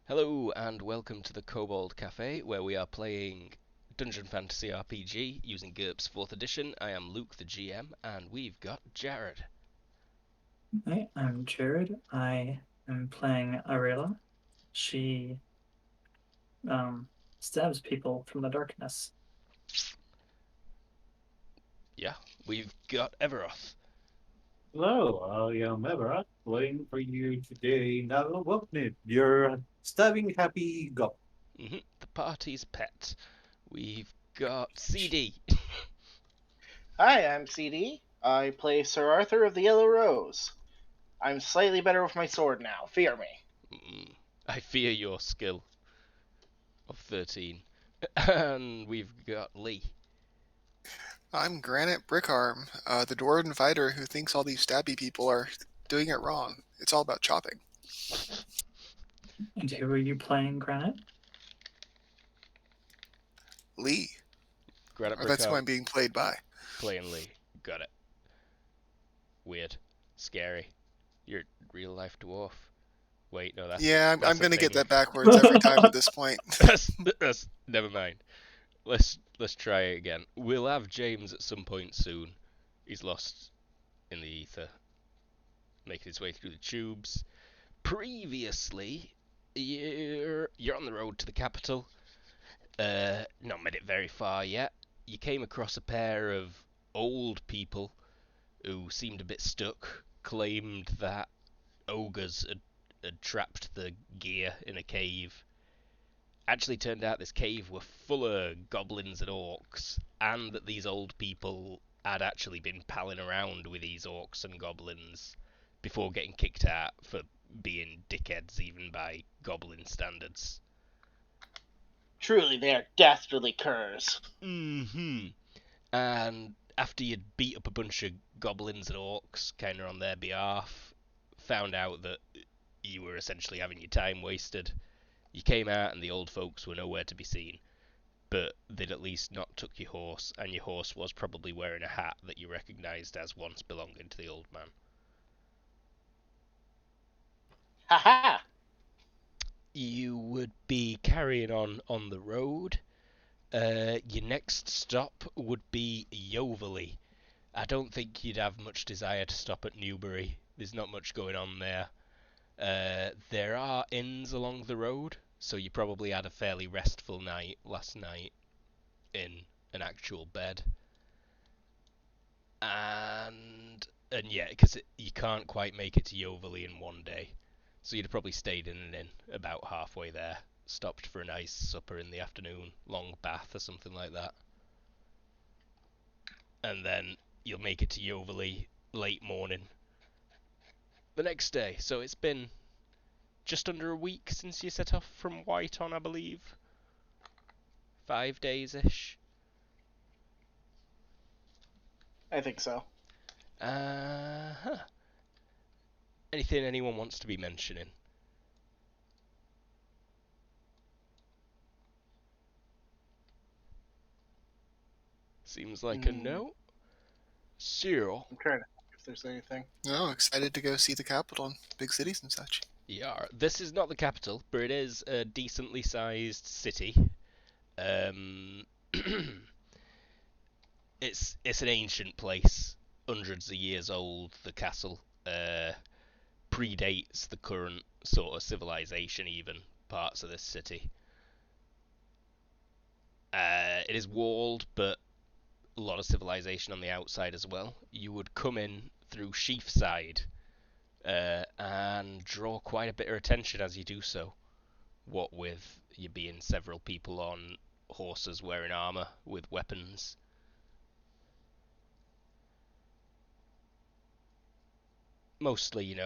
Hello and welcome to the Kobold Cafe, where we are playing Dungeon Fantasy RPG using GURPS 4th edition. I am Luke, the GM, and we've got Jared. Hi, I'm Jared. I am playing Arela. She stabs people from the darkness. Yeah, we've got Everoth. Hello, I am Everett, playing for you today. Now, welcome. Your stabbing happy go. The party's pet. We've got CD. Hi, I'm CD. I play Sir Arthur of the Yellow Rose. I'm slightly better with my sword now, fear me. I fear your skill of 13. And we've got Lee. I'm Granite Brickarm, the dwarven fighter who thinks all these stabby people are doing it wrong. It's all about chopping. And who are you playing, Granite? Lee. Granite Or that's who Brickarm I'm being played by. playing Lee. Got it. Weird. Scary. You're a real life dwarf. Wait, no, that's Yeah, that's I'm a going to get thing. that backwards every time at this point. That's never mind. Let's try it again. We'll have James at some point soon. He's lost in the ether, making his way through the tubes. Previously, you're on the road to the capital. Not made it very far yet. You came across a pair of old people who seemed a bit stuck. Claimed that ogres had trapped the gear in a cave. Actually turned out this cave were full of goblins and orcs, and that these old people had actually been palling around with these orcs and goblins before getting kicked out for being dickheads even by goblin standards. Truly, they are dastardly curs. And after you'd beat up a bunch of goblins and orcs kind of on their behalf, found out that you were essentially having your time wasted. You came out and the old folks were nowhere to be seen, but they'd at least not took your horse, and your horse was probably wearing a hat that you recognised as once belonging to the old man. Ha ha! You would be carrying on the road. Your next stop would be Yeovil. I don't think you'd have much desire to stop at Newbury. There's not much going on there. There are inns along the road, so you probably had a fairly restful night last night in an actual bed. And yeah, because you can't quite make it to Yeovil in one day, so you'd have probably stayed in an inn about halfway there, stopped for a nice supper in the afternoon, long bath or something like that, and then you'll make it to Yeovil late morning the next day. So it's been just under a week since you set off from Whiteon, I believe. 5 days-ish. I think so. Uh-huh. Anything anyone wants to be mentioning? Seems like a no. Zero. I'm trying to think if there's anything. No, excited to go see the capital and big cities and such. Yeah, this is not the capital, but it is a decently sized city. Um, it's an ancient place, hundreds of years old. The castle predates the current sort of civilization, even parts of this city. It is walled, but a lot of civilization on the outside as well. You would come in through Sheafside and draw quite a bit of attention as you do so. What with you being several people on horses wearing armour with weapons. Mostly,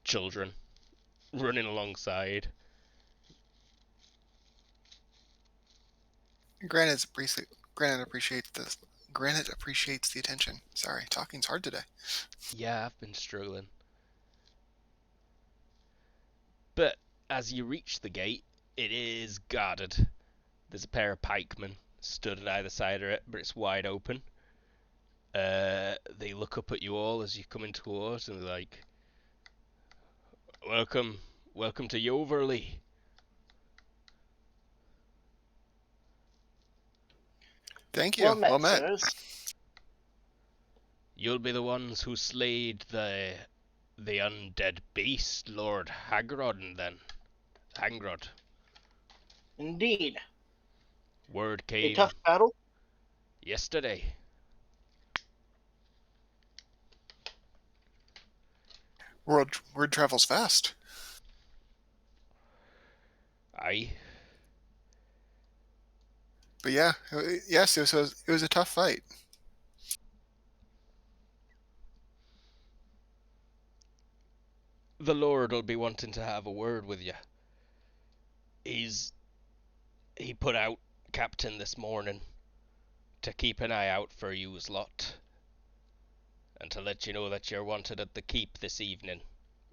children running alongside. Granite appreciates this. Granite appreciates the attention. Sorry, talking's hard today. Yeah, I've been struggling. But as you reach the gate, it is guarded. There's a pair of pikemen stood at either side of it, but it's wide open. They look up at you all as you come in towards, and they're like, "Welcome, welcome to Yoverley. Thank you. Well Well met, met. sirs. You'll be the ones who slayed the undead beast, Lord Hagrod, then. Hangrod. Indeed. Word A came tough battle? yesterday. Word travels fast. Aye. But yeah, yes, it was a tough fight. The Lord'll be wanting to have a word with you. He put out Captain this morning to keep an eye out for you's lot, and to let you know that you're wanted at the keep this evening,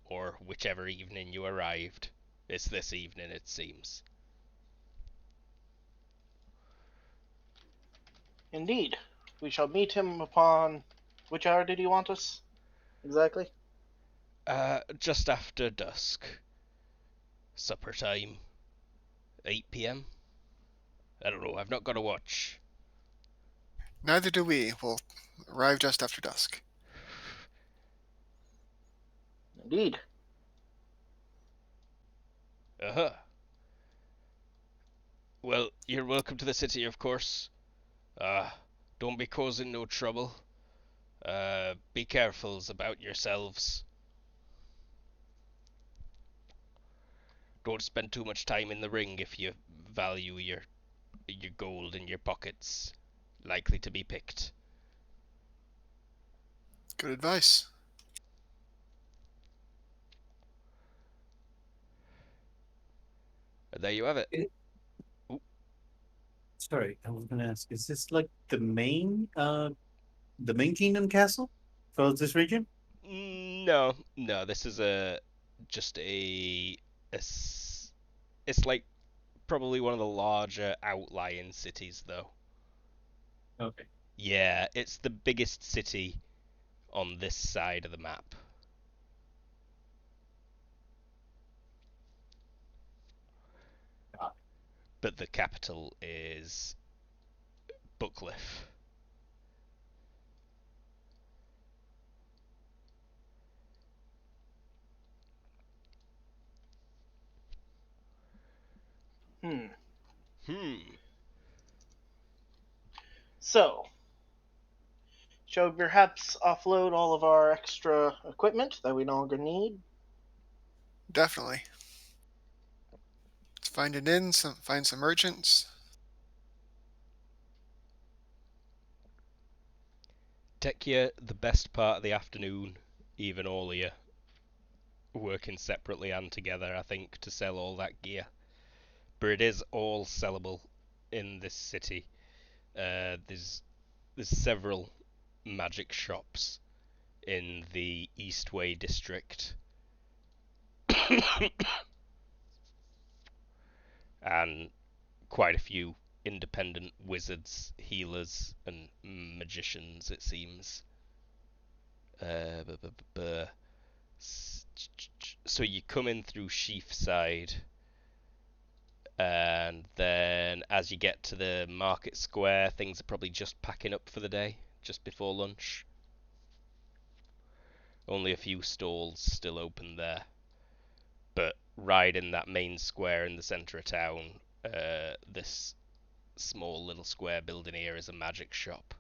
or whichever evening you arrived. It's this evening, it seems. Indeed. We shall meet him upon. Which hour did he want us? Exactly? Just after dusk. Supper time. 8 p.m.? I don't know, I've not got a watch. Neither do we. We'll arrive just after dusk. Indeed. Uh-huh. Well, you're welcome to the city, of course. Don't be causing no trouble. Be carefuls about yourselves. Don't spend too much time in the ring if you value your gold in your pockets. Likely to be picked. Good advice. And there you have it. Sorry, I was gonna ask, is this like the main kingdom castle for this region? No, this is just it's like probably one of the larger outlying cities, though. Okay. Yeah, it's the biggest city on this side of the map. Ah. But the capital is Buckcliffe. Hmm. Hmm. So, shall we perhaps offload all of our extra equipment that we no longer need? Definitely. Let's find an inn, find some merchants. Take you the best part of the afternoon, even all of you working separately and together, I think, to sell all that gear. But it is all sellable in this city. There's several magic shops in the Eastway district, and quite a few independent wizards, healers, and magicians, it seems. So you come in through Sheafside, and then as you get to the market square, things are probably just packing up for the day, just before lunch. Only a few stalls still open there. But right in that main square in the centre of town, this small little square building here is a magic shop.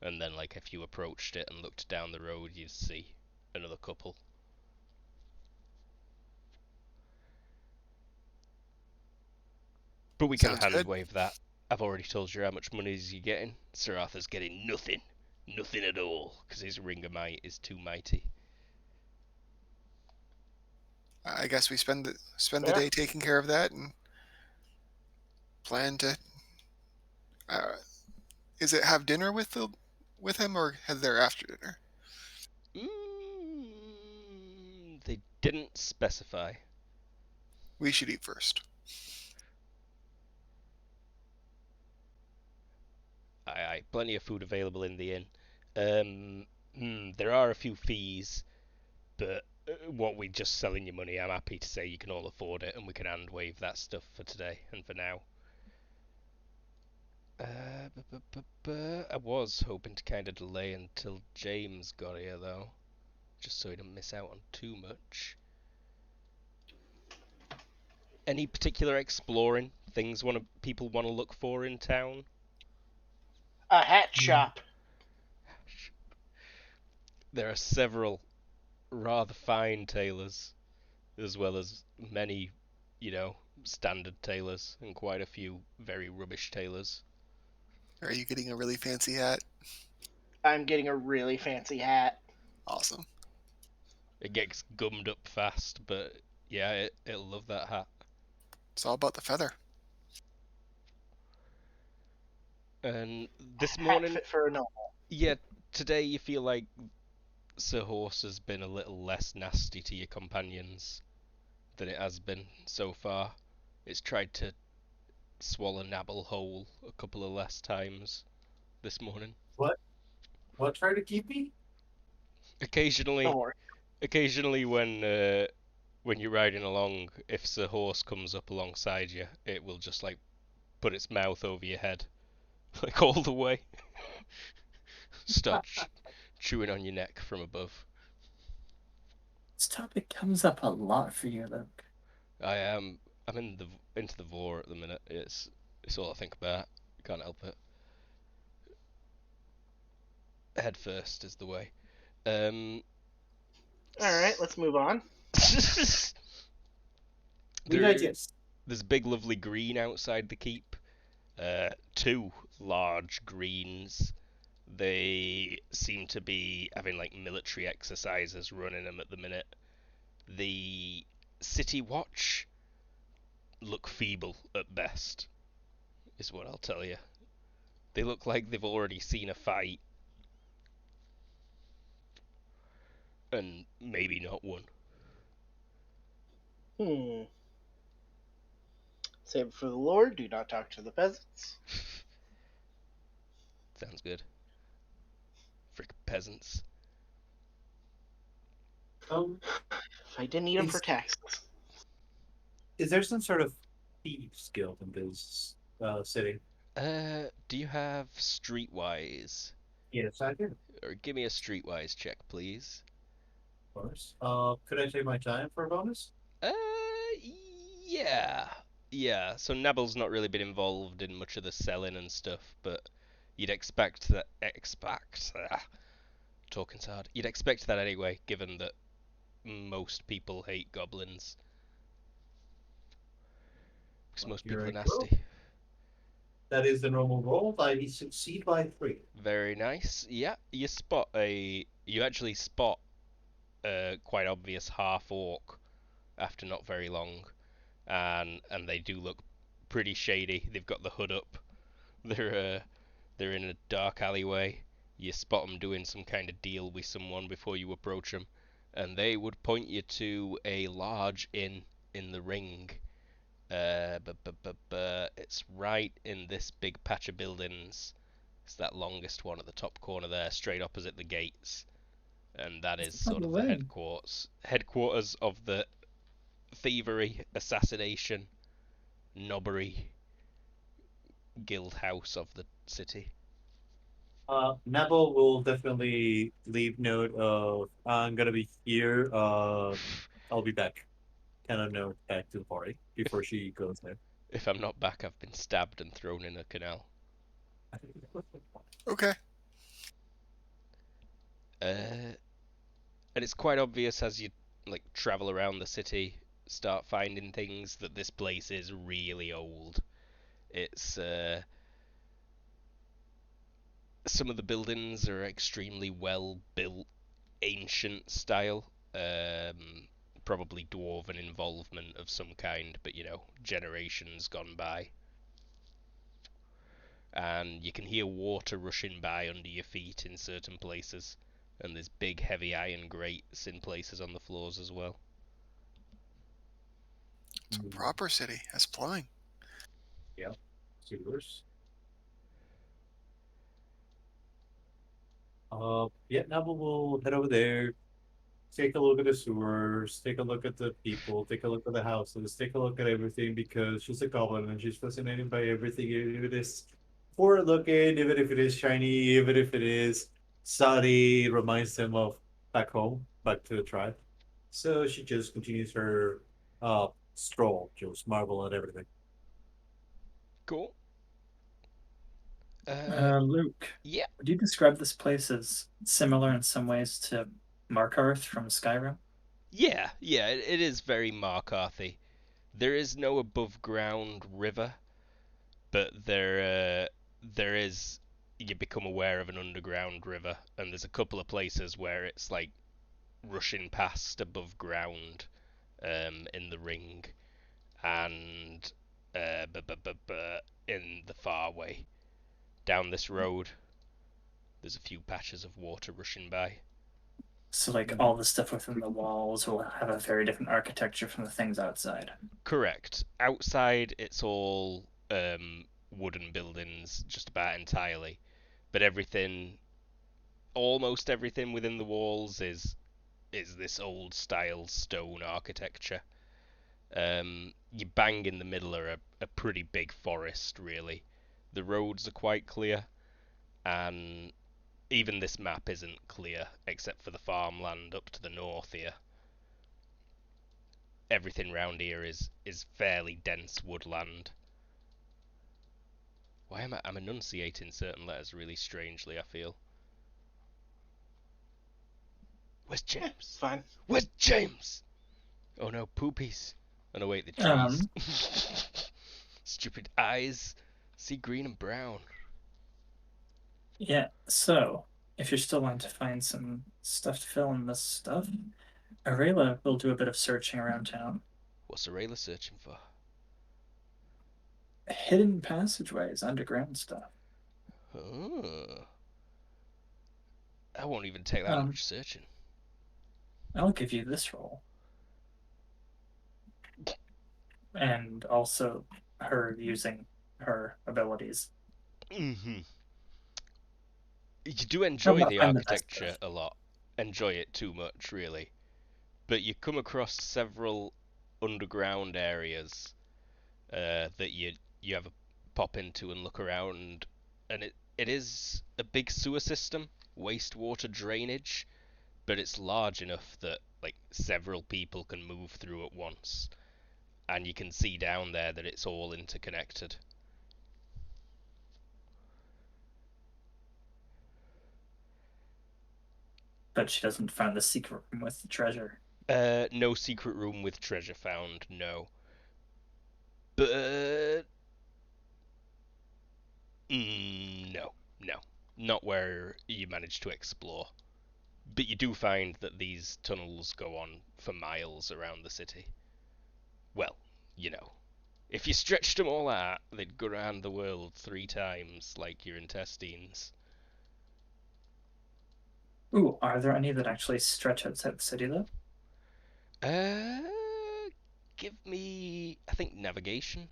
And then, like, if you approached it and looked down the road, you'd see another couple. But we can Sounds hand good. wave that. I've already told you how much money you're getting. Sir Arthur's getting nothing. Nothing at all, because his ring of might is too mighty. I guess we spend the Fair. day taking care of that and plan to. Uh, is it have dinner with him or head there after dinner? They didn't specify. We should eat first. Aye, plenty of food available in the inn. There are a few fees, but what we're just selling you money, I'm happy to say you can all afford it, and we can hand wave that stuff for today and for now. I was hoping to kind of delay until James got here, though, just so he didn't miss out on too much. Any particular exploring things people want to look for in town? A hat shop. There are several rather fine tailors, as well as many, standard tailors, and quite a few very rubbish tailors. Are you getting a really fancy hat? I'm getting a really fancy hat. Awesome. It gets gummed up fast, but yeah, it'll love that hat. It's all about the feather. And this Hat morning, fit for a noble. yeah, today you feel like Sir Horse has been a little less nasty to your companions than it has been so far. It's tried to swallow Nabble whole a couple of less times this morning. What? What tried to keep me? Occasionally, Don't worry. when you're riding along, if Sir Horse comes up alongside you, it will just like put its mouth over your head, like all the way. Start chewing on your neck from above. This topic comes up a lot for you, Luke. I'm into the vor at the minute. It's all I think about. Can't help it. Head first is the way. Alright, let's move on. Good ideas. There's a big lovely green outside the keep. Two large greens. They seem to be having like military exercises running them at the minute. The city watch look feeble at best, is what I'll tell you. They look like they've already seen a fight and maybe not won. Save it for the Lord. Do not talk to the peasants. Sounds good. Frick peasants. If I didn't eat them for taxes. Is there some sort of thieves guild in this city? Do you have streetwise? Yes, I do. Or give me a streetwise check, please. Of course. Could I take my time for a bonus? Yeah. Yeah, so Nabble's not really been involved in much of the selling and stuff, but you'd expect that. Talking's hard. You'd expect that anyway, given that most people hate goblins. Because most people are nasty. That is the normal roll. I succeed by 3. Very nice. Yeah, you actually spot a quite obvious half orc after not very long, and they do look pretty shady. They've got the hood up. They're in a dark alleyway. You spot them doing some kind of deal with someone before you approach them, and they would point you to a large inn in the ring. It's right in this big patch of buildings. It's that longest one at the top corner there, straight opposite the gates, and that is sort of the headquarters of the thievery, assassination, knobbery guild house of the city. Neville will definitely leave note of I'm gonna be here. I'll be back. Kind of note back to the party before she goes there. If I'm not back, I've been stabbed and thrown in a canal. Okay. And it's quite obvious as you like travel around the city, start finding things, that this place is really old. It's some of the buildings are extremely well built, ancient style. Probably dwarven involvement of some kind, but generations gone by. And you can hear water rushing by under your feet in certain places, and there's big heavy iron grates in places on the floors as well. It's a proper city. Has plumbing. Yeah. Sewers. Yeah, Neville will head over there, take a look at the sewers, take a look at the people, take a look at the houses, take a look at everything because she's a goblin and she's fascinated by everything, even if it is poor looking, even if it is shiny, even if it is sunny, reminds them of back home, back to the tribe. So she just continues her stroll, just marvel at everything. Cool. Luke, Yeah. would you describe this place as similar in some ways to Markarth from Skyrim? Yeah, it is very Markarthy. There is no above ground river, but there is. You become aware of an underground river, and there's a couple of places where it's like rushing past above ground, in the ring, and in the far way down this road, there's a few patches of water rushing by. So, like, all the stuff within the walls will have a very different architecture from the things outside. Correct. Outside, it's all wooden buildings, just about entirely, but everything, almost everything within the walls is this old style stone architecture. You bang in the middle are a pretty big forest, really. The roads are quite clear, and even this map isn't clear except for the farmland up to the north here. Everything round here is fairly dense woodland. Why am I'm enunciating certain letters really strangely, I feel. Where's James? Fine. Where's James? Oh no, poopies. Oh no, wait, the trees. Um, Stupid eyes. See green and brown. Yeah, so if you're still wanting to find some stuff to fill in this stuff, Arela will do a bit of searching around town. What's Aurelia searching for? Hidden passageways, underground stuff. Oh. That won't even take that Um, much searching. I'll give you this role. And also her using her abilities. Mm-hmm. You do I'll enjoy not the find the best architecture stuff. a lot. Enjoy it too much, really. But you come across several underground areas that you have a pop into and look around, and it is a big sewer system, wastewater drainage, but it's large enough that like several people can move through at once, and you can see down there that it's all interconnected. But she doesn't find the secret room with the treasure. No secret room with treasure found, no. But no, not where you managed to explore. But you do find that these tunnels go on for miles around the city. Well, you know, if you stretched them all out, they'd go around the world 3 times, like your intestines. Ooh, are there any that actually stretch outside the city, though? Uh, Give me, I think, navigation,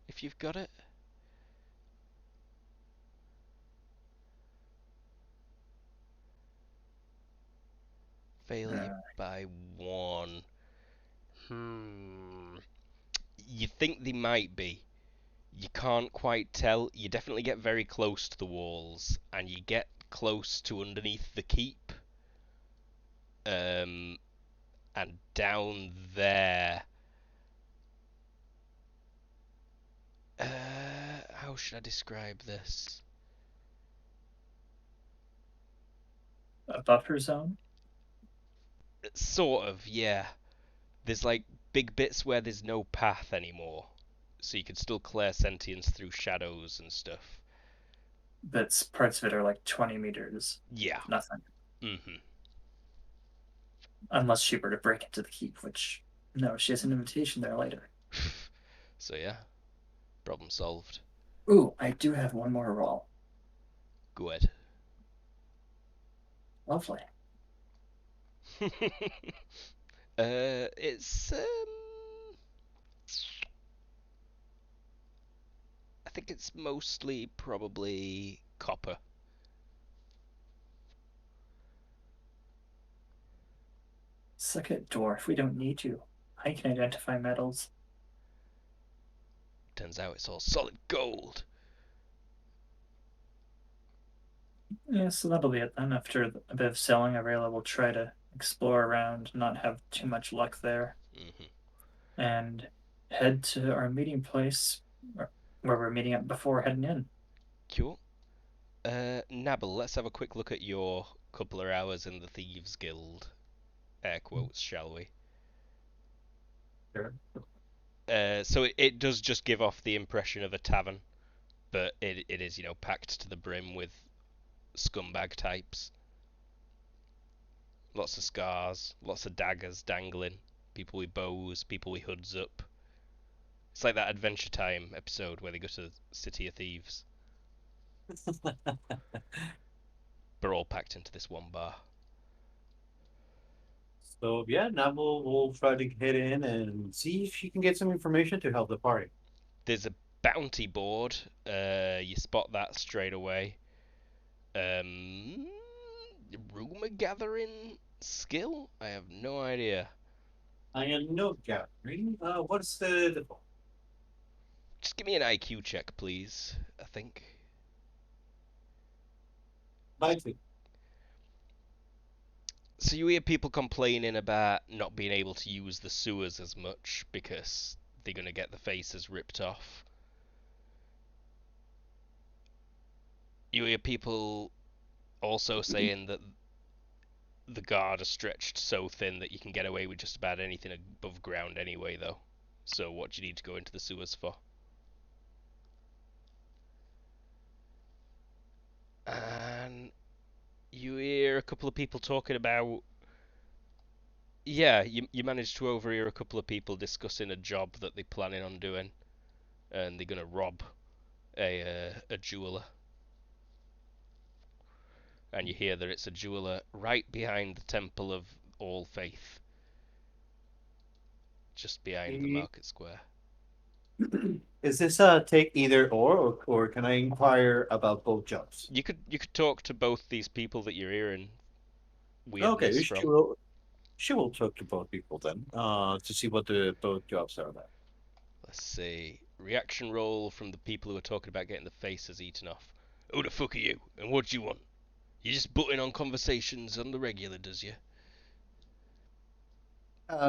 if you've got it. Failure by 1. You think they might be. You can't quite tell. You definitely get very close to the walls, and you get close to underneath the keep. And down there. How should I describe this? A buffer zone? Sort of, yeah. There's like big bits where there's no path anymore, so you can still clear sentience through shadows and stuff. That's parts of it are like 20 meters. Yeah. Nothing. Mm-hmm. Unless she were to break into the keep, which, no, she has an invitation there later. So yeah, problem solved. Ooh, I do have one more roll. Go ahead. Lovely. It's I think it's mostly probably copper. Suck it, dwarf. We don't need you. I can identify metals. Turns out it's all solid gold. Yeah, so that'll be it then. After a bit of selling, Arela will try to explore around, not have too much luck there, and head to our meeting place where we're meeting up before heading in. Cool. Nabble, let's have a quick look at your couple of hours in the Thieves Guild. Air quotes, shall we? Sure. So it does just give off the impression of a tavern, but it is, packed to the brim with scumbag types. Lots of scars, lots of daggers dangling, people with bows, people with hoods up. It's like that Adventure Time episode where they go to the City of Thieves. They're all packed into this one bar. So yeah, now we'll try to head in and see if she can get some information to help the party. There's a bounty board. You spot that straight away. Rumor gathering skill? I have no idea. I am no gathering. What's the Just give me an IQ check, please. I think. likely? So you hear people complaining about not being able to use the sewers as much because they're gonna get the faces ripped off. You hear people also saying that the guard are stretched so thin that you can get away with just about anything above ground anyway, though. So what do you need to go into the sewers for? And you hear a couple of people talking about... Yeah, you managed to overhear a couple of people discussing a job that they're planning on doing. And they're going to rob a jeweler. And you hear that it's a jeweler right behind the Temple of All Faith. Just behind the market square. Is this take either or can I inquire about both jobs? You could talk to both these people that you're hearing Okay, weirdness from. she will talk to both people then, to see what the both jobs are about. Let's see. Reaction roll from the people who are talking about getting the faces eaten off. Who the fuck are you? And what do you want? You just butt in on conversations on the regular, does you?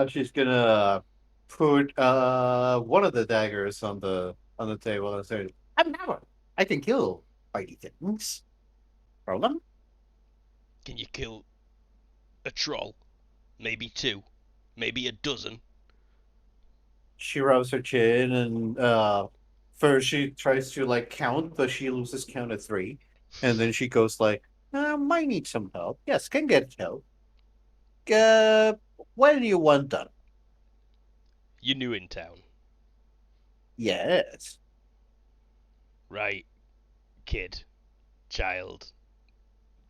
She's gonna put one of the daggers on the table and say, "I'm Howard. I can kill mighty things. Problem?" Can you kill a troll? Maybe two? Maybe a dozen? She rubs her chin and first she tries to like count, but she loses count at 3, and then she goes like, "Might need some help. Yes, can get help. Uh, when do you want done?" You new in town. Yes. Right. Kid. Child.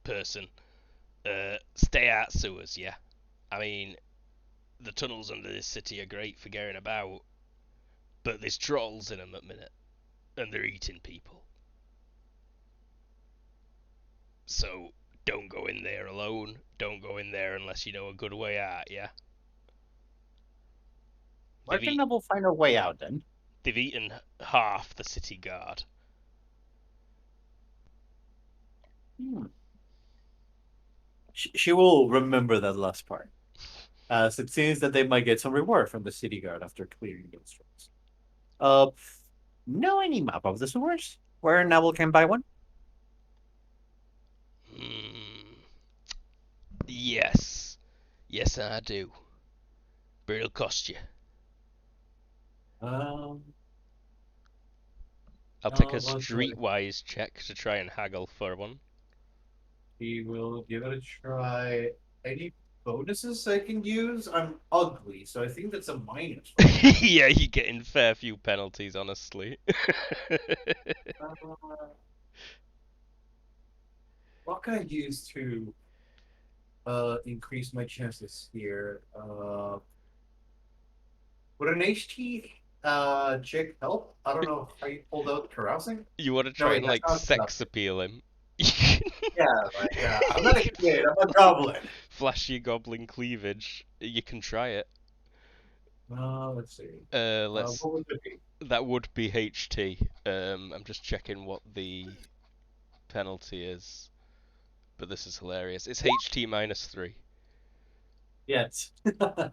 Person. Stay out sewers, yeah? I mean, the tunnels under this city are great for getting about, but there's trolls in them at minute, and they're eating people. So, don't go in there alone. Don't go in there unless you know a good way out, yeah? Where can we'll find our way out then? They've eaten half the city guard. She will remember that last part. So it seems that they might get some reward from the city guard after clearing those trolls. Know any map of the sewers where Neville can buy one? Yes. Yes, I do. But it'll cost you. I'll take a streetwise check to try and haggle for one. He will give it a try. Any bonuses I can use? I'm ugly, so I think that's a minus. Yeah, you're getting fair few penalties, honestly. What can I use to increase my chances here? Would an HT check help? I don't know how you pulled out carousing. You want to try and like sex appeal him? You can Yeah, I'm not a kid. I'm a goblin. Flashy goblin cleavage. You can try it. Let's see. Let's. What would it be? That would be HT. I'm just checking what the penalty is, but this is hilarious. It's HT -3. Yes. I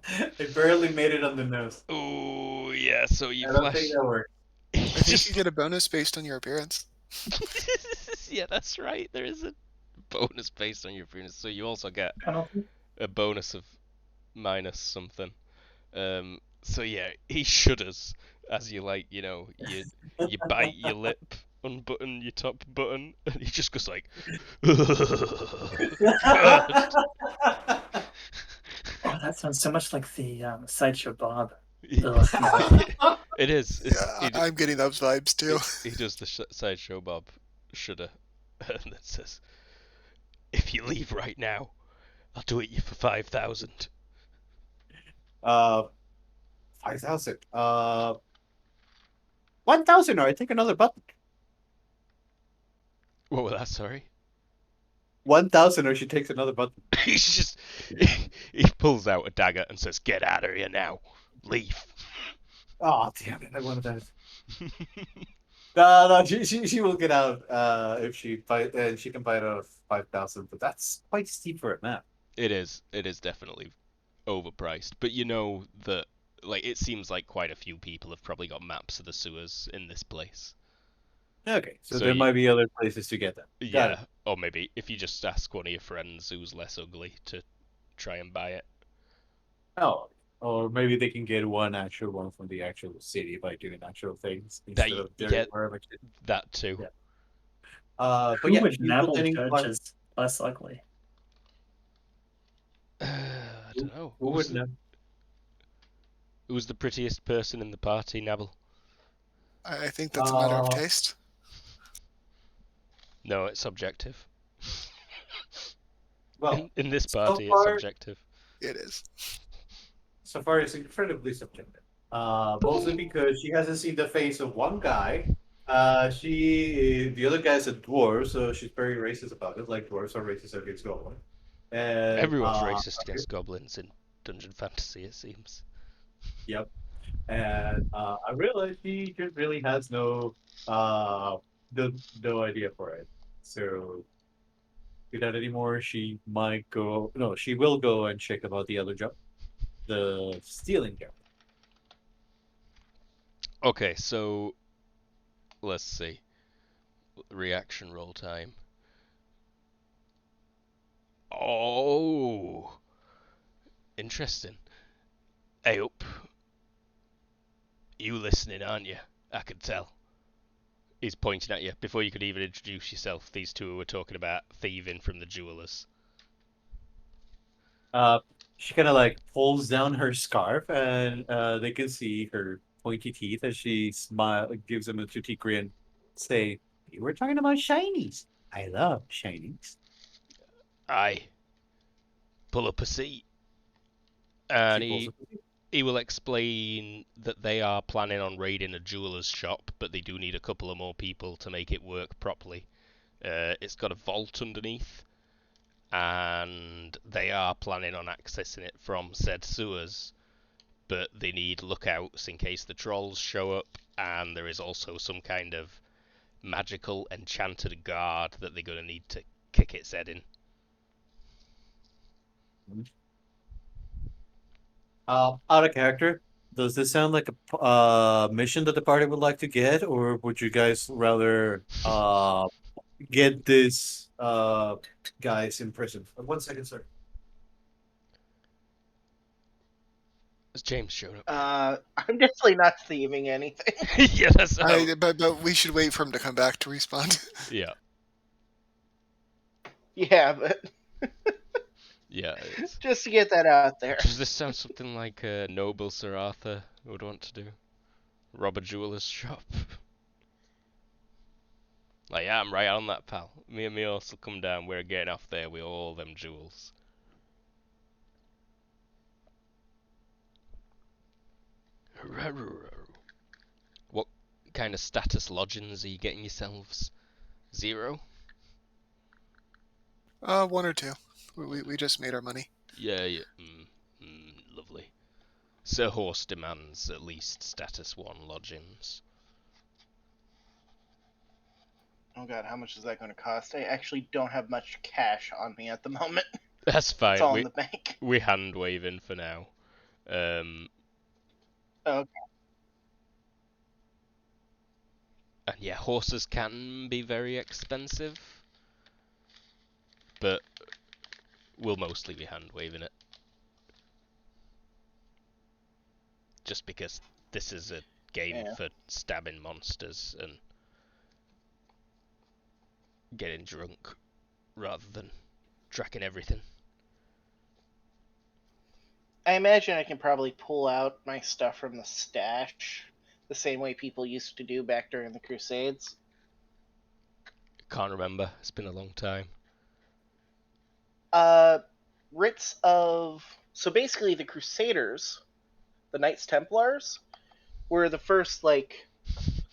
barely made it on the nose. Oh yeah, so you I don't flash. think that worked. I think you get a bonus based on your appearance. Yeah, that's right. There is a bonus based on your appearance, so you also get Penalty? a bonus of minus something. So yeah, he shudders as you you bite your lip, unbutton your top button, and he just goes like, Oh, that sounds so much like the Sideshow Bob. It is. Yeah, I'm getting those vibes too. He does the Sideshow Bob shudder, and then says, "If you leave right now, I'll do it you for 5,000." 5,000. 1,000, or I think another button. What was that? Sorry. 1,000, or she takes another button. He's just he pulls out a dagger and says, "Get out of here now. Leave." Oh, damn it! I wanted that. No, she will get out if she buy, and she can buy it out of 5,000, but that's quite steep for a map. It is definitely overpriced, but you know that it seems like quite a few people have probably got maps of the sewers in this place. Okay, so So there might be other places to get them. Got it. Yeah, or maybe if you just ask one of your friends who's less ugly to try and buy it. Oh, or maybe they can get one actual one from the actual city by doing actual things instead of yeah, wherever. that too. Yeah. But Who yeah, would she's Nabble pretending judge like- as less ugly? I don't know. Who would know? Who's the prettiest person in the party, Nabble? I think that's a matter of taste. No, it's subjective. Well, in this so party, it's far- subjective. It is. So far, it's incredibly subjective. Mostly because she hasn't seen the face of one guy. The other guy's a dwarf, so she's very racist about it. Like dwarves are racist against goblins. And Everyone's racist against goblins in Dungeon Fantasy, it seems. Yep. And I realized she just really has no idea for it. So without anymore, she might go. No, she will go and check about the other job, the stealing job. Okay, so let's see. Reaction roll time. Oh, interesting. Hey up. You listening, aren't you? I can tell. He's pointing at you. Before you could even introduce yourself, these two were talking about thieving from the jewelers. She kind of like pulls down her scarf, and they can see her pointy teeth as she gives them a toothy grin. Say, "You were talking about shinies. I love shinies." Aye. Pull up a seat. And She pulls up a seat. he will explain that they are planning on raiding a jeweler's shop, but they do need a couple of more people to make it work properly. It's got a vault underneath, and they are planning on accessing it from said sewers, but they need lookouts in case the trolls show up, and there is also some kind of magical enchanted guard that they're going to need to kick its head in. Out of character, does this sound like a mission that the party would like to get, or would you guys rather get this guys in prison? 1 second, sir. Has James shown up? I'm definitely not thieving anything. Yeah, that's how. But we should wait for him to come back to respond. Yeah, Yeah, but yeah. just to get that out there. Does this sound something like a noble Sir Arthur would want to do? Rob a jeweller's shop? Like, yeah, I'm right on that, pal. Me and me also come down. We're getting off there with all them jewels. What kind of status lodgings are you getting yourselves? 0? 1 or 2. We just made our money. Yeah. Lovely. Sir Horse demands at least status 1 lodgings. Oh god, how much is that going to cost? I actually don't have much cash on me at the moment. That's It's fine. all in the bank. We hand waving for now. Okay. And yeah, horses can be very expensive, but we'll mostly be hand waving it. Just because this is a game for stabbing monsters and getting drunk rather than tracking everything. I imagine I can probably pull out my stuff from the stash the same way people used to do back during the Crusades. Can't remember. It's been a long time. Writs of... So basically the Crusaders, the Knights Templars, were the first, like,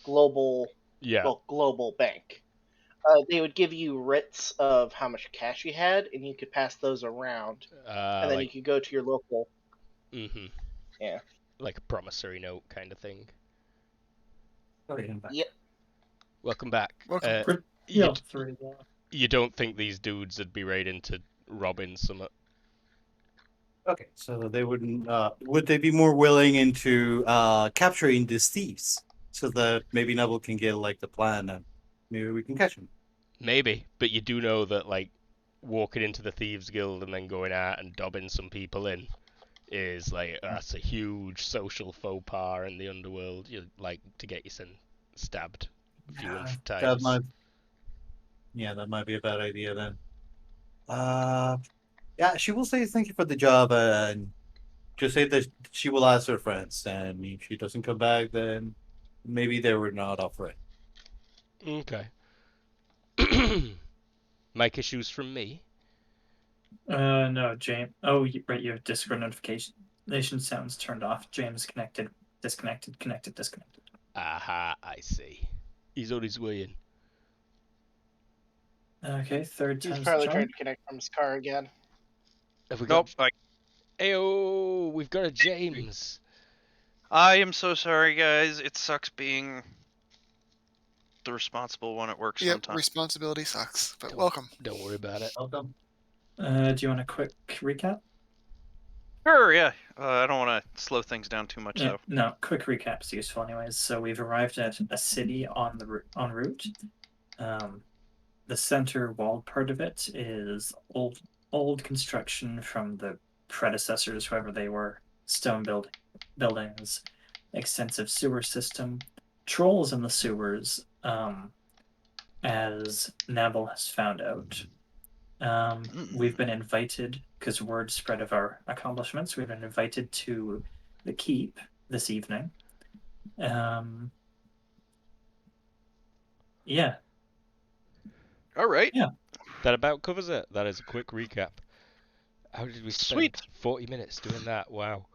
global bank. They would give you writs of how much cash you had, and you could pass those around. And then you could go to your local... Mm-hmm. Yeah. Like a promissory note kind of thing. Yep. Welcome back. Welcome. You don't think these dudes would be right into robbing some? Okay, so they wouldn't. Would they be more willing into capturing these thieves so that maybe Neville can get like the plan and maybe we can catch him? Maybe, but you do know that like walking into the thieves guild and then going out and dobbing some people in is like that's a huge social faux pas in the underworld. You like to get yourself stabbed a few hundred times. That might be a bad idea then. Yeah, she will say thank you for the job and just say that she will ask her friends, and if she doesn't come back, then maybe they were not up for it. Okay. Mic issues from me. No, James. Oh, right. Your Discord notification sounds turned off. James connected, disconnected, connected, disconnected. Aha, I see. He's on his way in. Okay, third He's time's probably the trying charm. to connect from his car again. Have we Nope. got... Ayo, we've got a James. I am so sorry, guys. It sucks being the responsible one at work Yep, sometimes. responsibility sucks, but Don't- welcome. Don't worry about it. Welcome. Do you want a quick recap? Sure, yeah. I don't want to slow things down too much, though. No, quick recap's useful anyways. So we've arrived at a city en route. The center walled part of it is old construction from the predecessors, whoever they were, stone buildings, extensive sewer system, trolls in the sewers, as Nabble has found out. We've been invited, because word spread of our accomplishments, we've been invited to the keep this evening. Yeah. All right. Yeah. That about covers it. That is a quick recap. How did we spend Sweet. 40 minutes doing that? Wow.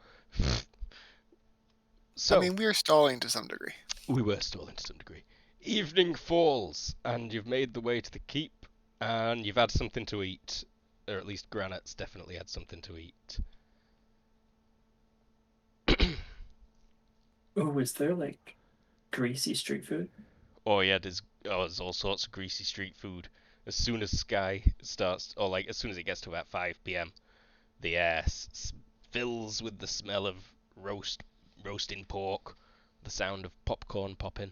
So, I mean, we're stalling to some degree. we were stalling to some degree. Evening falls, and you've made the way to the keep, and you've had something to eat. Or at least Granite's definitely had something to eat. Oh, is there like greasy street food? Oh yeah, there's all sorts of greasy street food. As soon as Sky starts, or like as soon as it gets to about 5 p.m., the air fills with the smell of roasting pork, the sound of popcorn popping,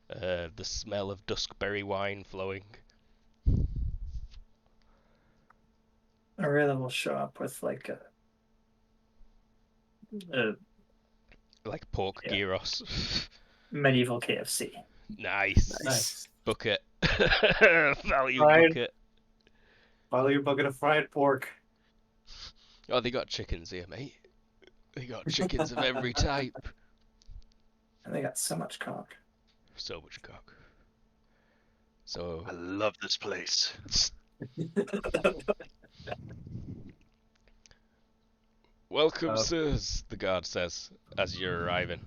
the smell of duskberry wine flowing. Aurelia will show up with like a like pork gyros. medieval KFC. Nice. Bucket. Value bucket. Value bucket of fried pork. Oh, they got chickens here, mate. They got chickens of every type. And they got so much cock. So much cock. So I love this place. welcome, sirs, the guard says as you're arriving.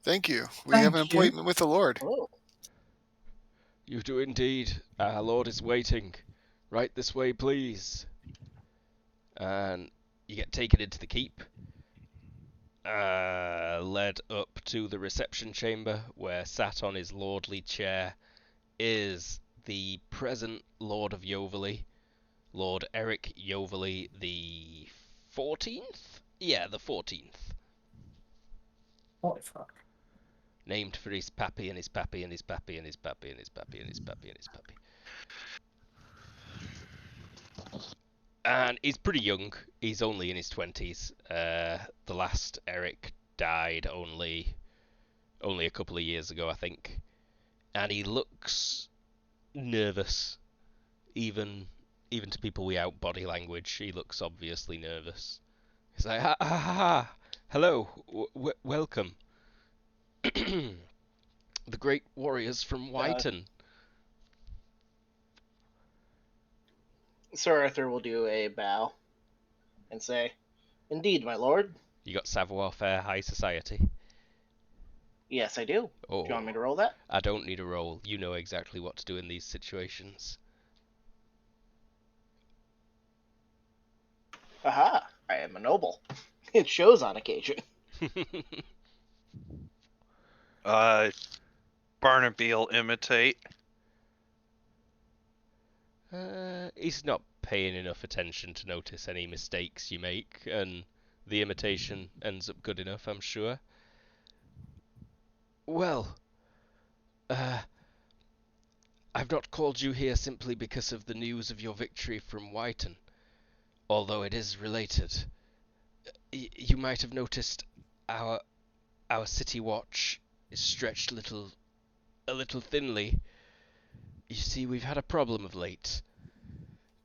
Thank you. We Thank have an you. appointment with the Lord. Oh. You do indeed. Our lord is waiting. Right this way, please. And you get taken into the keep, led up to the reception chamber, where sat on his lordly chair is the present Lord of Yoverley, Lord Eric Yoverley the 14th? Yeah, the 14th. Holy fuck. Named for his pappy and his pappy and his pappy and his pappy and his pappy and his pappy and his pappy. And he's pretty young. He's only in his 20s. The last Eric died only a couple of years ago, I think. And he looks nervous. Even to people without body language, he looks obviously nervous. He's like, ha ha ha, ha. Hello, welcome. The great warriors from Whiten. Sir Arthur will do a bow and say, "Indeed, my lord." You got savoir-faire high society? Yes, I do. Oh, Do you want me to roll that? I don't need a roll. You know exactly what to do in these situations. Aha! I am a noble. It shows on occasion. Barnaby'll imitate. He's not paying enough attention to notice any mistakes you make, and the imitation ends up good enough, I'm sure. Well, I've not called you here simply because of the news of your victory from Whiten, although it is related. You might have noticed our city watch is stretched a little thinly. You see, we've had a problem of late.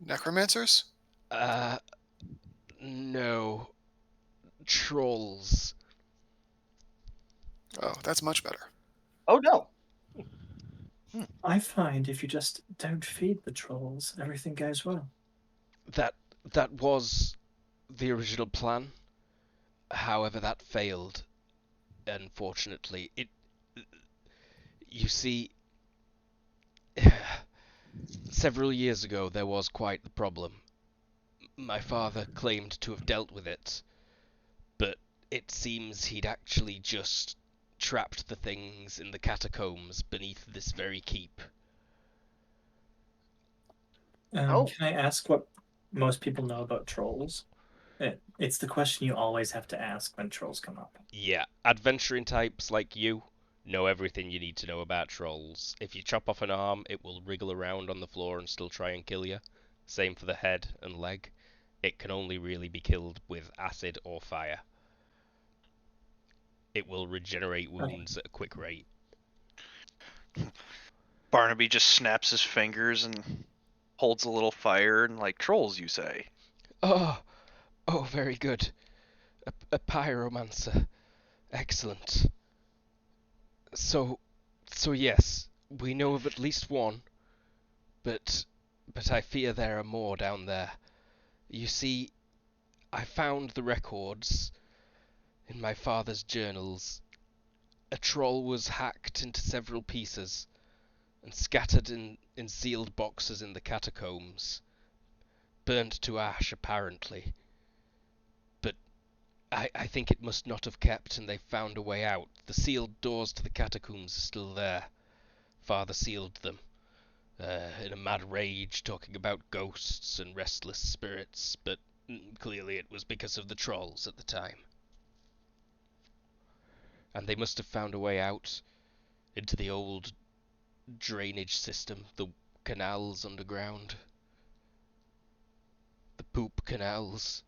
Necromancers? No. Trolls. Oh, that's much better. Oh no. I find if you just don't feed the trolls, everything goes well. That was the original plan. However, that failed. Unfortunately, you see, several years ago there was quite the problem. My father claimed to have dealt with it, but it seems he'd actually just trapped the things in the catacombs beneath this very keep. Can I ask what most people know about trolls? It's the question you always have to ask when trolls come up. Yeah, adventuring types like you know everything you need to know about trolls. If you chop off an arm, it will wriggle around on the floor and still try and kill you. Same for the head and leg. It can only really be killed with acid or fire. It will regenerate wounds at a quick rate. Barnaby just snaps his fingers and holds a little fire and like, trolls, you say? Oh, very good. A pyromancer. Excellent. So yes, we know of at least one, but I fear there are more down there. You see, I found the records in my father's journals. A troll was hacked into several pieces and scattered in sealed boxes in the catacombs. Burnt to ash, apparently. But I think it must not have kept, and they've found a way out. The sealed doors to the catacombs are still there. Father sealed them. In a mad rage, talking about ghosts and restless spirits, but clearly it was because of the trolls at the time. And they must have found a way out into the old drainage system, the canals underground. The poop canals.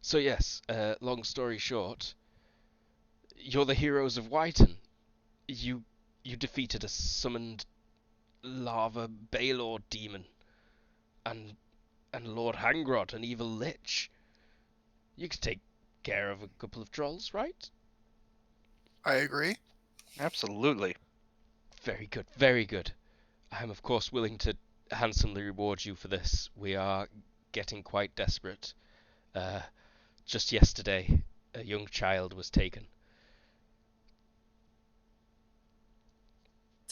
So yes, long story short, you're the heroes of Whiten. You defeated a summoned lava Baylord demon, and Lord Hangrod, an evil lich. You could take care of a couple of trolls, right? I agree. Absolutely. Very good, very good. I am of course willing to handsomely reward you for this. We are getting quite desperate. Just yesterday, a young child was taken.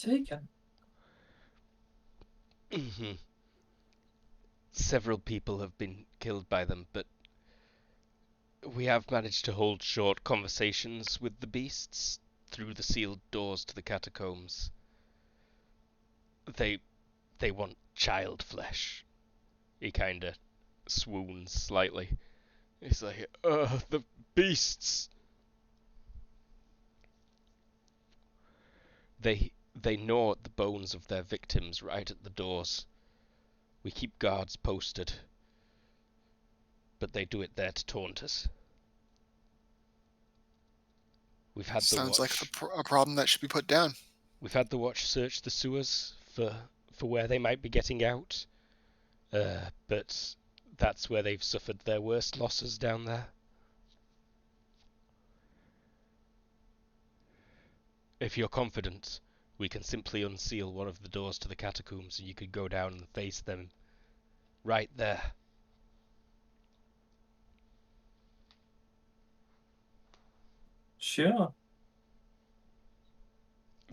taken? Several people have been killed by them, but we have managed to hold short conversations with the beasts through the sealed doors to the catacombs. They want child flesh. He kinda swoons slightly. He's like, the beasts. They gnaw at the bones of their victims right at the doors. We keep guards posted, but they do it there to taunt us. We've had Sounds the like watch. a problem that should be put down. We've had the watch search the sewers for where they might be getting out, but that's where they've suffered their worst losses down there. If you're confident, we can simply unseal one of the doors to the catacombs and you could go down and face them right there. Sure.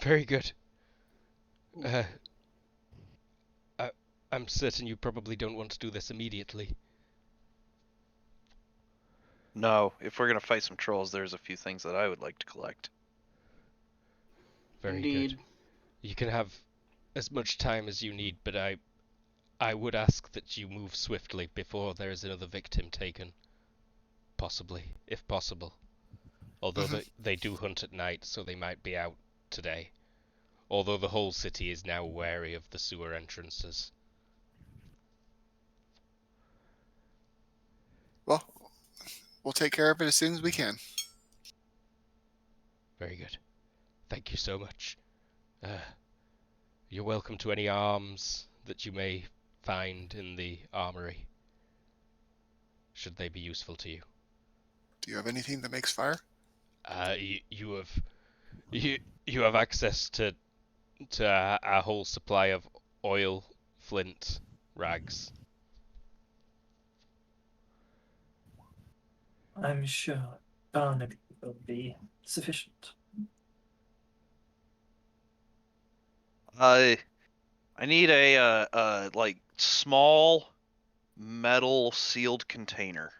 Very good. I'm certain you probably don't want to do this immediately. No, if we're gonna fight some trolls, there's a few things that I would like to collect. Very Indeed. good. You can have as much time as you need, but I would ask that you move swiftly before there is another victim taken. Possibly, if possible. Although they do hunt at night, so they might be out today. Although the whole city is now wary of the sewer entrances. Well, we'll take care of it as soon as we can. Very good. Thank you so much. You're welcome to any arms that you may find in the armory, should they be useful to you. Do you have anything that makes fire? You have access to a whole supply of oil, flint, rags. I'm sure Barnaby will be sufficient. I need a like small metal sealed container.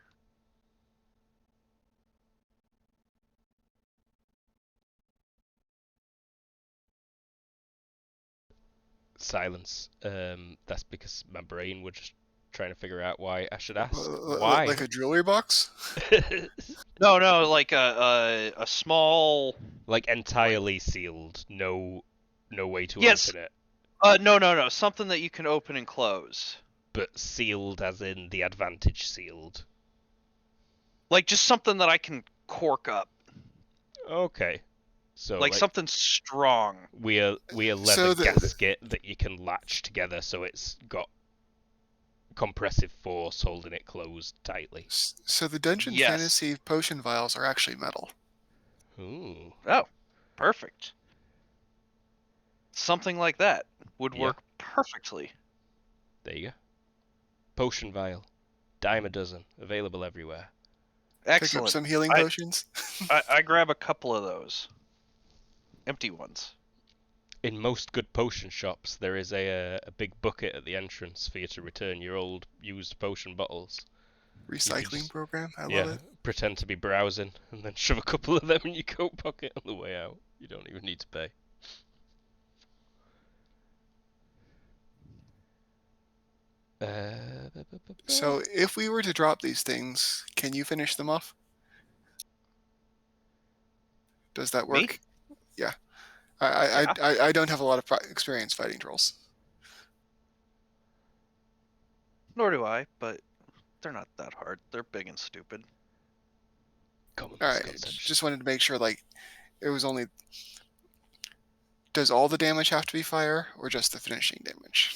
Silence. That's because my brain was just trying to figure out why I should ask. Why? Like a jewelry box? No, like a small. Like entirely sealed. No way to Yes. open it. No. Something that you can open and close. But sealed as in the advantage sealed. Like just something that I can cork up. Okay. So like something strong. We a leather gasket that you can latch together, so it's got compressive force holding it closed tightly. So the Dungeon Fantasy potion vials are actually metal. Ooh. Oh, perfect. Something like that would work perfectly. There you go. Potion vial. Dime a dozen. Available everywhere. Excellent. Pick up some healing potions. I grab a couple of those. Empty ones. In most good potion shops, there is a big bucket at the entrance for you to return your old used potion bottles. Recycling program. I love it. Pretend to be browsing and then shove a couple of them in your coat pocket on the way out. You don't even need to pay. So if we were to drop these things, can you finish them off? Does that work? Me? Yeah. I don't have a lot of experience fighting trolls. Nor do I, but they're not that hard. They're big and stupid. All right. Just wanted to make sure, like, it was only. Does all the damage have to be fire, or just the finishing damage?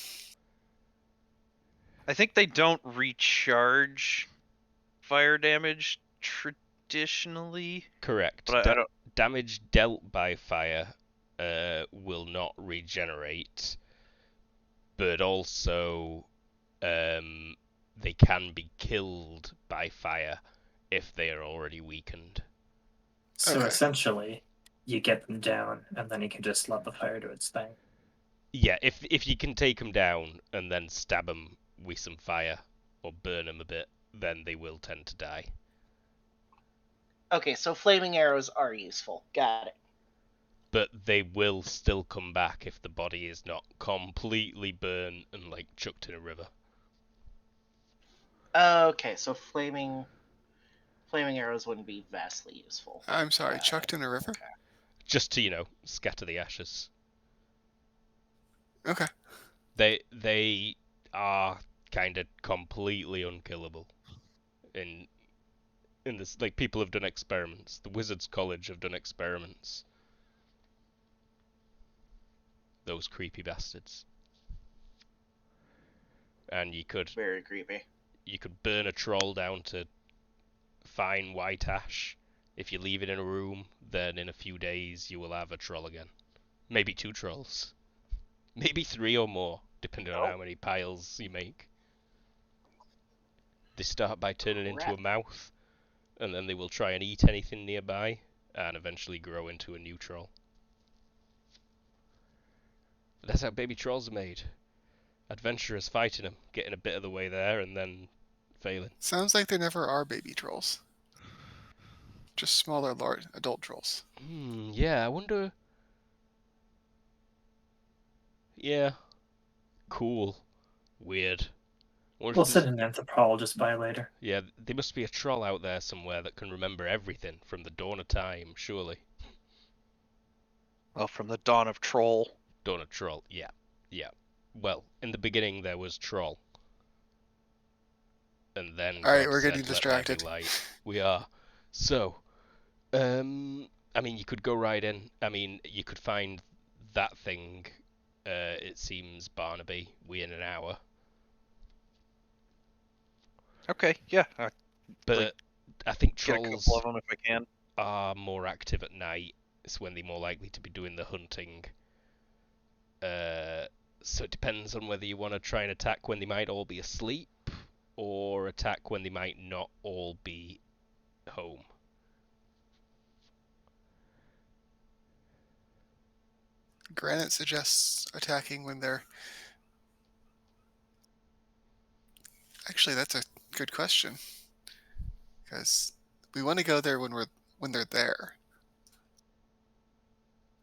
I think they don't recharge fire damage traditionally. Correct. But I don't... Damage dealt by fire will not regenerate, but also they can be killed by fire if they are already weakened. So essentially, you get them down, and then you can just let the fire do its thing. Yeah, if you can take them down and then stab them with some fire or burn them a bit, then they will tend to die. Okay, so flaming arrows are useful. Got it. But they will still come back if the body is not completely burned and like chucked in a river. Okay, so flaming arrows wouldn't be vastly useful. I'm sorry, chucked in a river? Okay. Just to, scatter the ashes. Okay. They are kind of completely unkillable. In this, like, people have done experiments. The Wizards College have done experiments. Those creepy bastards. And you could Very creepy. You could burn a troll down to fine white ash. If you leave it in a room, then in a few days you will have a troll again. Maybe 2 trolls. Maybe 3 or more, depending on how many piles you make. They start by turning into a mouth, and then they will try and eat anything nearby, and eventually grow into a new troll. That's how baby trolls are made. Adventurers fighting them, getting a bit of the way there, and then failing. Sounds like there never are baby trolls. Just smaller, large adult trolls. Yeah, I wonder... Yeah. Cool. Weird. We'll send an anthropologist by later. Yeah, there must be a troll out there somewhere that can remember everything from the dawn of time, surely. Well, from the dawn of troll. Dawn of troll, yeah. Well, in the beginning there was troll. And then Alright, God we're said, getting "Let there be distracted." light." We are. So, I mean, you could go right in. I mean, you could find that thing. It seems Barnaby. We in an hour. Okay, yeah. But I think Get a trolls couple of them if I can. are more active at night. It's when they're more likely to be doing the hunting. So it depends on whether you want to try and attack when they might all be asleep, or attack when they might not all be home. Granite suggests attacking when they're... Actually, that's a good question. Because we want to go there when they're there.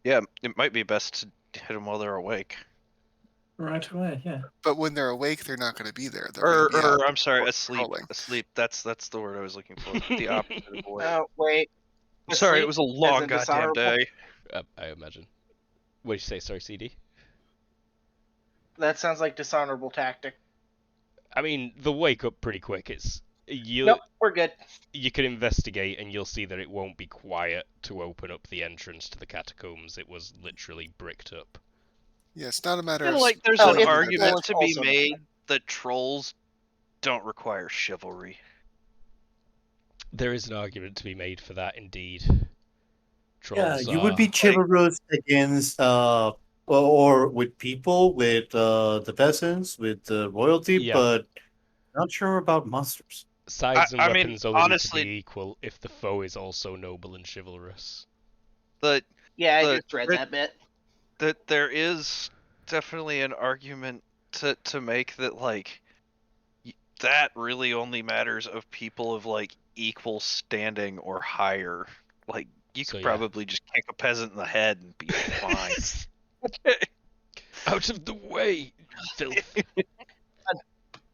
Yeah, it might be best to hit them while they're awake. Right away, yeah. But when they're awake, they're not going to be there. They're going to be out I'm sorry, asleep. patrolling. Asleep. That's the word I was looking for. The opposite of awake. Oh, wait. I'm sorry, it Asleep was a long in goddamn dishonorable? day. I imagine. What did you say? Sorry, CD? That sounds like dishonorable tactic. I mean, they'll wake up pretty quick. Nope, we're good. You can investigate and you'll see that it won't be quiet to open up the entrance to the catacombs. It was literally bricked up. Yeah, it's not a matter I feel of... like there's Oh, an it's argument to be also made that trolls don't require chivalry. There is an argument to be made for that, indeed. Yeah, Trolls you would be are... chivalrous against or with people, with the peasants, with the royalty, Yeah. but not sure about monsters. Sides and I mean, weapons only honestly- need to be equal if the foe is also noble and chivalrous. Yeah, I The- just read that bit. That there is definitely an argument to make that, like, that really only matters of people of, like, equal standing or higher. Like, you could probably just kick a peasant in the head and be fine. Out of the way, filth.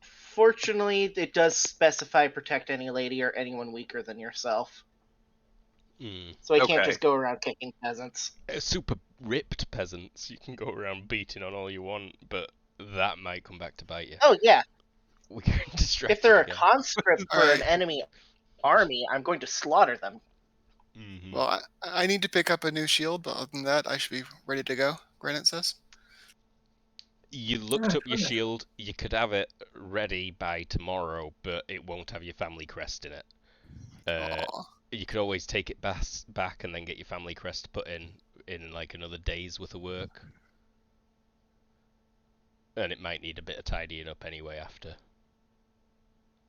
Fortunately, it does specify protect any lady or anyone weaker than yourself. So I can't just go around kicking peasants. Super ripped peasants, you can go around beating on all you want, but that might come back to bite you. Oh, yeah. We're getting distracted If they're again. a conscript for Alright. an enemy army, I'm going to slaughter them. Mm-hmm. Well, I need to pick up a new shield, but other than that, I should be ready to go, Granite says. You looked up your shield, you could have it ready by tomorrow, but it won't have your family crest in it. You could always take it back and then get your family crest put in like another day's worth of work. And it might need a bit of tidying up anyway after.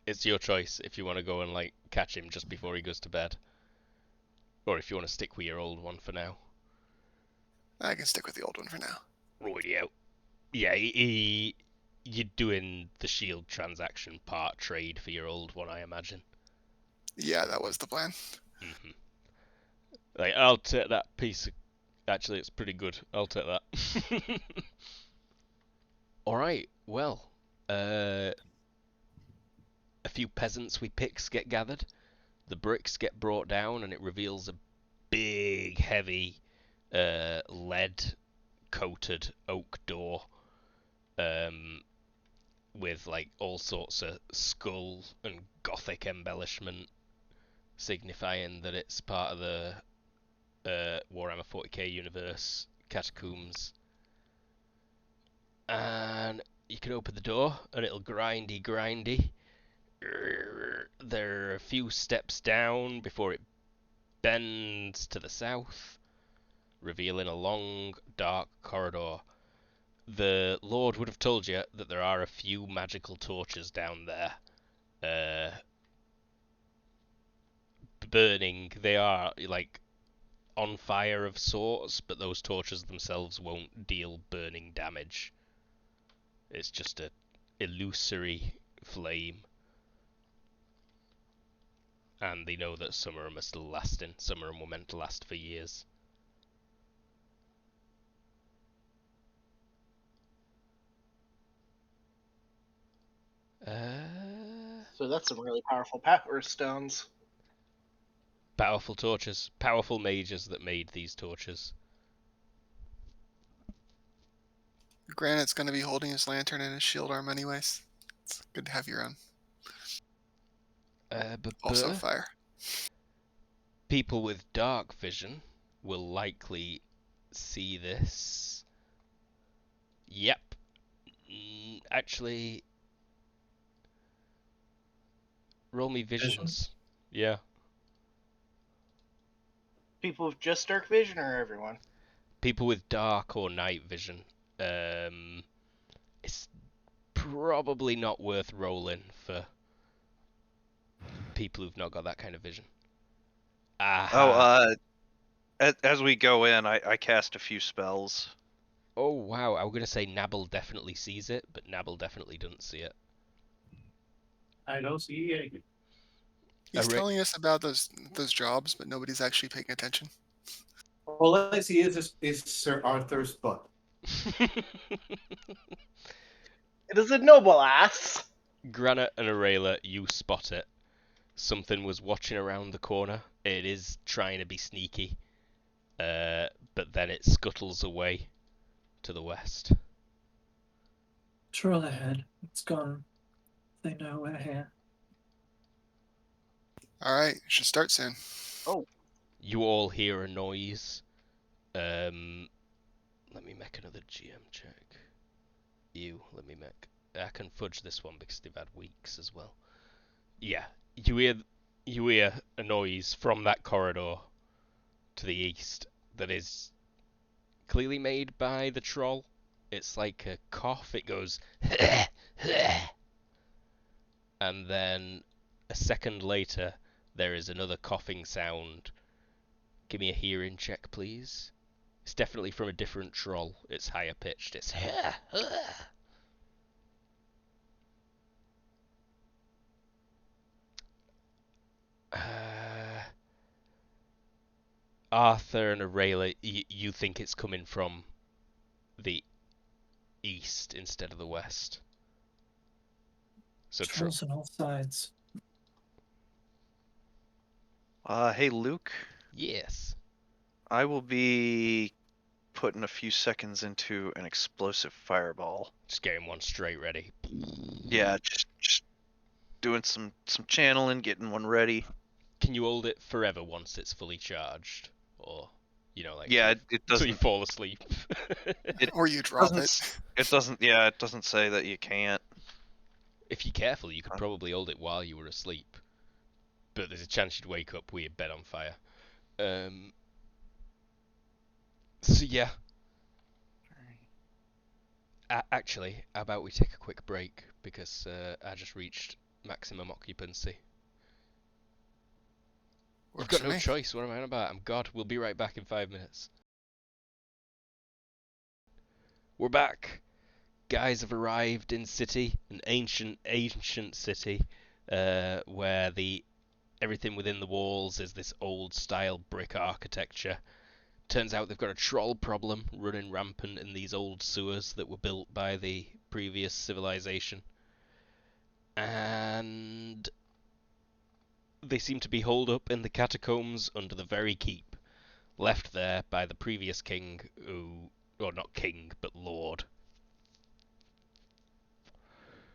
It's your choice if you want to go and like catch him just before he goes to bed. Or if you want to stick with your old one for now. I can stick with the old one for now. Rightio. Yeah, you're doing the shield transaction part trade for your old one, I imagine. Yeah, that was the plan. Mm-hmm. Like, I'll take that piece of... Actually, it's pretty good. I'll take that. Alright, well, a few peasants with picks get gathered. The bricks get brought down, and it reveals a big, heavy, lead-coated oak door, with like all sorts of skull and gothic embellishment, signifying that it's part of the Warhammer 40k universe catacombs. And you can open the door, and it'll grindy. There are a few steps down before it bends to the south, revealing a long, dark corridor. The Lord would have told you that there are a few magical torches down there, burning. They are like on fire of sorts, but those torches themselves won't deal burning damage. It's just a illusory flame. And they know that some of them are still lasting. Some of them were meant to last for years. So that's some really powerful power stones. Powerful torches. Powerful mages that made these torches. Granite's going to be holding his lantern and his shield arm anyways. It's good to have your own. Also fire. People with dark vision will likely see this. Yep. Actually, roll me visions. Yeah. People with just dark vision, or everyone? People with dark or night vision. It's probably not worth rolling for people who've not got that kind of vision. Aha. As we go in, I cast a few spells. Oh wow, I was gonna say Nabble definitely sees it, but Nabble definitely doesn't see it. I don't see anything. He's telling us about those jobs, but nobody's actually paying attention. All I see is Sir Arthur's butt. It is a noble ass. Granite and Aurelia, you spot it. Something was watching around the corner. It is trying to be sneaky, but then it scuttles away to the west. Troll ahead. It's gone. They know we're here. Alright, should start soon. Oh. You all hear a noise. Let me make another GM check. I can fudge this one because they've had weeks as well. Yeah, you hear a noise from that corridor to the east that is clearly made by the troll. It's like a cough. It goes and then a second later there is another coughing sound. Give me a hearing check, please. It's definitely from a different troll. It's higher pitched. It's Arthur and Aurelia, you think it's coming from the east instead of the west. So Trolls on all sides. Hey Luke. Yes. I will be putting a few seconds into an explosive fireball. Just getting one straight ready. Yeah, just doing some channeling, getting one ready. Can you hold it forever once it's fully charged? Or, like... Yeah, it doesn't... So you fall asleep. Or you drop it. It doesn't say that you can't. If you're careful, you could probably hold it while you were asleep. But there's a chance you'd wake up with your bed on fire. So yeah. Actually, how about we take a quick break, because I just reached maximum occupancy. You've got no choice, what am I on about? I'm God. We'll be right back in 5 minutes. We're back. Guys have arrived in city, an ancient city, where everything within the walls is this old-style brick architecture. Turns out they've got a troll problem running rampant in these old sewers that were built by the previous civilization. And they seem to be holed up in the catacombs under the very keep, left there by the previous king, or not king, but lord,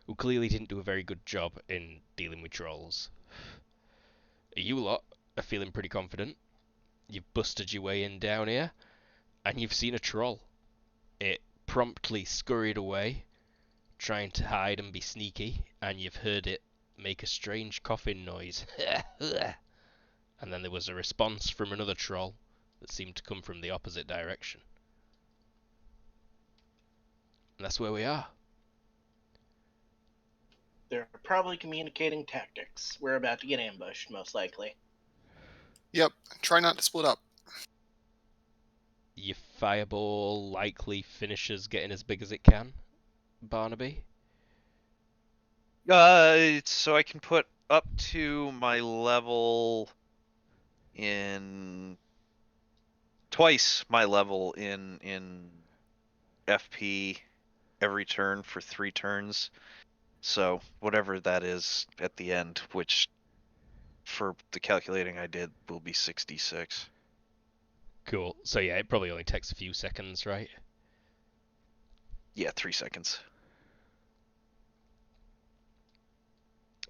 who clearly didn't do a very good job in dealing with trolls. You lot are feeling pretty confident. You've busted your way in down here, and you've seen a troll. It promptly scurried away, trying to hide and be sneaky, and you've heard it make a strange coughing noise. And then there was a response from another troll that seemed to come from the opposite direction. And that's where we are. They're probably communicating tactics. We're about to get ambushed, most likely. Yep. Try not to split up. Your fireball likely finishes getting as big as it can, Barnaby? So I can put up to my level in twice my level in FP every turn for 3 turns. So whatever that is at the end, which for the calculating I did will be 66. Cool. So yeah, it probably only takes a few seconds, right? Yeah, 3 seconds.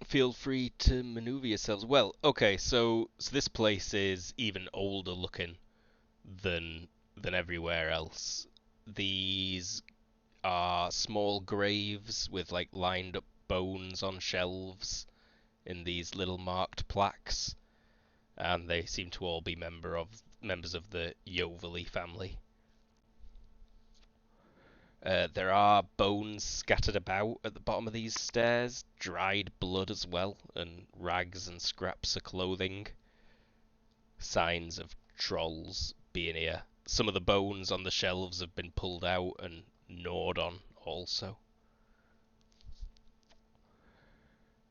Feel free to maneuver yourselves. Well, okay, so this place is even older looking than everywhere else. These are small graves with like lined up bones on shelves in these little marked plaques, and they seem to all be members of the Yoverley family. There are bones scattered about at the bottom of these stairs, dried blood as well, and rags and scraps of clothing. Signs of trolls being here. Some of the bones on the shelves have been pulled out and gnawed on also.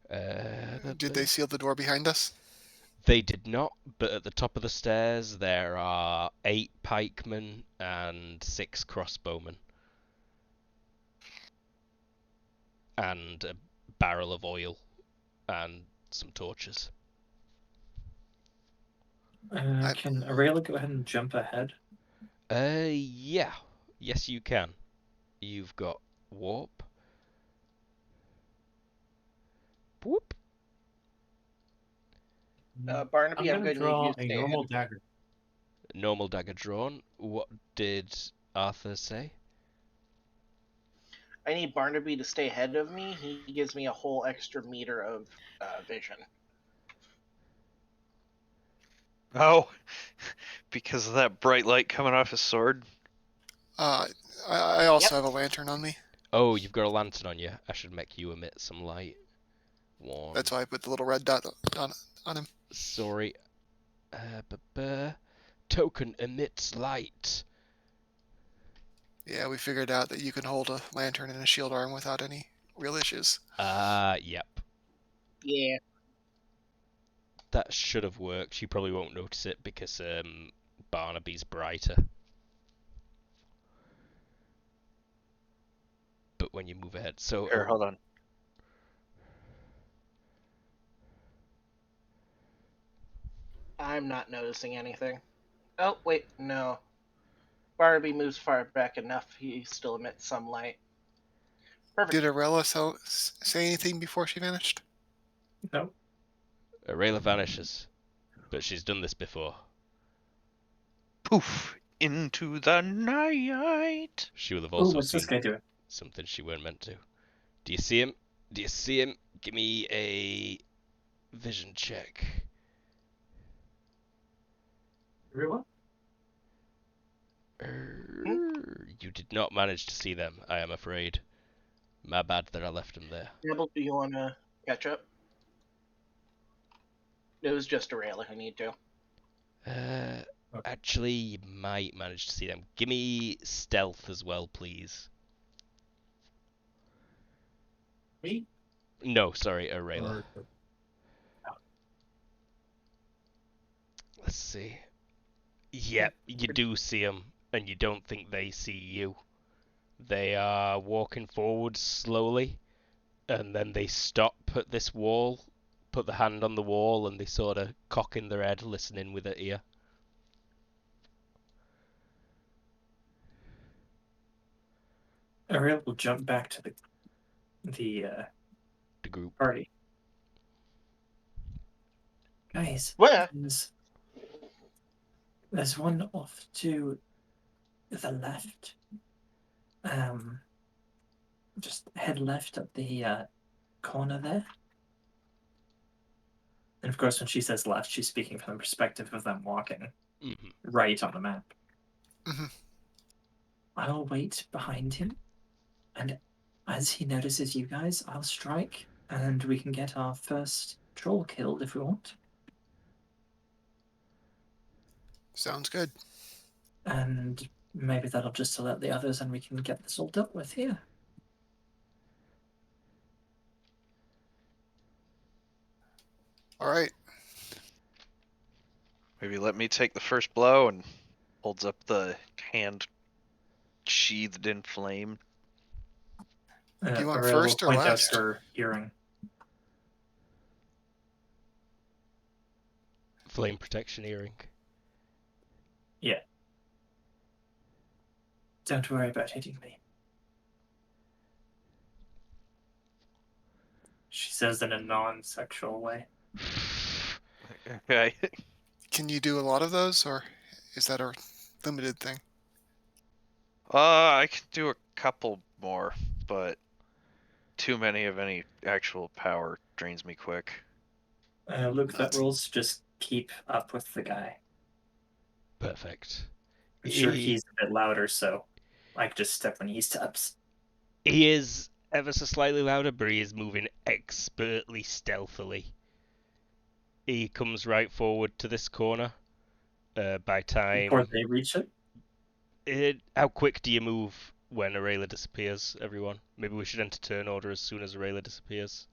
Did they seal the door behind us? They did not, but at the top of the stairs there are 8 pikemen and 6 crossbowmen. And a barrel of oil and some torches. Can Aurelia go ahead and jump ahead? Yeah. Yes, you can. You've got warp. Whoop. Barnaby, I'm I'm gonna going to need draw you to a stay normal ahead. dagger. Normal dagger drawn. What did Arthur say? I need Barnaby to stay ahead of me. He gives me a whole extra meter of vision. Oh, because of that bright light coming off his sword? I also Yep. have a lantern on me. Oh, you've got a lantern on you. I should make you emit some light. One. That's why I put the little red dot on him. Sorry. Token emits light. Yeah, we figured out that you can hold a lantern and a shield arm without any real issues. Yep. Yeah. That should have worked. You probably won't notice it because Barnaby's brighter. But when you move ahead, so Here, hold on. I'm not noticing anything. Oh, wait, no. Barnaby moves far back enough. He still emits some light. Perfect. Did Arella say anything before she vanished? No. Aurelia vanishes, but she's done this before. Poof! Into the night! She will have Oh, also what's this seen guy doing? something she weren't meant to. Do you see him? Do you see him? Give me a vision check. Everyone? You did not manage to see them, I am afraid. My bad that I left them there. Nibble, do you want to catch up? It was just Aurelia who need to. Actually, you might manage to see them. Give me stealth as well, please. Me? No, sorry, Rayla. Or- Let's see. Yep, you do see them, and you don't think they see you. They are walking forward slowly, and then they stop at this wall, put the hand on the wall, and they sort of cock in their head, listening with their ear. Ariel will jump back to the group. party. Guys, Where? there's one off to the left. Just head left at the corner there. And of course, when she says left, she's speaking from the perspective of them walking right on the map. I'll wait behind him, and as he notices you guys, I'll strike, and we can get our first troll killed if we want. Sounds good. And maybe that'll just alert the others, and we can get this all dealt with here. All right. Maybe let me take the first blow, and holds up the hand sheathed in flame. Do you want Ariel first will or point last? out her earring. Flame protection earring. Yeah. Don't worry about hitting me. She says in a non-sexual way. Okay. Can you do a lot of those, or is that a limited thing? I can do a couple more, but too many of any actual power drains me quick. Luke, that rules just keep up with the guy. Perfect. I'm sure he's a bit louder, so I can just step when he steps. He is ever so slightly louder, but he is moving expertly stealthily. He comes right forward to this corner. By time... Before they reach it? How quick do you move when Aurelia disappears, everyone? Maybe we should enter turn order as soon as Aurelia disappears.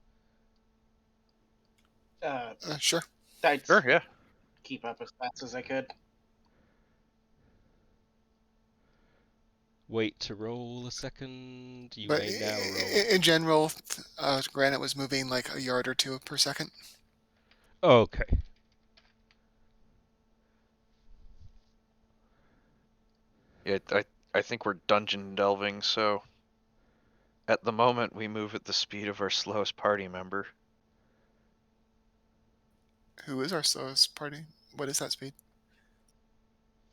Sure. I'd Sure, yeah. keep up as fast as I could. Wait to roll a second. You But may now roll. in general, Granite was moving like a yard or two per second. Okay. Yeah, I think we're dungeon delving, so at the moment we move at the speed of our slowest party member. Who is our slowest party? What is that speed?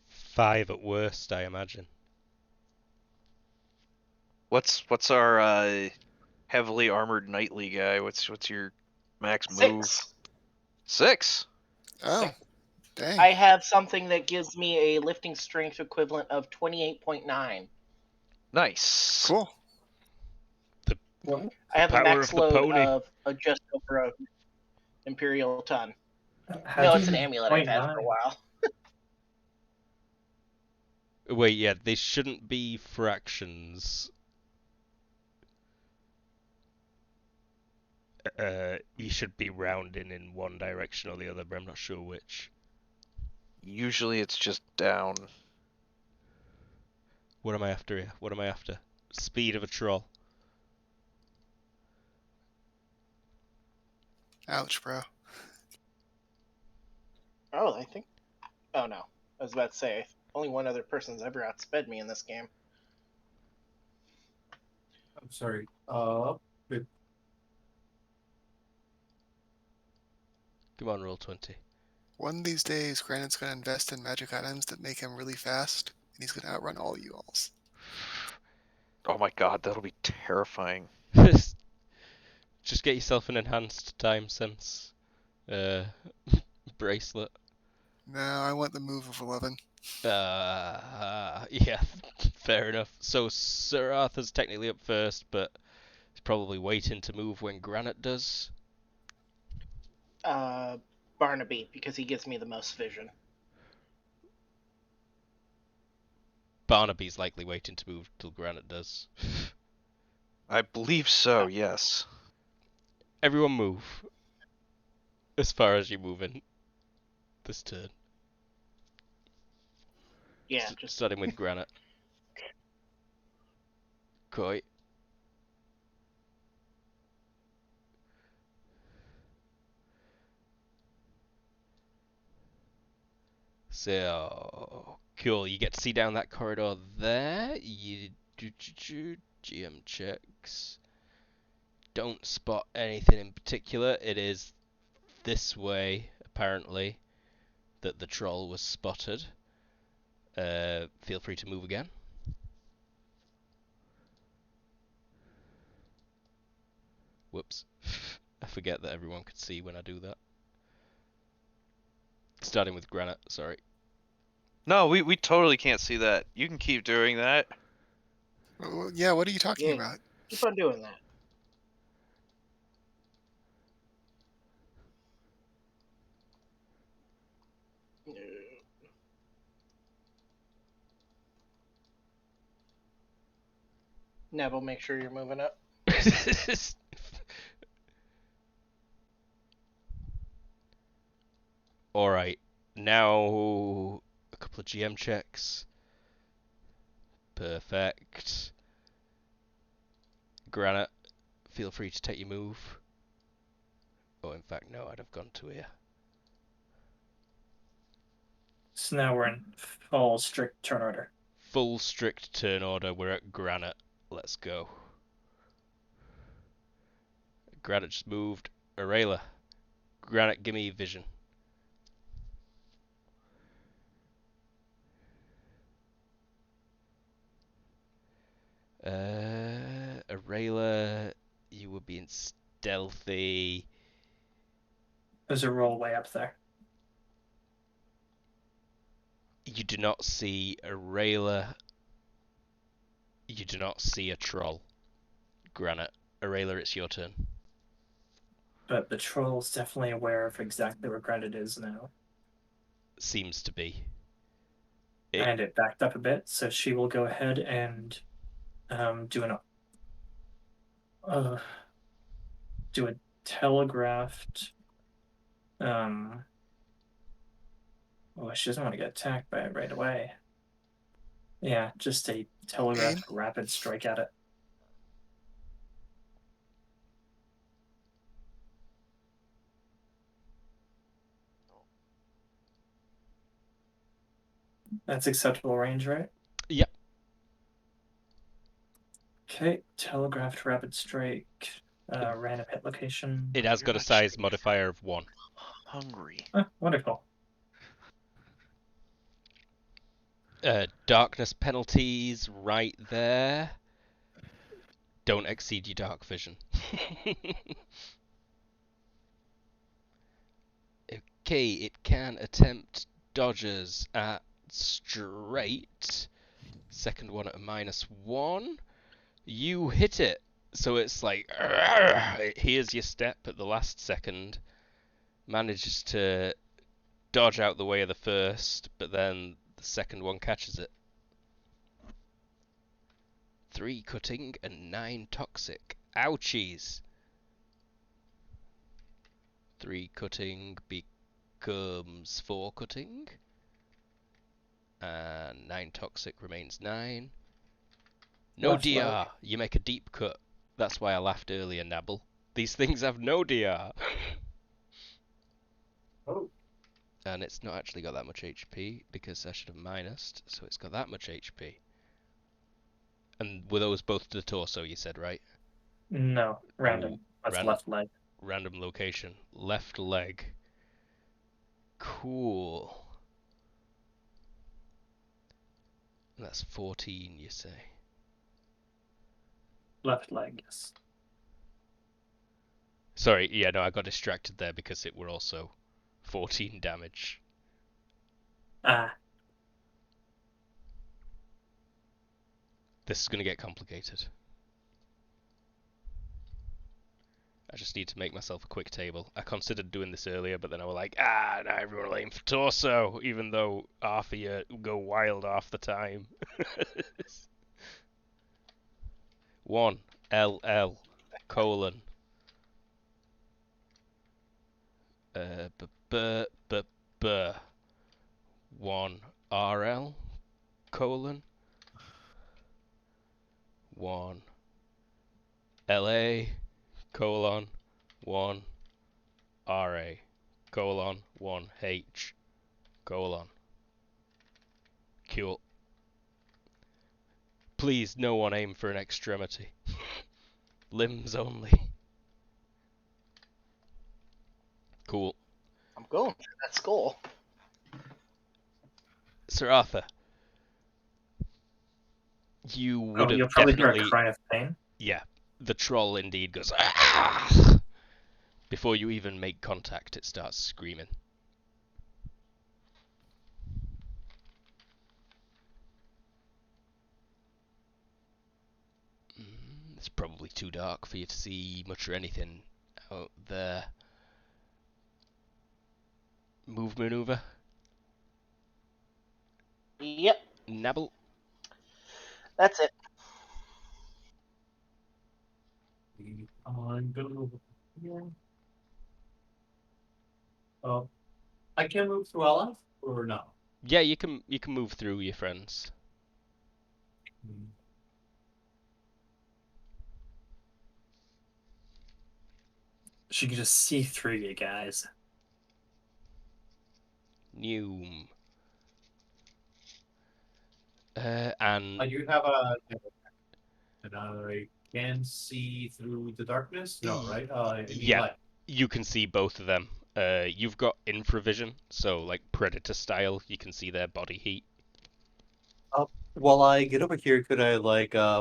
5 at worst, I imagine. What's our heavily armored knightly guy? What's your max move? 6. 6? Oh, dang. I have something that gives me a lifting strength equivalent of 28.9. Nice. Cool. I have a Power max of the load pony. of just over a imperial ton. How No, do it's you an amulet I've had 0.9? for a while. Wait, yeah, they shouldn't be fractions. You should be rounding in one direction or the other, but I'm not sure which. Usually it's just down. What am I after here? What am I after? Speed of a troll. Ouch, bro. Oh, I think. Oh no, I was about to say only one other person's ever outsped me in this game. I'm sorry. Come on, roll 20. One of these days, Granite's going to invest in magic items that make him really fast, and he's going to outrun all you alls. Oh my god, that'll be terrifying. Just get yourself an enhanced time sense bracelet. No, I want the move of 11. Yeah, fair enough. So Sir Arthur's technically up first, but he's probably waiting to move when Granite does. Barnaby, because he gives me the most vision. Barnaby's likely waiting to move till Granite does. I believe so, yes. Everyone move. As far as you're moving this turn. Yeah, just Starting with Granite. Koi. So, cool. You get to see down that corridor there. You do GM checks. Don't spot anything in particular. It is this way, apparently, that the troll was spotted. Feel free to move again. Whoops. I forget that everyone could see when I do that. Starting with Granite, sorry. No, we totally can't see that. You can keep doing that. Well, yeah, what are you talking about? keep on doing that. Neville, make sure you're moving up. Alright, now a couple of GM checks. Perfect. Granite, feel free to take your move. Oh, in fact, no, I'd have gone to here. So now we're in full strict turn order. Full strict turn order, we're at Granite. Let's go. Granite just moved. Arayla. Granite, give me vision. Arayla, you were being stealthy. There's a roll way up there. You do not see Arayla. You do not see a troll. Granite. Arayla, it's your turn. But the troll's definitely aware of exactly where Granite is now. Seems to be. And it backed up a bit, so she will go ahead and do a telegraphed. Oh, she doesn't want to get attacked by it right away. Yeah, just a telegraphed rapid strike at it. That's acceptable range, right? Yep. Okay, telegraphed rapid strike. Random hit location. It has got a size modifier of 1. Hungry. Wonderful. Darkness penalties right there. Don't exceed your dark vision. Okay, it can attempt dodges at straight. Second one at a -1. You hit it. So it's like, it hears your step at the last second. Manages to dodge out the way of the first, but then the second one catches it. 3 cutting and 9 toxic. Ouchies! 3 cutting becomes 4 cutting. And 9 toxic remains 9. No Left DR! leg. You make a deep cut. That's why I laughed earlier, Nabble. These things have no DR! Oh. And it's not actually got that much HP, because I should have minused, so it's got that much HP. And were those both to the torso, you said, right? No, random. Ooh, That's left leg. Random location. Left leg. Cool. That's 14, you say? Left leg, yes. Sorry, yeah, no, I got distracted there because it were also 14 damage. This is going to get complicated. I just need to make myself a quick table. I considered doing this earlier, but then I was like, now everyone will aim for torso, even though half of you go wild half the time. 1 LL colon b b b b 1 RL colon 1 LA colon 1 RA colon 1 H colon. Cool. Please, no one aim for an extremity. Limbs only. Cool. I'm going for that skull. Sir Arthur, you would have you'll probably definitely... hear a cry of pain. Yeah, the troll indeed goes... Ah! Before you even make contact, it starts screaming. It's probably too dark for you to see much or anything out there. Move maneuver. Yep, Nabble. that's it. I'm gonna move here. Oh, I can move through LF or no? Yeah, you can move through your friends. She can just see through you guys. Noom. And I do have another. I can see through the darkness. No, right? yeah, light. you can see both of them. You've got infravision, so like predator style, you can see their body heat. While I get over here, could I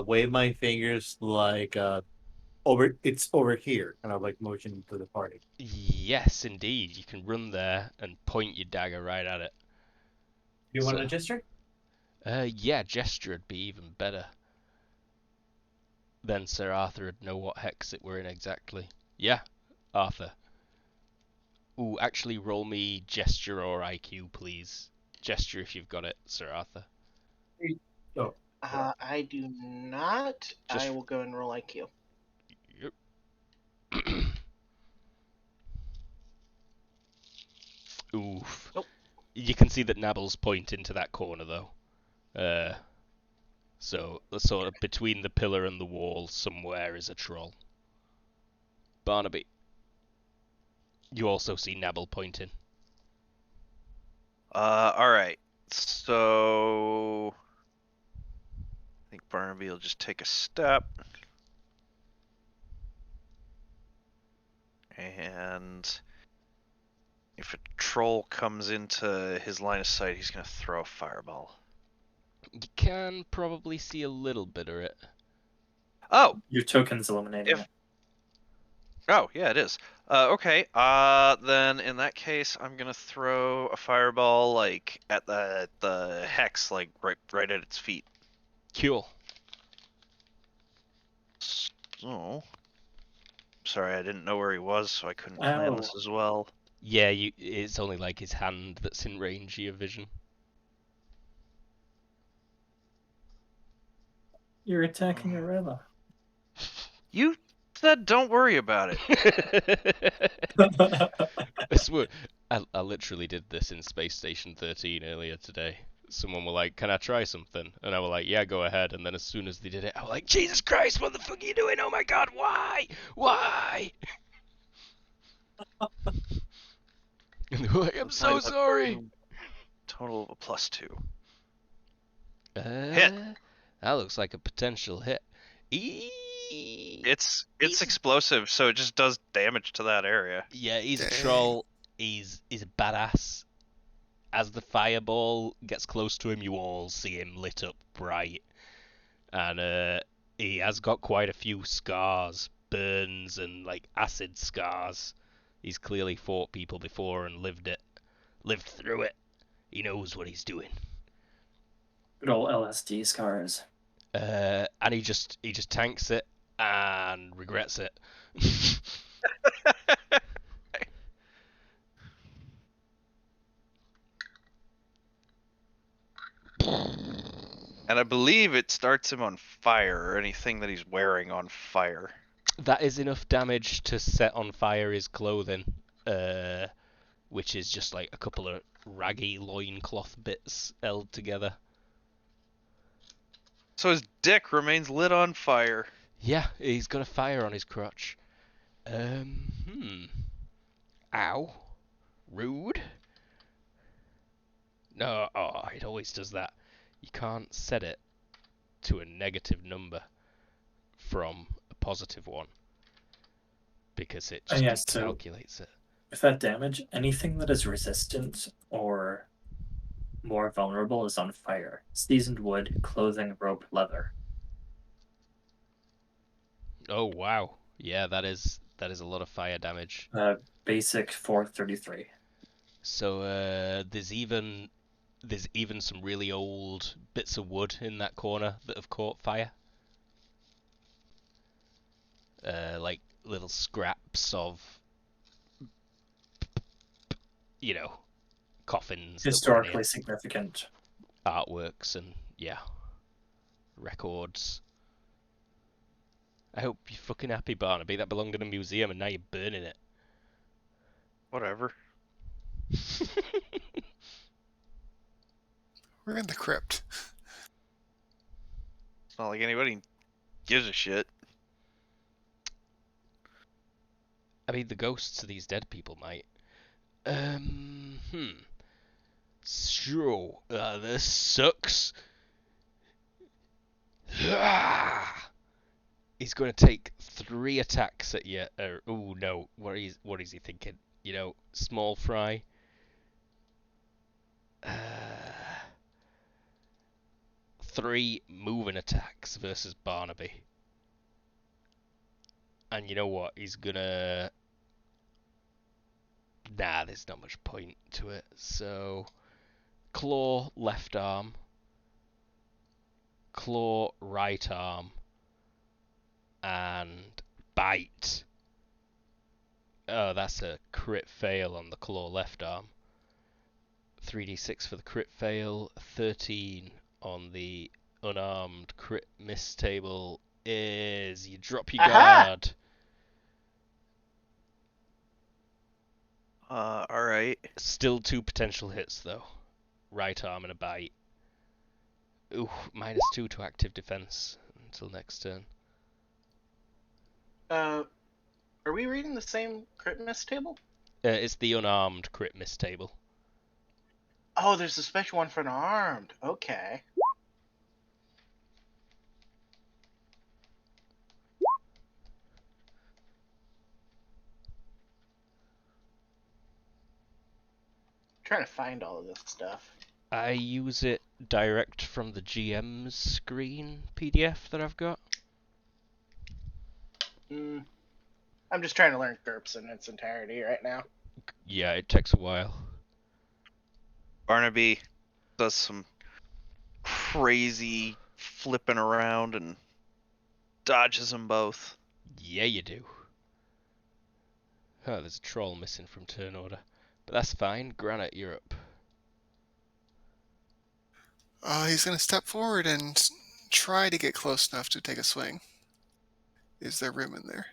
wave my fingers over? It's over here, kind of like motion to the party. Yes, indeed. You can run there and point your dagger right at it. You want a gesture? Yeah, gesture would be even better. Then Sir Arthur would know what hex it we're in exactly. Yeah, Arthur. Ooh, actually roll me gesture or IQ, please. Gesture if you've got it, Sir Arthur. Oh. I do not. I will go and roll IQ. Yep. Oof. Nope. You can see that Nabble's pointing to that corner, though. So, sort of between the pillar and the wall somewhere is a troll. Barnaby. You also see Nabble pointing. Alright. So... I think Barnaby will just take a step. And... if a troll comes into his line of sight, he's going to throw a fireball. You can probably see a little bit of it. Oh! Your token's illuminating it. Oh, yeah, it is. Okay. Then in that case, I'm gonna throw a fireball like at the hex, like right at its feet. Cool. So, sorry, I didn't know where he was, so I couldn't plan this as well. Yeah, it's only like his hand that's in range of your vision. You're attacking Arella. You said don't worry about it. I swear, I literally did this in Space Station 13 earlier today. Someone were like, "Can I try something?" And I was like, "Yeah, go ahead." And then as soon as they did it, I was like, "Jesus Christ, what the fuck are you doing? Oh my God, why? Why?" And they were like, "I'm so sorry." Total of a +2. Hit. That looks like a potential hit. It's explosive, so it just does damage to that area. Yeah, he's a troll. He's a badass. As the fireball gets close to him, you all see him lit up bright. And he has got quite a few scars, burns and like acid scars. He's clearly fought people before and lived through it. He knows what he's doing. Good old LSD scars. And he just tanks it and regrets it. And I believe it starts him on fire, or anything that he's wearing on fire. That is enough damage to set on fire his clothing, which is just like a couple of raggy loincloth bits held together. So his dick remains lit on fire. Yeah, he's got a fire on his crotch. Ow. Rude. No, oh, it always does that. You can't set it to a negative number from a positive one because it just yes, so calculates it. with that damage, anything that is resistant or more vulnerable is on fire. Seasoned wood, clothing, rope, leather. Oh wow. Yeah, that is a lot of fire damage. Basic 433. So there's even some really old bits of wood in that corner that have caught fire. Like little scraps of, coffins. Historically significant. Artworks and, records. I hope you're fucking happy, Barnaby. That belonged in a museum and now you're burning it. Whatever. We're in the crypt. It's not like anybody gives a shit. I mean, the ghosts of these dead people might. Sure. This sucks. He's going to take 3 attacks at you. Oh no, what is he thinking? Small fry. 3 moving attacks versus Barnaby. And you know what? He's gonna... Nah, there's not much point to it. So, claw left arm. Claw right arm. And bite. Oh, that's a crit fail on the claw left arm. 3d6 for the crit fail. 13 on the unarmed crit miss table is you drop your guard. Alright. Still 2 potential hits though. Right arm and a bite. Ooh, -2 to active defense until next turn. Are we reading the same crit miss table? It's the unarmed crit miss table. Oh, there's a special one for an armed. Okay. Trying to find all of this stuff. I use it direct from the GM's screen PDF that I've got. I'm just trying to learn GURPS in its entirety right now. Yeah, it takes a while. Barnaby does some crazy flipping around and dodges them both. Yeah, you do. Oh, there's a troll missing from turn order. But that's fine. Granite, you're up. He's going to step forward and try to get close enough to take a swing. Is there room in there?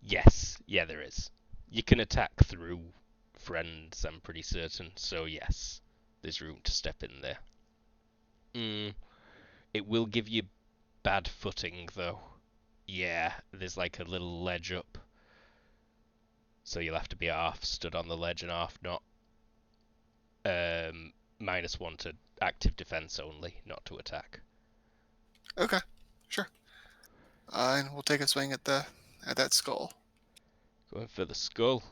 Yes. Yeah, there is. You can attack through friends, I'm pretty certain. So, yes. There's room to step in there. It will give you bad footing, though. Yeah, there's like a little ledge up. So you'll have to be half stood on the ledge and half not. -1 to active defense only, not to attack. Okay, sure. And we'll take a swing at that skull. Going for the skull.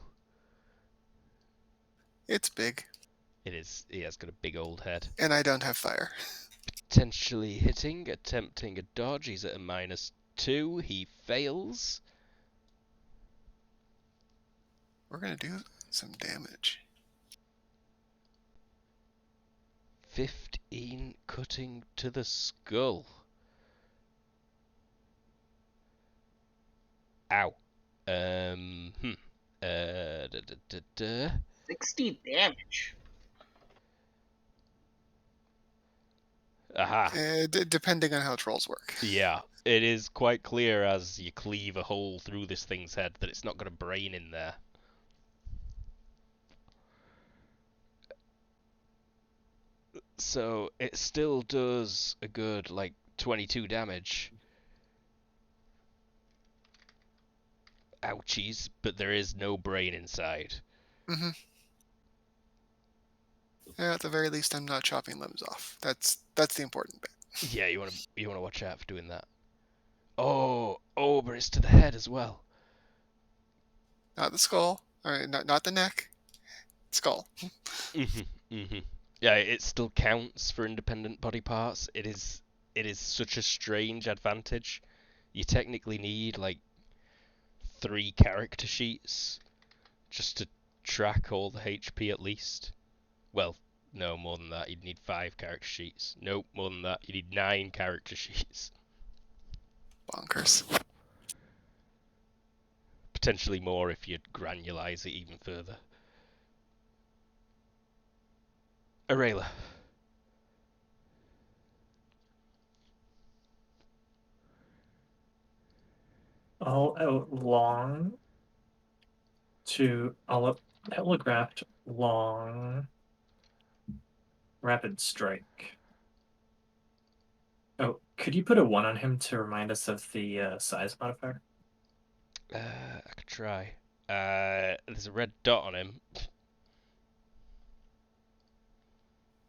It's big. It is. He has got a big old head. And I don't have fire. Potentially hitting, attempting a dodge. He's at a -2. He fails. We're going to do some damage. 15 cutting to the skull. Ow. 60 damage. Aha. Depending on how trolls work. Yeah, it is quite clear as you cleave a hole through this thing's head that it's not got a brain in there. So it still does a good, 22 damage. Ouchies, but there is no brain inside. Mm-hmm. Yeah, at the very least, I'm not chopping limbs off. That's the important bit. Yeah, you wanna watch out for doing that. Oh, but it's to the head as well. Not the skull. All right, not the neck. Skull. Yeah, it still counts for independent body parts. It is such a strange advantage. You technically need 3 character sheets just to track all the HP at least. Well, no, more than that. You'd need 5 character sheets. Nope, more than that. You need 9 character sheets. Bonkers. Potentially more if you granulize it even further. Arayla. I'll outlong to telegraphed long rapid strike. Oh, could you put a 1 on him to remind us of the size modifier? I could try. There's a red dot on him.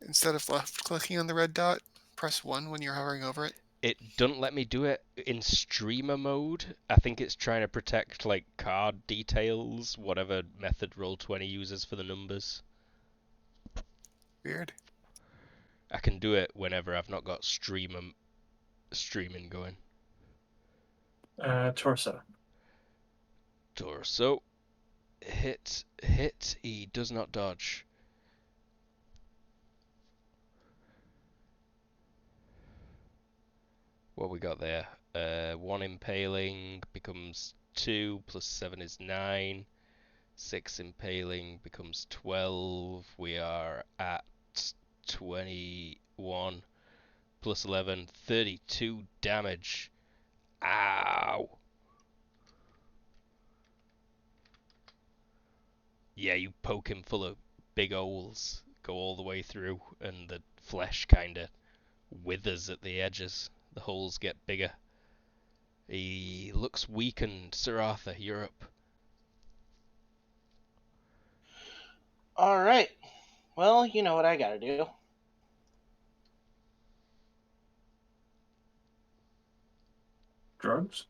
Instead of left-clicking on the red dot, press 1 when you're hovering over it. It doesn't let me do it in streamer mode. I think it's trying to protect card details, whatever method Roll20 uses for the numbers. Weird. I can do it whenever I've not got streaming going. Torso. Torso. Hit. He does not dodge. What we got there? 1 impaling becomes 2, plus 7 is 9. 6 impaling becomes 12. We are at 21 plus 11, 32 damage. Ow! Yeah, you poke him full of big holes, go all the way through, and the flesh kinda withers at the edges. The holes get bigger. He looks weakened. Sir Arthur, you're up. Alright. Well, you know what I gotta do. Drugs?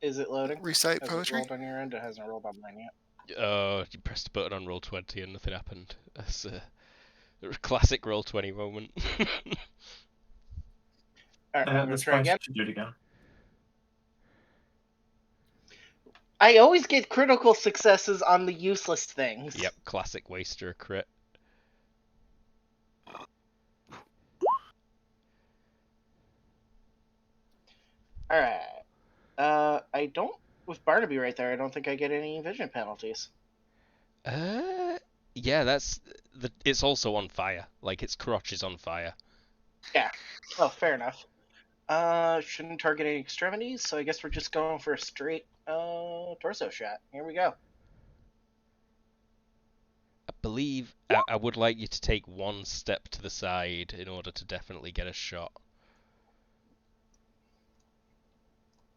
Is it loading? Recite Has poetry? it rolled on your end? It hasn't rolled on mine yet. You pressed a button on Roll20 and nothing happened. That's a classic Roll20 moment. Alright, I'm gonna try again. Do it again. I always get critical successes on the useless things. Yep, classic waster crit. Alright. I don't, with Barnaby right there, I don't think I get any vision penalties. Yeah, it's also on fire. Its crotch is on fire. Yeah. Oh, fair enough. Shouldn't target any extremities, so I guess we're just going for a straight, torso shot. Here we go. I believe I would like you to take 1 step to the side in order to definitely get a shot.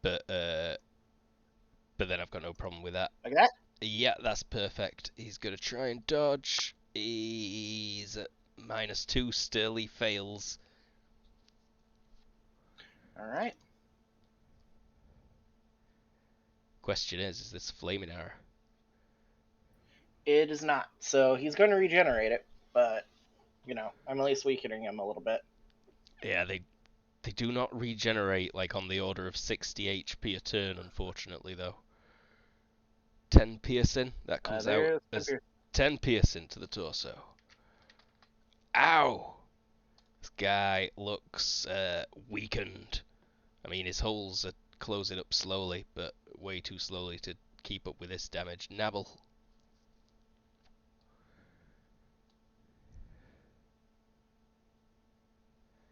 But then I've got no problem with that. Like that? Yeah, that's perfect. He's gonna try and dodge. He's at -2 still. He fails. Alright. Question is this a flaming arrow? It is not. So he's going to regenerate it, but, I'm at least weakening him a little bit. Yeah, they do not regenerate on the order of 60 HP a turn, unfortunately, though. 10 piercing, that comes out as 10 piercing to the torso. Ow! This guy looks weakened. I mean, his holes are closing up slowly, but way too slowly to keep up with this damage. Nabble.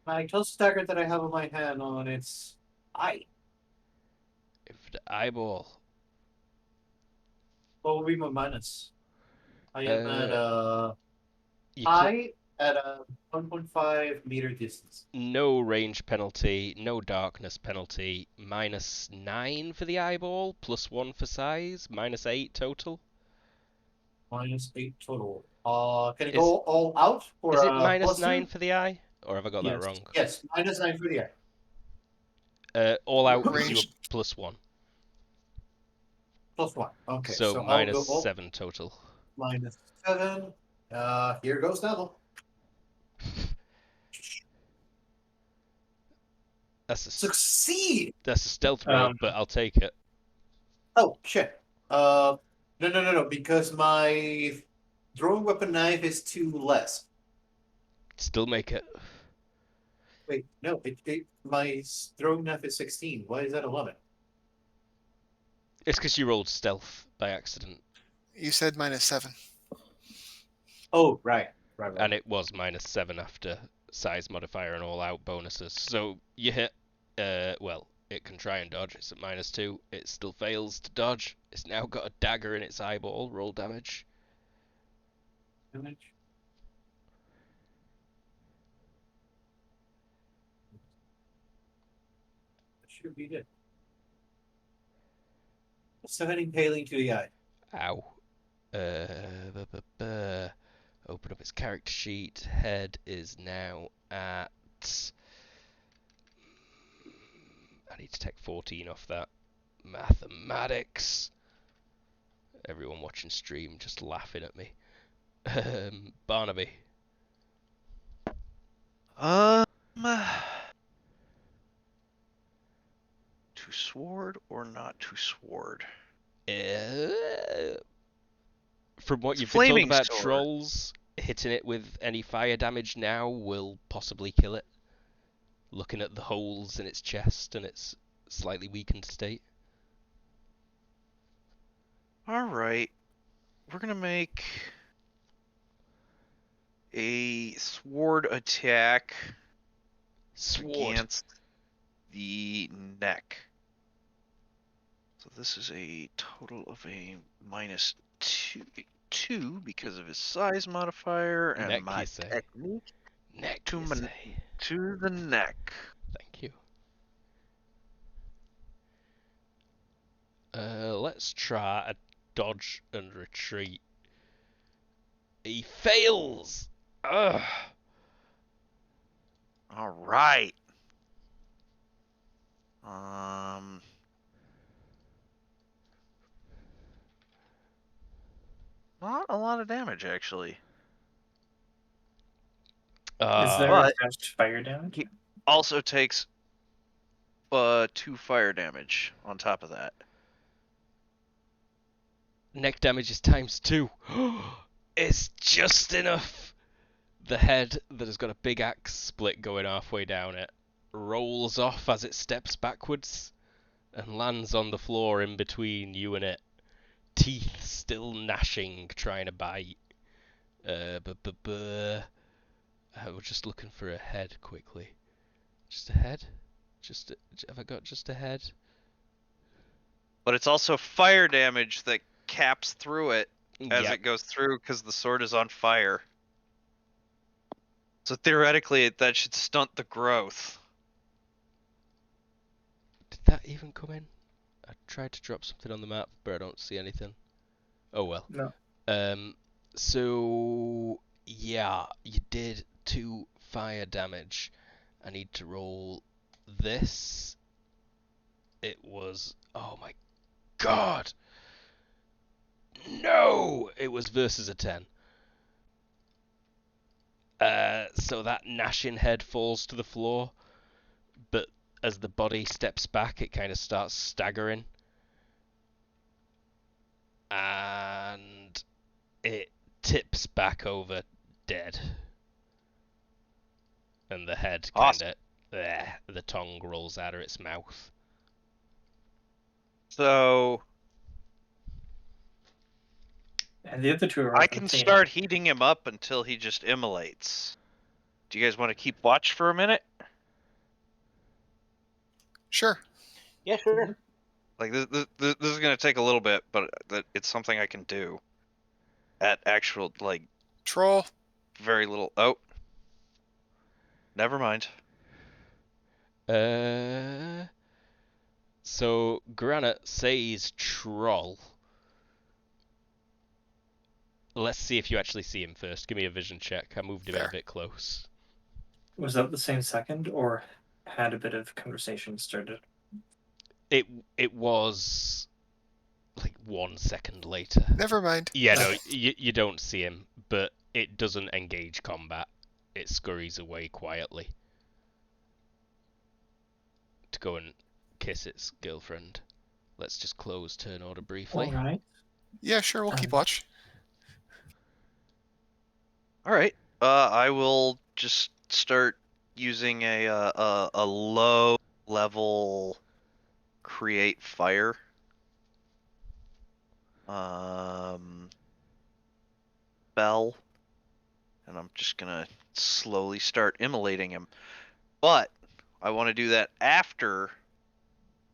My closest dagger that I have in my hand on its eye. If the eyeball. What would be my minus? I am at You eye at a 1.5 meter distance. no range penalty, no darkness penalty, -9 for the eyeball, +1 for size, -8 total. -8 total. Can it go all out for Is it +2? -9 for the eye? Or have I got that wrong? Yes, -9 for the eye. All out gives you a Range. +1. +1. Okay, So I'll go -7 total. -7. Here goes nothing. That's a Succeed! That's a stealth roll, but I'll take it. Oh, shit. No, because my throwing weapon knife is 2 less. Still make it. Wait, no, my throwing knife is 16. Why is that 11? It's because you rolled stealth by accident. You said -7. Oh, right. And it was -7 after size modifier and all out bonuses. So you hit, well, it can try and dodge. It's at -2. It still fails to dodge. It's now got a dagger in its eyeball. Roll damage. Damage. That should be good. 7 impaling to the eye. Ow. Open up its character sheet. Head is now at... I need to take 14 off that. Mathematics. Everyone watching stream just laughing at me. Barnaby. To sword or not to sword? From what It's you've been told flaming about sword. trolls, hitting it with any fire damage now will possibly kill it. Looking at the holes in its chest and its slightly weakened state. Alright. We're gonna make a sword attack against the neck. So this is a total of a -2 because of his size modifier and Neck, my you say? technique Neck, to, you say? to the neck. Thank you. Let's try a dodge and retreat. He fails! Ugh! Alright. Not a lot of damage, actually. Is there But- attached fire damage? He also takes 2 fire damage on top of that. Neck damage is ×2. It's just enough. The head that has got a big axe split going halfway down it rolls off as it steps backwards and lands on the floor in between you and it. Teeth still gnashing, trying to bite. We're just looking for a head quickly. Just a head? Have I got just a head? But it's also fire damage that caps through it as Yep. it goes through because the sword is on fire. So theoretically, that should stunt the growth. Did that even come in? I tried to drop something on the map, but I don't see anything. Oh well. No. So yeah, you did 2 fire damage. I need to roll this. It was, oh my god! No! It was versus a 10. So that gnashing head falls to the floor, but as the body steps back, it kind of starts staggering. And it tips back over dead. And the head Awesome. the tongue rolls out of its mouth. So And the other two are I can rotating. start heating him up until he just immolates. Do you guys want to keep watch for a minute? Sure. Yeah, sure. Like this is gonna take a little bit, but it's something I can do. At actual Troll. very little. Oh, never mind. So Granite says troll. Let's see if you actually see him first. Give me a vision check. I moved him in a bit close. Was that the same second, or had a bit of conversation started? It was like 1 second later. Never mind. Yeah, no, you don't see him, but it doesn't engage combat. It scurries away quietly to go and kiss its girlfriend. Let's just close turn order briefly. All right. Yeah, sure. We'll keep watch. All right. I will just start using a low level create fire. Spell, and I'm just gonna slowly start immolating him. But I want to do that after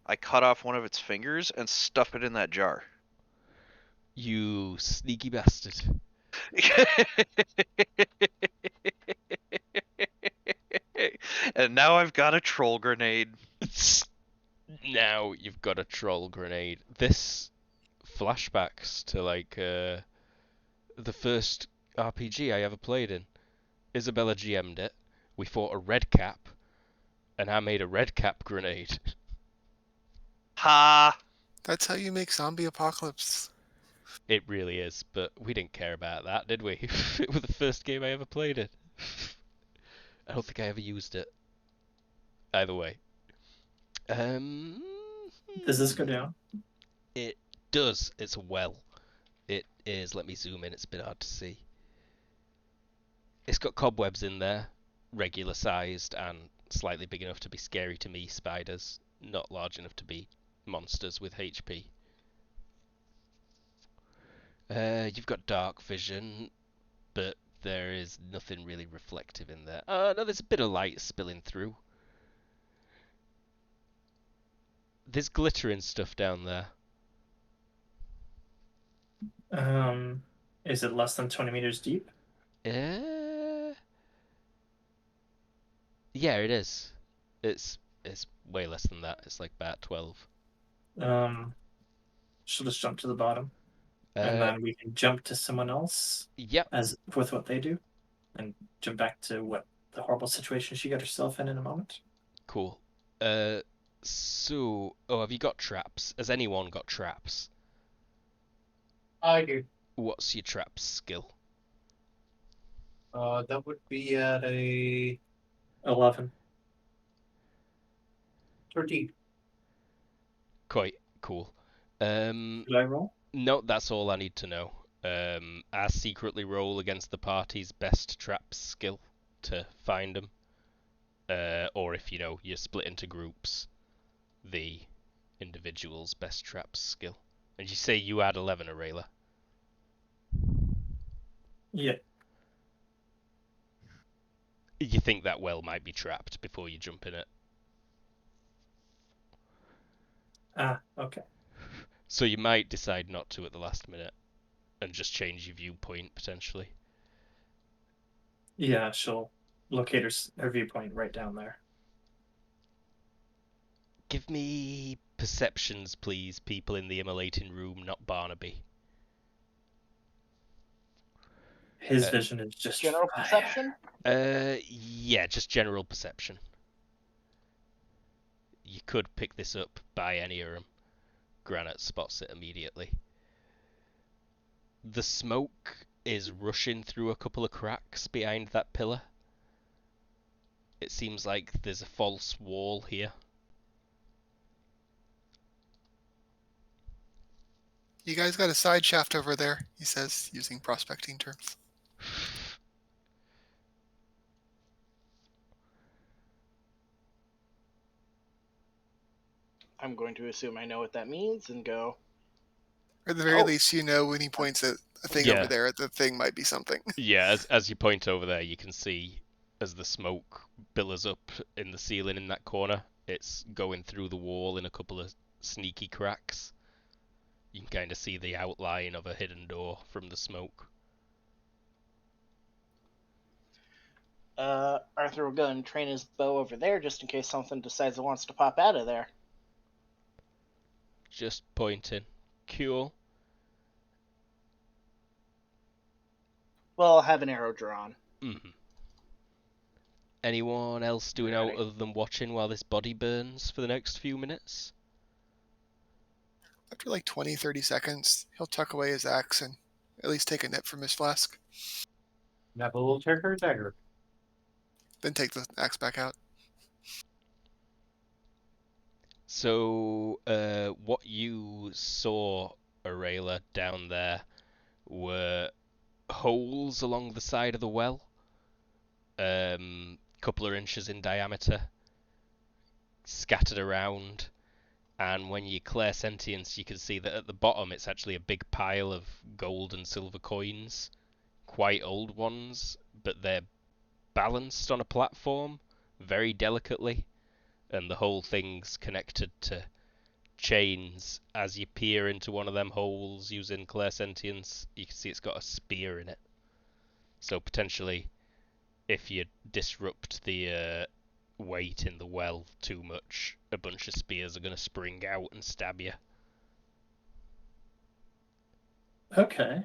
I cut off one of its fingers and stuff it in that jar. You sneaky bastard. And now I've got a troll grenade. Now you've got a troll grenade. This flashbacks to the first RPG I ever played in. Isabella GM'd it. We fought a red cap, and I made a red cap grenade. Ha! That's how you make zombie apocalypse. It really is, but we didn't care about that, did we? It was the first game I ever played it. I don't think I ever used it. Either way. Does this go down? It does. It's a well. It is. Let me zoom in. It's a bit hard to see. It's got cobwebs in there, regular sized and slightly big enough to be scary to me spiders, not large enough to be monsters with HP. You've got dark vision, but there is nothing really reflective in there. No, there's a bit of light spilling through. There's glittering stuff down there. Is it less than 20 meters deep? Yeah, it is. It's way less than that. It's like about 12. She'll just jump to the bottom, and then we can jump to someone else. Yep. As with what they do, and jump back to what the horrible situation she got herself in a moment. Cool. So, have you got traps? Has anyone got traps? I do. What's your traps skill? That would be at a 11. 13. Quite cool. Did I roll? No, that's all I need to know. I secretly roll against the party's best traps skill to find them. Or if you're split into groups, the individual's best traps skill. And you say you had 11, Arayla? Yeah. You think that well might be trapped before you jump in it? Okay. So you might decide not to at the last minute and just change your viewpoint potentially. Yeah, she'll locate her viewpoint right down there. Give me perceptions, please, people in the immolating room, not Barnaby. His vision is just General perception? Yeah, just general perception. You could pick this up by any of them. Granite spots it immediately. The smoke is rushing through a couple of cracks behind that pillar. It seems like there's a false wall here. You guys got a side shaft over there, he says, using prospecting terms. I'm going to assume I know what that means and go. Or at the very least, when he points at a thing over there, the thing might be something. Yeah, as you point over there, you can see as the smoke billows up in the ceiling in that corner, It's going through the wall in a couple of sneaky cracks. You can kind of see the outline of a hidden door from the smoke. Arthur will go and train his bow over there just in case something decides it wants to pop out of there. Just pointing. Cool. Well, I'll have an arrow drawn. Mm-hmm. Anyone else doing out other than watching while this body burns for the next few minutes? After like 20, 30 seconds, he'll tuck away his axe and at least take a nip from his flask. Nap a little checker dagger. Then take the axe back out. So, what you saw, Aurelia, down there were holes along the side of the well, couple of inches in diameter, scattered around, and when you clairsentience, you can see that at the bottom it's actually a big pile of gold and silver coins, quite old ones, but they're balanced on a platform very delicately, and the whole thing's connected to chains. As you peer into one of them holes using clairsentience, you can see it's got a spear in it. So potentially, if you disrupt the weight in the well too much, a bunch of spears are going to spring out and stab you. Okay.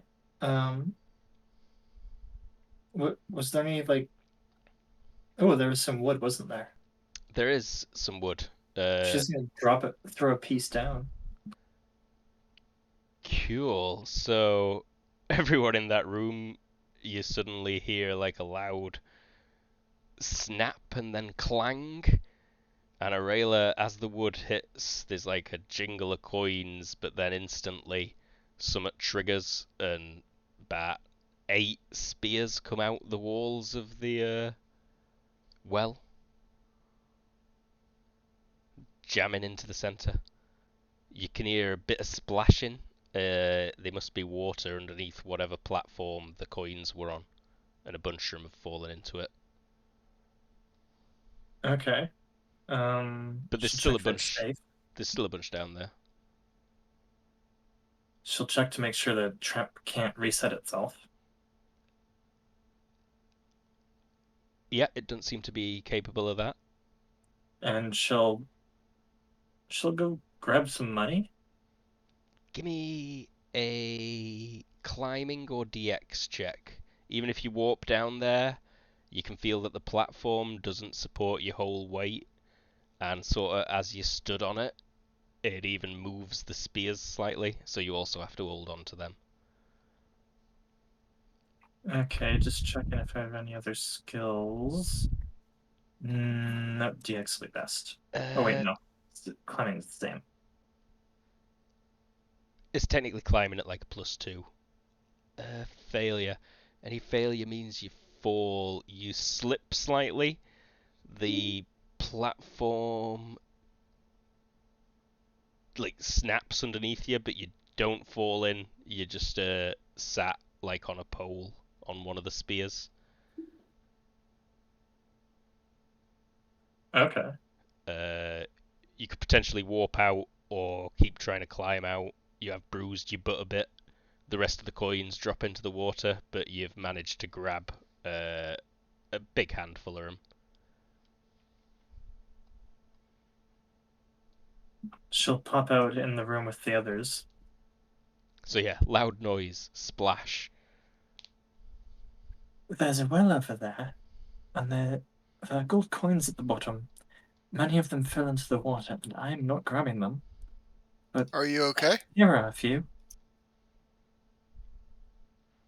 Was there any, like... Oh, there was some wood, wasn't there? There is some wood. She's going to drop it, throw a piece down. Cool. So, everyone in that room, you suddenly hear like a loud snap and then clang. And Aurelia, as the wood hits, there's like a jingle of coins, but then instantly summit triggers and about 8 spears come out the walls of the well, jamming into the centre. You can hear a bit of splashing. There must be water underneath whatever platform the coins were on, and a bunch of them have fallen into it. Okay. But there's still a bunch. There's still a bunch down there. She'll check to make sure the trap can't reset itself. Yeah, it doesn't seem to be capable of that. And she'll go grab some money. Give me a climbing or DX check. Even if you warp down there, you can feel that the platform doesn't support your whole weight, and sort of as you stood on it, it even moves the spears slightly, so you also have to hold on to them. Okay, just checking if I have any other skills. No, DX will be best. Oh wait, no. Climbing's the same. It's technically climbing at like a +2. Failure. Any failure means you fall, you slip slightly. The platform like snaps underneath you, but you don't fall in. You just sat like on a pole on one of the spears. Okay. You could potentially warp out or keep trying to climb out. You have bruised your butt a bit. The rest of the coins drop into the water, but you've managed to grab a big handful of them. She'll pop out in the room with the others. So yeah, loud noise, splash. There's a well over there, and there are gold coins at the bottom. Many of them fell into the water, and I'm not grabbing them. But are you okay? Here are a few.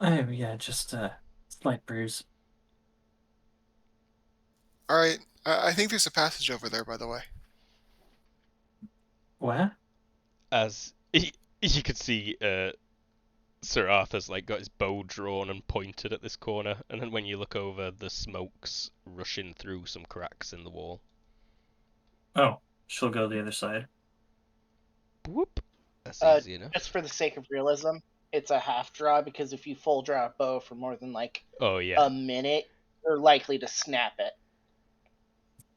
Oh yeah, just a slight bruise. All right. I think there's a passage over there, by the way. Where? As you could see, Sir Arthur's like got his bow drawn and pointed at this corner, and then when you look over, the smoke's rushing through some cracks in the wall. Oh, she'll go the other side. Whoop. That's easy enough. Just for the sake of realism, it's a half draw, because if you full draw a bow for more than like a minute, you're likely to snap it.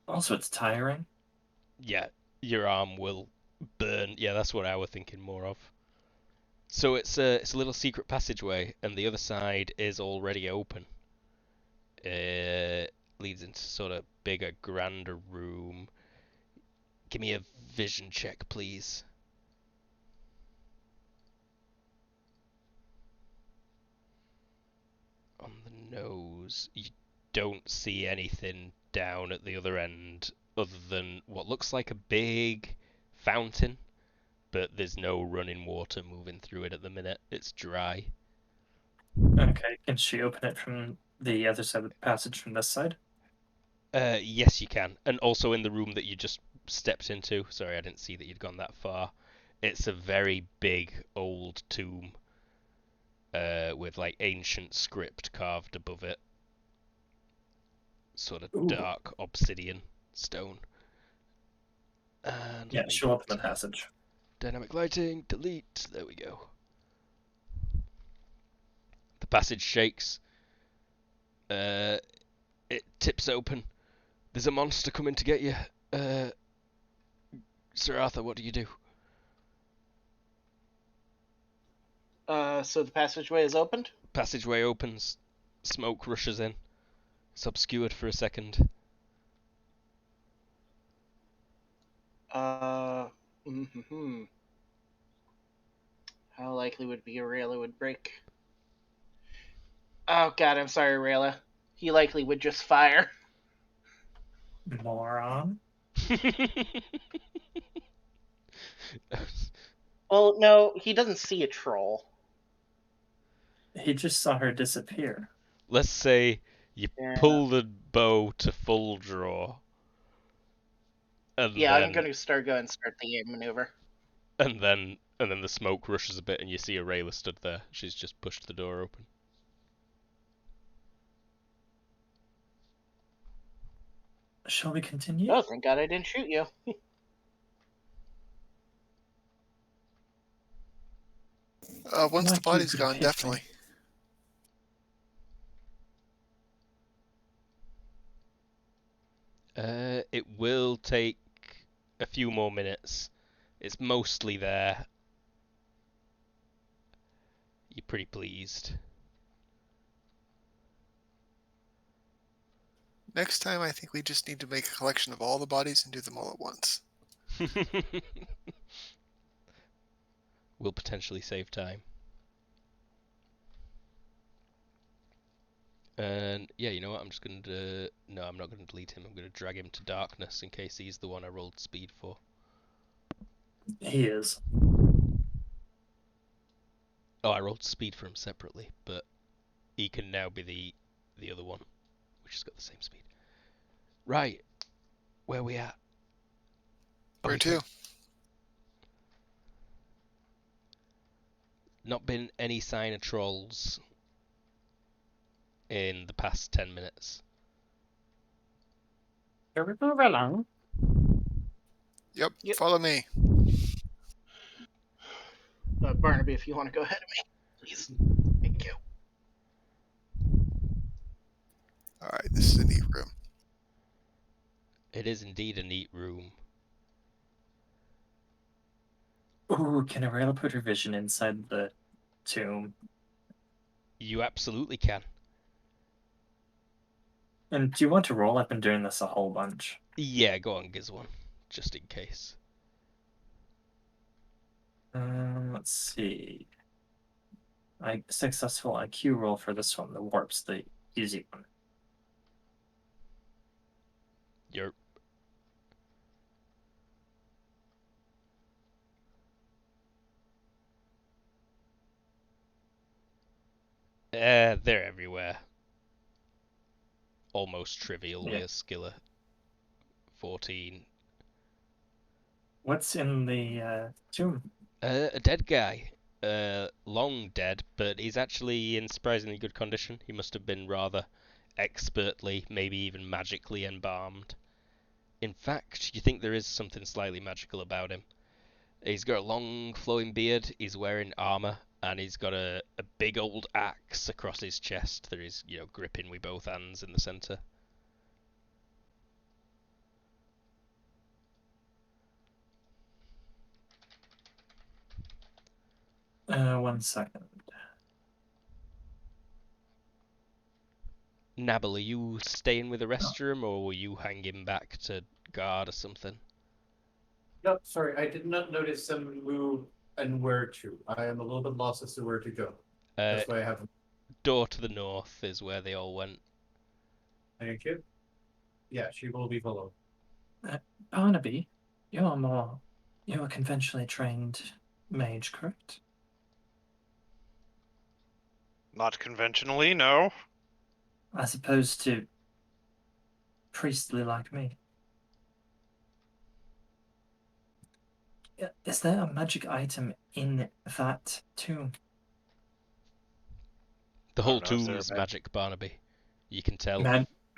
Also, it's tiring. yeah, your arm will burn. Yeah, that's what I was thinking more of. So it's a little secret passageway, and the other side is already open. Leads into sort of bigger, grander room. Give me a vision check, please. On the nose, you don't see anything down at the other end other than what looks like a big fountain, but there's no running water moving through it at the minute. It's dry. Okay, can she open it from the other side of the passage from this side? Yes, you can. And also in the room that you just stepped into. Sorry, I didn't see that you'd gone that far. It's a very big old tomb with like ancient script carved above it. Sort of Ooh. dark obsidian stone. And Yeah, she'll open the passage. Dynamic lighting, delete. There we go. The passage shakes. It tips open. There's a monster coming to get you. Sir Arthur, what do you do? So the passageway is opened? Passageway opens. Smoke rushes in. It's obscured for a second. Mm-hmm. How likely would be Aurelia would break? Oh god, I'm sorry, Aurelia. He likely would just fire. Moron. Well, no, he doesn't see a troll. He just saw her disappear. Let's say you pull the bow to full draw. And yeah, then, I'm going to start the aim maneuver. And then the smoke rushes a bit and you see Aurelia stood there. She's just pushed the door open. Shall we continue? Oh, thank God I didn't shoot you. Once the body's gone, definitely. It will take a few more minutes. It's mostly there. You're pretty pleased. Next time, I think we just need to make a collection of all the bodies and do them all at once. Will potentially save time. And yeah, you know what? I'm just going to... No, I'm not going to delete him. I'm going to drag him to darkness in case he's the one I rolled speed for. He is. Oh, I rolled speed for him separately, but he can now be the other one, which has got the same speed. Right. Where we at? Where to? Not been any sign of trolls in the past 10 minutes. Shall we move along? Yep, follow me. Barnaby, if you want to go ahead of me, please. Thank you. Alright, this is a neat room. It is indeed a neat room. Ooh, can Aurelia put her vision inside the tomb? You absolutely can. And do you want to roll? I've been doing this a whole bunch. Yeah, go on, giz one, just in case. Let's see. Successful IQ roll for this one. The warp's the easy one. You're... they're everywhere. Almost trivial with a skill of 14. What's in the tomb? A dead guy. Long dead, but he's actually in surprisingly good condition. He must have been rather expertly, maybe even magically embalmed. In fact, you think there is something slightly magical about him. He's got a long flowing beard, he's wearing armour, and he's got a big old axe across his chest that he's, gripping with both hands in the centre. 1 second. Nabble, are you staying with the rest of them, or were you hanging back to guard or something? No, sorry, I did not notice them move and where to. I am a little bit lost as to where to go. That's why I have them. Door to the north is where they all went. Thank you. Yeah, she will be followed. Barnaby, you're a conventionally trained mage, correct? Not conventionally, no. As opposed to priestly like me. Is there a magic item in that tomb? The whole tomb is magic, Barnaby. You can tell.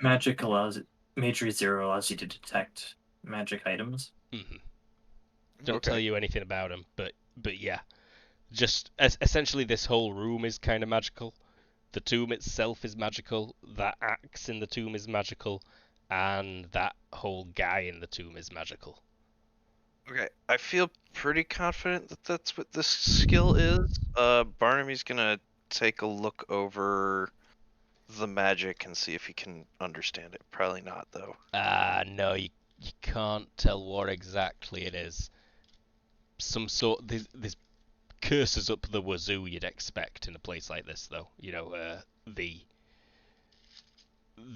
Magic allows it. Magery 0 allows you to detect magic items. Mm-hmm. Don't tell you anything about them, but yeah. Just essentially, this whole room is kind of magical. The tomb itself is magical. That axe in the tomb is magical, and that whole guy in the tomb is magical. Okay, I feel pretty confident that that's what this skill is. Barnaby's gonna take a look over the magic and see if he can understand it. Probably not, though. No, you can't tell what exactly it is. Some sort. There's curses up the wazoo you'd expect in a place like this, though. You know, the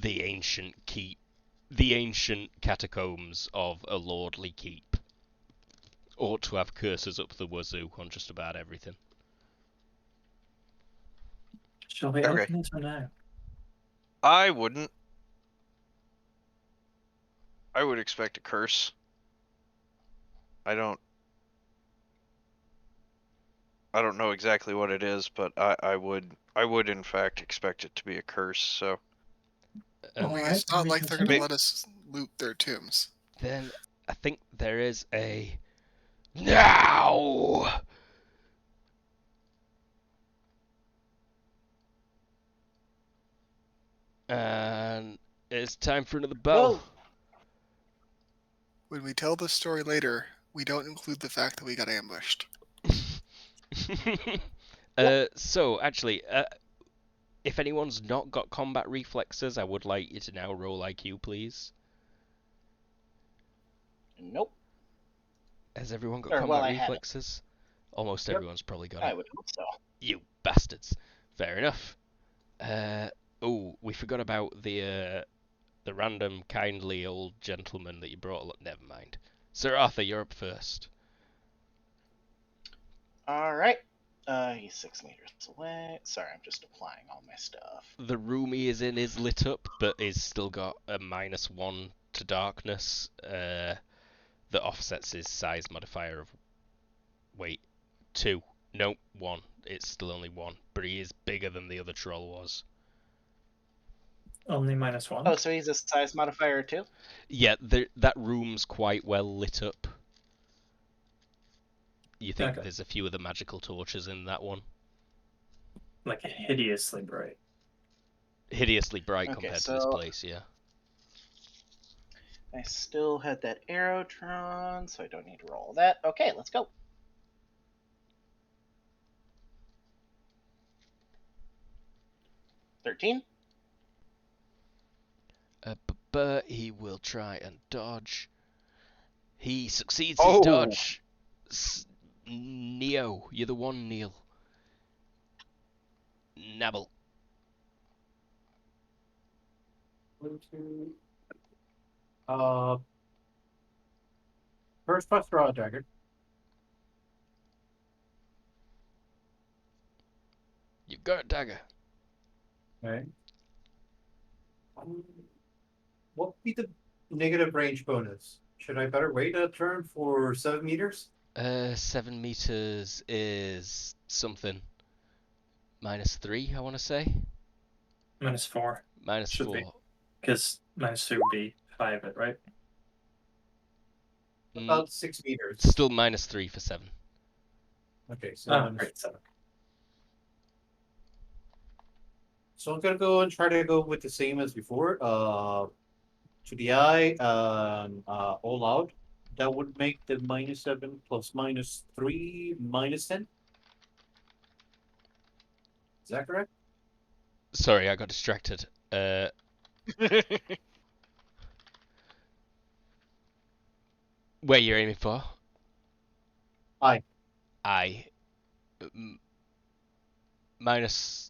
ancient keep, the ancient catacombs of a lordly keep ought to have curses up the wazoo on just about everything. Shall we open it or no? I wouldn't. I would expect a curse. I don't know exactly what it is, but I would in fact expect it to be a curse. So. It's not like they're going to let us loot their tombs. Then I think there is a now. And it's time for another bell. Whoa. When we tell this story later, we don't include the fact that we got ambushed. So actually, if anyone's not got combat reflexes, I would like you to now roll IQ, please. Nope. Has everyone got combat reflexes? Almost everyone's probably got it. I would hope so. You bastards. Fair enough. Oh, we forgot about the random kindly old gentleman that you brought along. Never mind. Sir Arthur, you're up first. Alright. He's 6 meters away. Sorry, I'm just applying all my stuff. The room he is in is lit up, but is still got a -1 to darkness that offsets his size modifier of... Wait, 2. No, 1. It's still only 1, but he is bigger than the other troll was. Only -1? Oh, so he's a size modifier too? Yeah, that room's quite well lit up. You think there's a few of the magical torches in that one? Like hideously bright. Hideously bright compared to this place, yeah. I still had that arrow drawn, so I don't need to roll that. Okay, let's go. $13. But he will try and dodge. He succeeds his dodge. Neo, you're the one, Neil. Nabble. 1, 2. First plus draw a dagger. You've got a dagger. Okay. What would be the negative range bonus? Should I better wait a turn for 7 meters? 7 meters is something. -3, I want to say. -4. -4. Because -2 would be 5, right? About 6 meters. Still -3 for 7. Okay, so great, 7. So I'm gonna go and try to go with the same as before. To the eye, all out. That would make the -7 plus -3 -10. Is that correct? Sorry, I got distracted. Where you're aiming for? Aye. Minus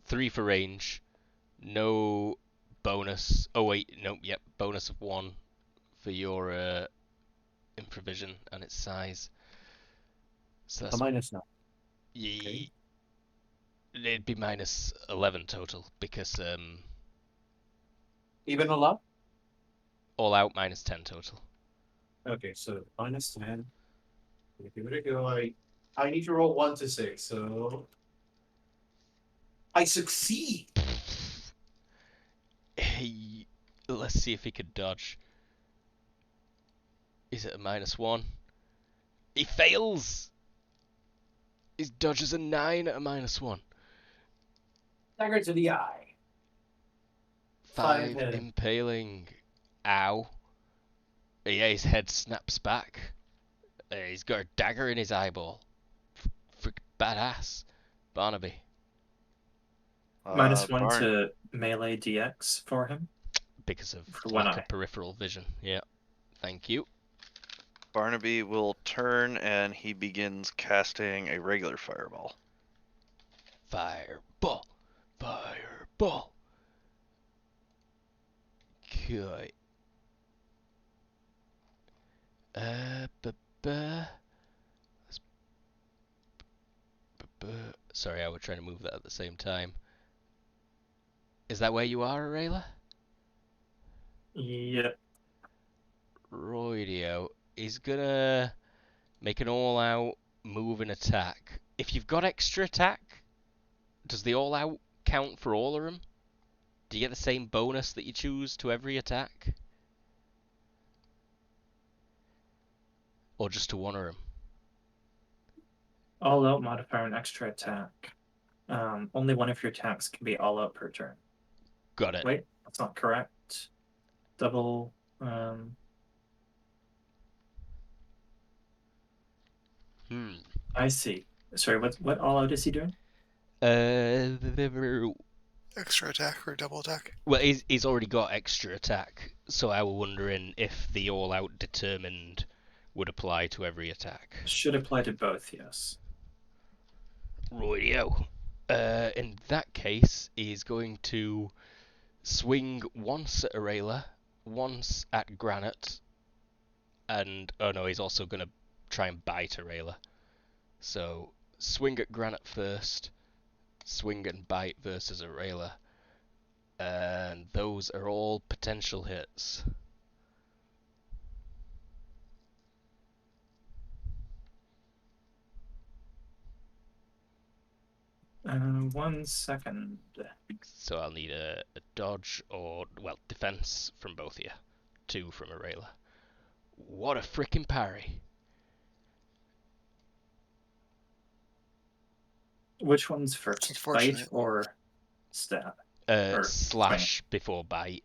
3 for range. No bonus. Oh wait, nope. Yep, bonus of 1 for your improvision and its size. So that's A minus now. Okay. It'd be minus 11 total because Even a lot? all out minus 10 total. Okay, so minus 10. Give it a go. I need to roll 1 to 6, so I succeed. Hey, let's see if he could dodge. Is it a minus 1? He fails! His dodge is a 9 at a minus 1. Dagger to the eye. 5 head. impaling. Ow. Yeah, his head snaps back. He's got a dagger in his eyeball. Frick badass. Barnaby. -1 Barn- to melee DX for him. Because of For one lack eye. of peripheral vision. Yeah. Thank you. Barnaby will turn and he begins casting a regular fireball. Fireball. Fireball. Okay. Sorry, I was trying to move that at the same time. Is that where you are, Arayla? Yep. Roidio. He's gonna make an all-out move and attack. If you've got extra attack, does the all-out count for all of them? Do you get the same bonus that you choose to every attack? Or just to one of them? All out modifier and extra attack. Only one of your attacks can be all out per turn. Got it. Wait, that's not correct. Double. I see. Sorry, what all out is he doing? Extra attack or double attack? Well, he's already got extra attack, so I was wondering if the all-out determined would apply to every attack. Should apply to both, yes. Royio. In that case, he's going to swing once at Arayla, once at Granite, and oh no, he's also going to try and bite Arayla. So swing at Granite first, swing and bite versus Arayla, and those are all potential hits. One second. So I'll need a dodge or, well, defense from both of you. 2 from Arayla. What a frickin' parry. Which one's first? Bite Unfortunate. or stab? Slash before bite.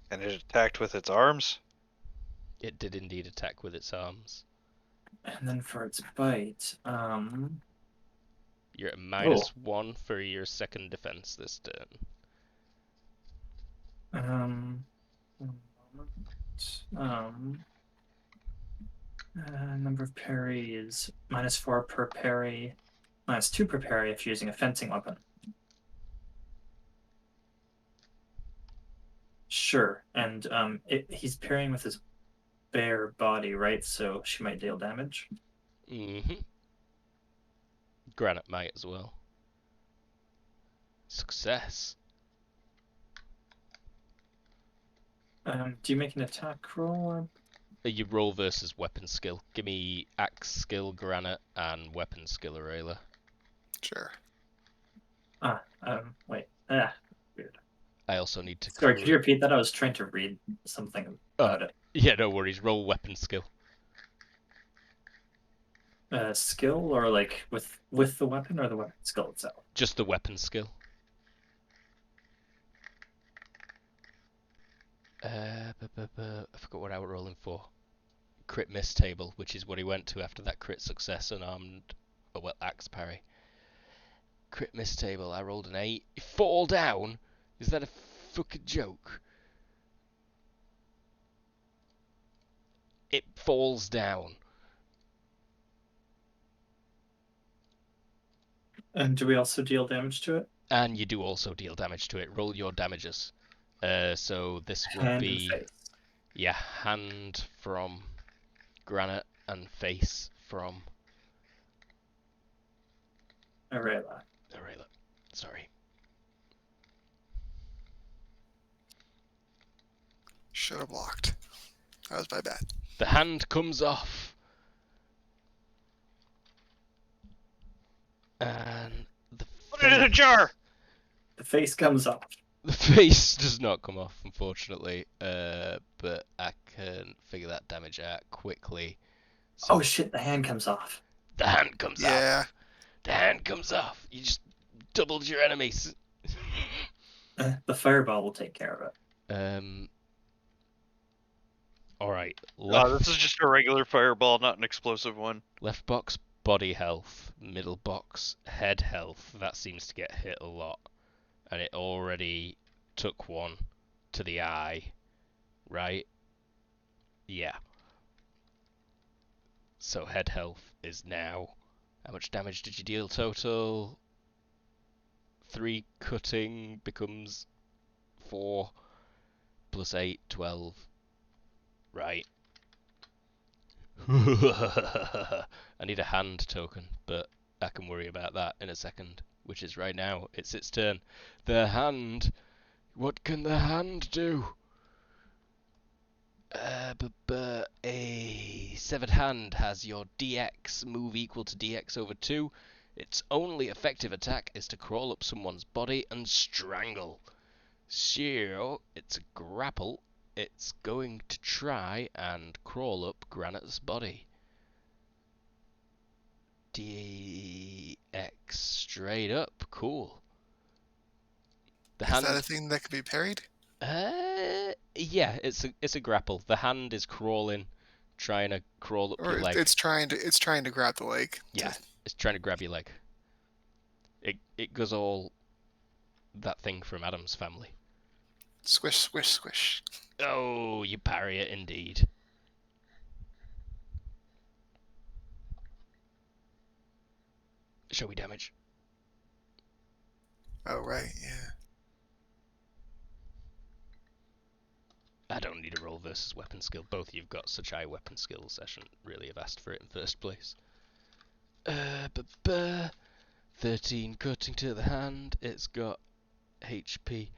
And it attacked with its arms? It did indeed attack with its arms. And then for its bite, You're at -1 for your second defense this turn. Number of parries, -4 per parry, -2 per parry if you're using a fencing weapon. Sure, and he's parrying with his bare body, right? So she might deal damage. Mm-hmm. Granite might as well. Success. Do you make an attack roll? Or... You roll versus weapon skill. Give me axe skill, Granite, and weapon skill, Arayla. Sure. Wait. Weird. I also need to. Sorry, could you repeat that? I was trying to read something about it. Yeah, no worries. Roll weapon skill. Skill or like with the weapon or the weapon skill itself? Just the weapon skill. I forgot what I was rolling for. Crit miss table, which is what he went to after that crit success and axe parry. Crit miss table, I rolled an 8. You fall down? Is that a fucking joke? It falls down. And do we also deal damage to it? And you do also deal damage to it. Roll your damages. So this will Hand be... and face. Yeah, hand from Granite and face from... Arela. Sorry. Should have blocked. That was my bad. The hand comes off. And the Put it in a jar! The face comes off. The face does not come off, unfortunately. But I can figure that damage out quickly. So Oh shit, the hand comes off. the hand comes off. Yeah. The hand comes off. You just doubled your enemies. The fireball will take care of it. Alright. This is just a regular fireball, not an explosive one. Left box, body health. Middle box, head health. That seems to get hit a lot. And it already took one to the eye. Right? Yeah. So head health is now... How much damage did you deal total? 3 cutting becomes 4 plus 8, 12. Right. I need a hand token, but I can worry about that in a second, which is right now. It's its turn. The hand. What can the hand do? A severed hand has your DX move equal to DX over 2. Its only effective attack is to crawl up someone's body and strangle. So, it's a grapple. It's going to try and crawl up Granite's body. DX straight up. Cool. Is that a thing that can be parried? Yeah, it's a grapple. The hand is crawling, trying to crawl up your leg. It's trying to grab the leg. Yeah, it's trying to grab your leg. It goes all that thing from Adam's Family. Squish, squish, squish. Oh, you parry it indeed. Show me damage. Oh right, yeah. I don't need a roll versus weapon skill. Both of you've got such high weapon skills. I shouldn't really have asked for it in first place. 13 cutting to the hand. It's got HP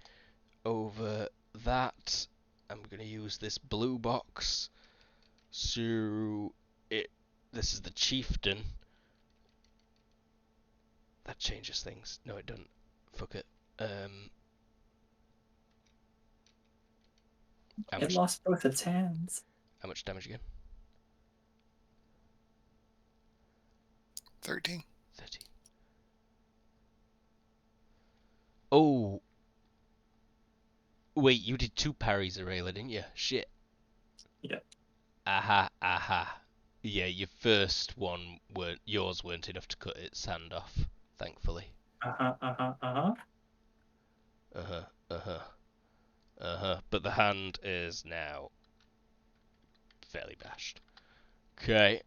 over that. I'm going to use this blue box. So this is the chieftain. That changes things. No, it doesn't. Fuck it. It lost both its hands. How much damage again? 13. 13. Oh. Wait, you did 2 parries, Aurelia, didn't you? Shit. Yeah. Aha. Yeah, your first one yours weren't enough to cut its hand off, thankfully. But the hand is now fairly bashed. Okay.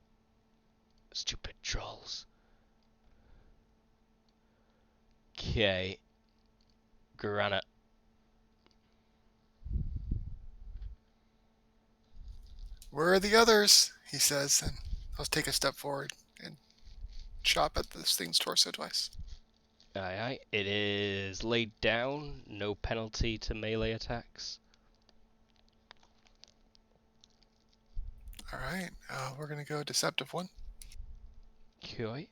Stupid trolls. Okay. Granite. Where are the others? He says, and I'll take a step forward and chop at this thing's torso twice. Aye. It is laid down. No penalty to melee attacks. Alright, we're gonna go Deceptive 1. Okay.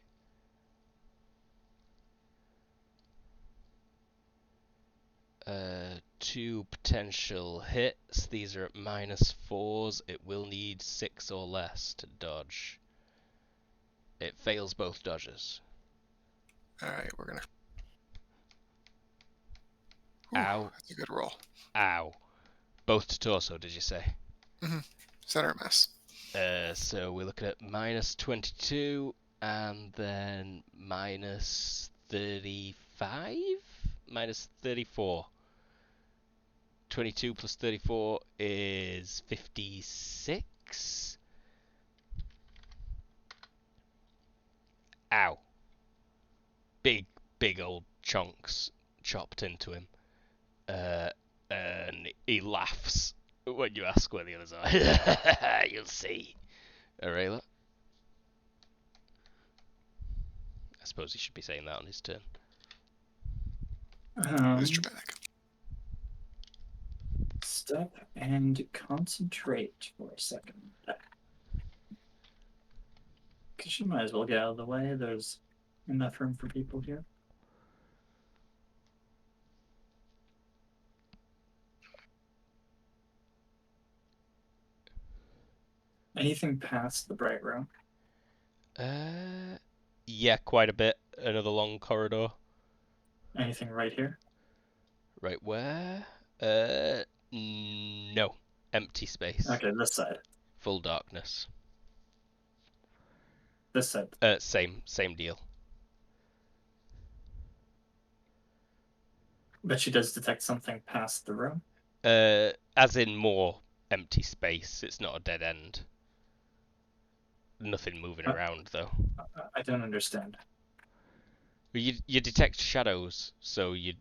Two potential hits. These are at -4s. It will need 6 or less to dodge. It fails both dodges. Alright, we're gonna... Ow. That's a good roll. Ow. Both to torso, did you say? Center mass. So we're looking at minus 22 and then minus 35? Minus 34. 22 plus 34 is 56. Ow. Big old chunks chopped into him. And he laughs when you ask where the others are. You'll see. Arayla? I suppose he should be saying that on his turn. Who's dramatic? Stop and concentrate for a second. Because you might as well get out of the way. There's enough room for people here. Anything past the bright room? Yeah, quite a bit. Another long corridor. Anything right here? Right where? No. Empty space. Okay, this side. Full darkness. This side. Same deal. But she does detect something past the room? As in more empty space. It's not a dead end. Nothing moving around, though. I don't understand. You detect shadows, so you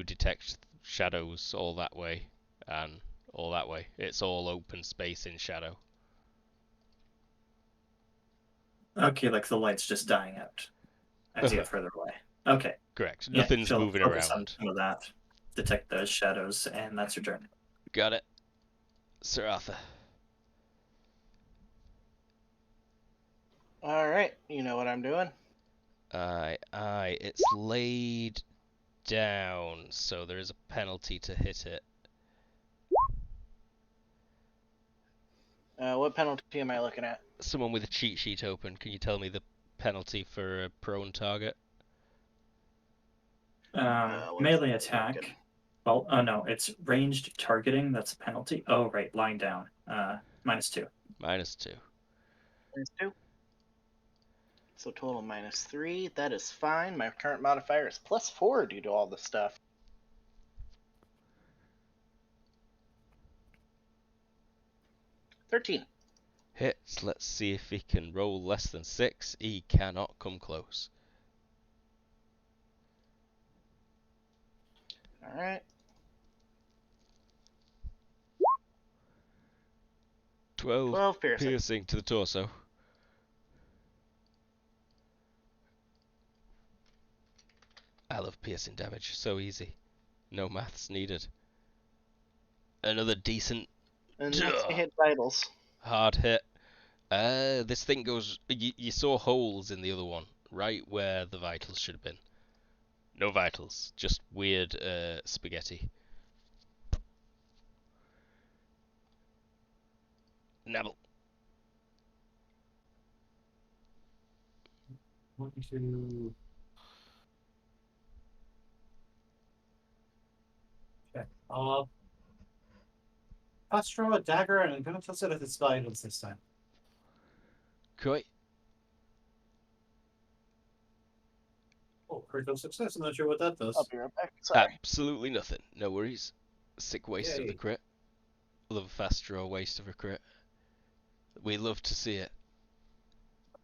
detect shadows all that way and all that way. It's all open space in shadow. Okay, like the light's just dying out as you get further away. Okay. Correct. Yeah, Nothing's moving focus around. on some of that. Detect those shadows, and that's your turn. Got it. Sir Arthur. Alright, you know what I'm doing? Aye. It's laid down, so there is a penalty to hit it. What penalty am I looking at? Someone with a cheat sheet open, can you tell me the penalty for a prone target? Melee attack. Well, oh no, it's ranged targeting. That's a penalty. Oh, right, lying down. -2. -2. -2. So total -3. That is fine. My current modifier is +4 due to all the stuff. $13. Hits. Let's see if he can roll less than 6. He cannot come close. Alright. 12 piercing. piercing to the torso. I love piercing damage. So easy. No maths needed. Another decent And that's to hit vitals. hard hit. This thing goes... You saw holes in the other one, right where the vitals should have been. No vitals, just weird spaghetti. Neville. 1, 2. Okay. Let's throw a dagger and I'm gonna toss it at its vitals this time. Koi. Oh, critical success. I'm not sure what that does. I'll be right back. Sorry. Absolutely nothing. No worries. Sick waste of the Yay. crit. Love a fast draw waste of a crit. We love to see it.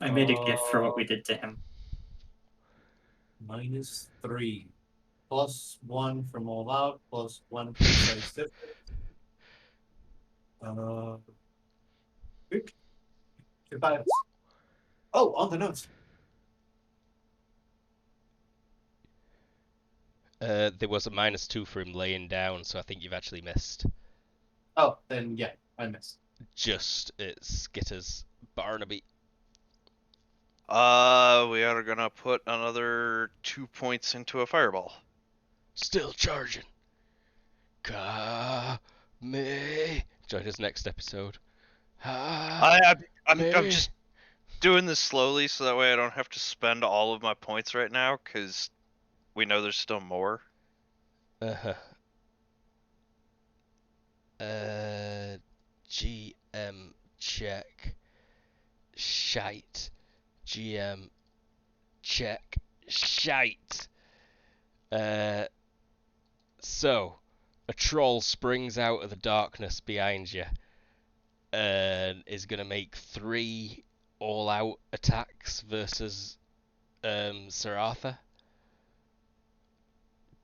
I made a gift for what we did to him. -3. +1 from all out, +1 from size difference. Two vitals. Oh, on the notes. There was a -2 for him laying down, so I think you've actually missed. Oh, then yeah, I missed. Just it's Skitters Barnaby. We are gonna put another 2 points into a fireball. Still charging. Me. Join us next episode. I'm just doing this slowly so that way I don't have to spend all of my points right now, because we know there's still more. GM check. Shite. GM check. Shite. So, a troll springs out of the darkness behind you and is going to make 3 all-out attacks versus Sir Arthur.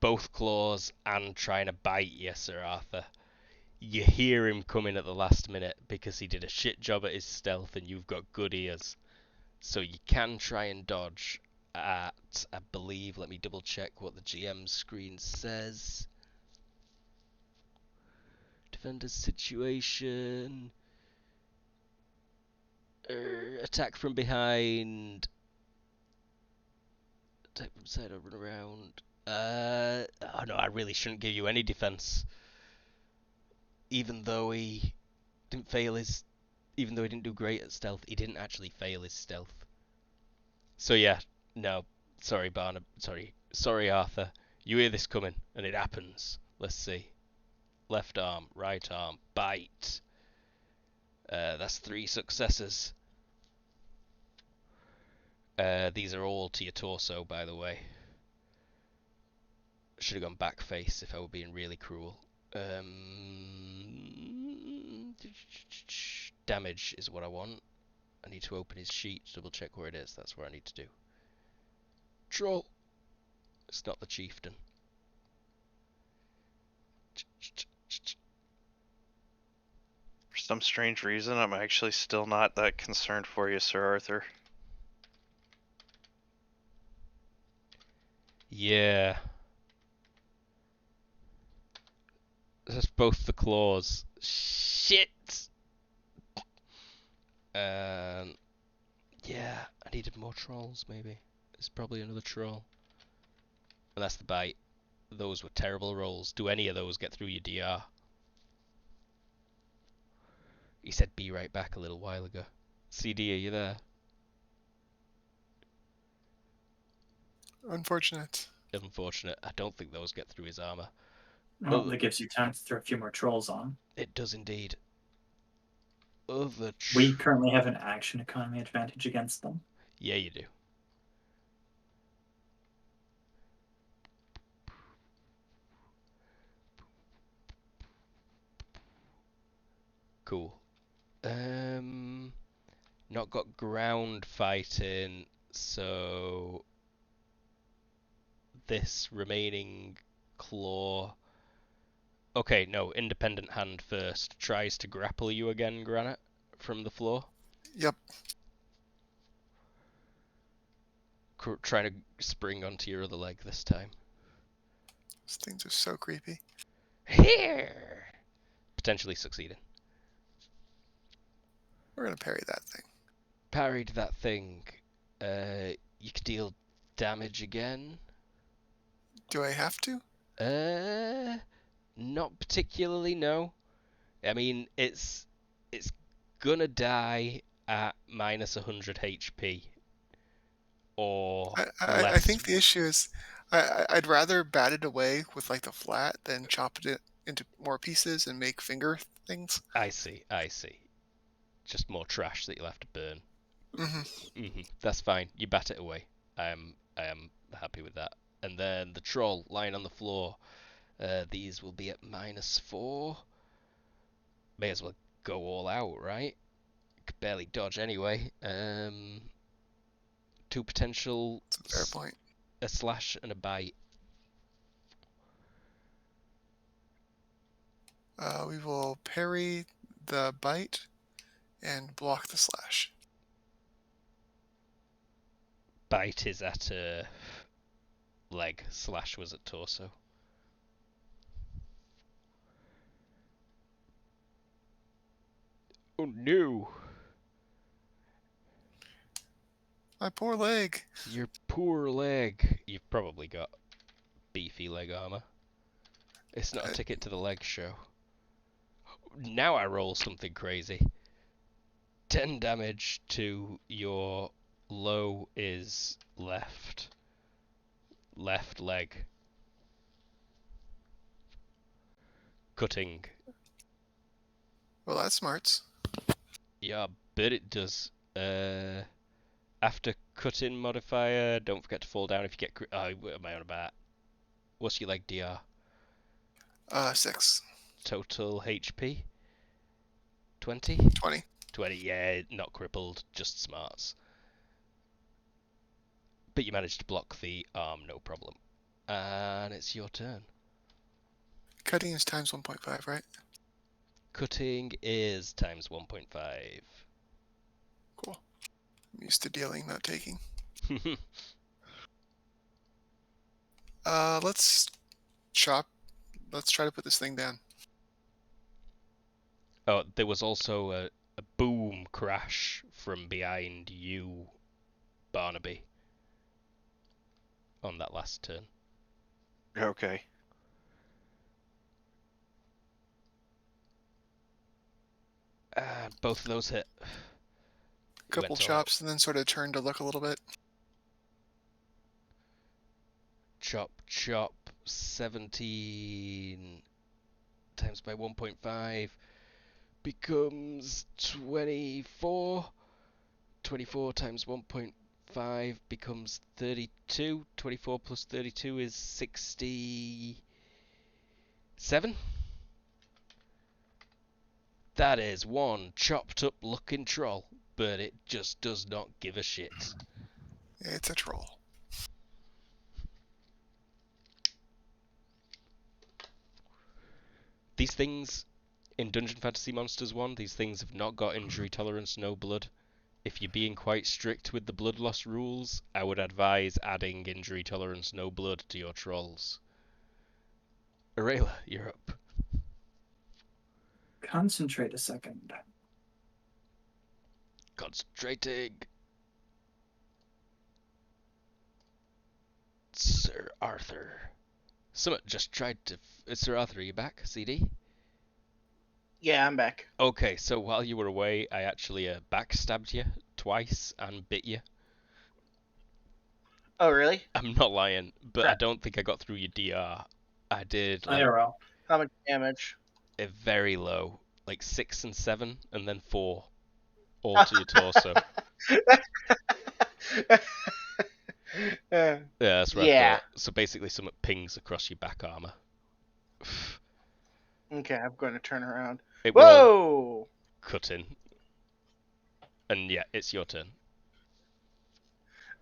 Both claws and trying to bite you, Sir Arthur. You hear him coming at the last minute because he did a shit job at his stealth and you've got good ears. So you can try and dodge at, I believe, let me double check what the GM screen says. Defender's situation. Attack from behind. Attack from side or run around. Oh no, I really shouldn't give you any defense. Even though he didn't do great at stealth, he didn't actually fail his stealth. So yeah, no, sorry Barnum, sorry Arthur. You hear this coming, and it happens. Let's see. Left arm, right arm, bite. That's 3 successes. These are all to your torso, by the way. Should have gone back face if I were being really cruel. Damage is what I want. I need to open his sheet to double check where it is. That's where I need to do. Troll. It's not the chieftain. For some strange reason, I'm actually still not that concerned for you, Sir Arthur. Yeah. That's both the claws. Shit! Yeah, I needed more trolls, maybe. There's probably another troll. And that's the bite. Those were terrible rolls. Do any of those get through your DR? He said be right back a little while ago. CD, are you there? Unfortunate. Unfortunate. I don't think those get through his armor. Well, that gives you time to throw a few more trolls on. It does indeed. We currently have an action economy advantage against them. Yeah, you do. Cool. Not got ground fighting, so this remaining claw. Okay, no, independent hand first. Tries to grapple you again, Granite, from the floor. Yep. Trying to spring onto your other leg this time. These things are so creepy. Here! Potentially succeeding. We're gonna parry that thing. Parried that thing. You could deal damage again. Do I have to? Not particularly, no. I mean, it's gonna die at minus 100 HP. Or less. I think the issue is I'd rather bat it away with like the flat than chop it into more pieces and make finger things. I see. Just more trash that you'll have to burn. That's fine. You bat it away. I am happy with that. And then the troll lying on the floor. These will be at -4. May as well go all out, right? Could barely dodge anyway. 2 potential. That's a fair point. A slash and a bite. We will parry the bite and block the slash. Bite is at leg. Slash was at torso. Oh no! My poor leg. Your poor leg. You've probably got beefy leg armor. It's not a ticket to the leg show. Now I roll something crazy. 10 damage to your low is left leg. Cutting Well, that smarts. Yeah, but it does. After cutting modifier, don't forget to fall down if you get. What am I on about? What's your like DR? 6. Total HP? 20? 20. 20, yeah, not crippled, just smarts. But you managed to block the arm, no problem. And it's your turn. Cutting is times 1.5, right? Cutting is times 1.5. Cool. I'm used to dealing, not taking. Let's chop. Let's try to put this thing down. Oh, there was also a boom crash from behind you, Barnaby, on that last turn. Okay. And both of those hit. Couple chops and then sort of turn to look a little bit. Chop, chop, 17 times by 1.5 becomes 24. 24 times 1.5 becomes 32. 24 plus 32 is 67. That is one chopped up looking troll, but it just does not give a shit. It's a troll. These things, in Dungeon Fantasy Monsters 1, these things have not got injury tolerance, no blood. If you're being quite strict with the blood loss rules, I would advise adding injury tolerance, no blood to your trolls. Arayla, you're up. Concentrate a second. Concentrating. Sir Arthur. Someone just tried to... Sir Arthur, are you back? CD? Yeah, I'm back. Okay, so while you were away, I actually backstabbed you twice and bit you. Oh, really? I'm not lying, but I don't think I got through your DR. I did, like, IRL. How much damage? a very low, like 6 and 7, and then 4, all to your torso. Yeah, that's what I Yeah. thought. So basically, something pings across your back armor. Okay, I'm going to turn around. It will all Whoa! cut in. And yeah, it's your turn.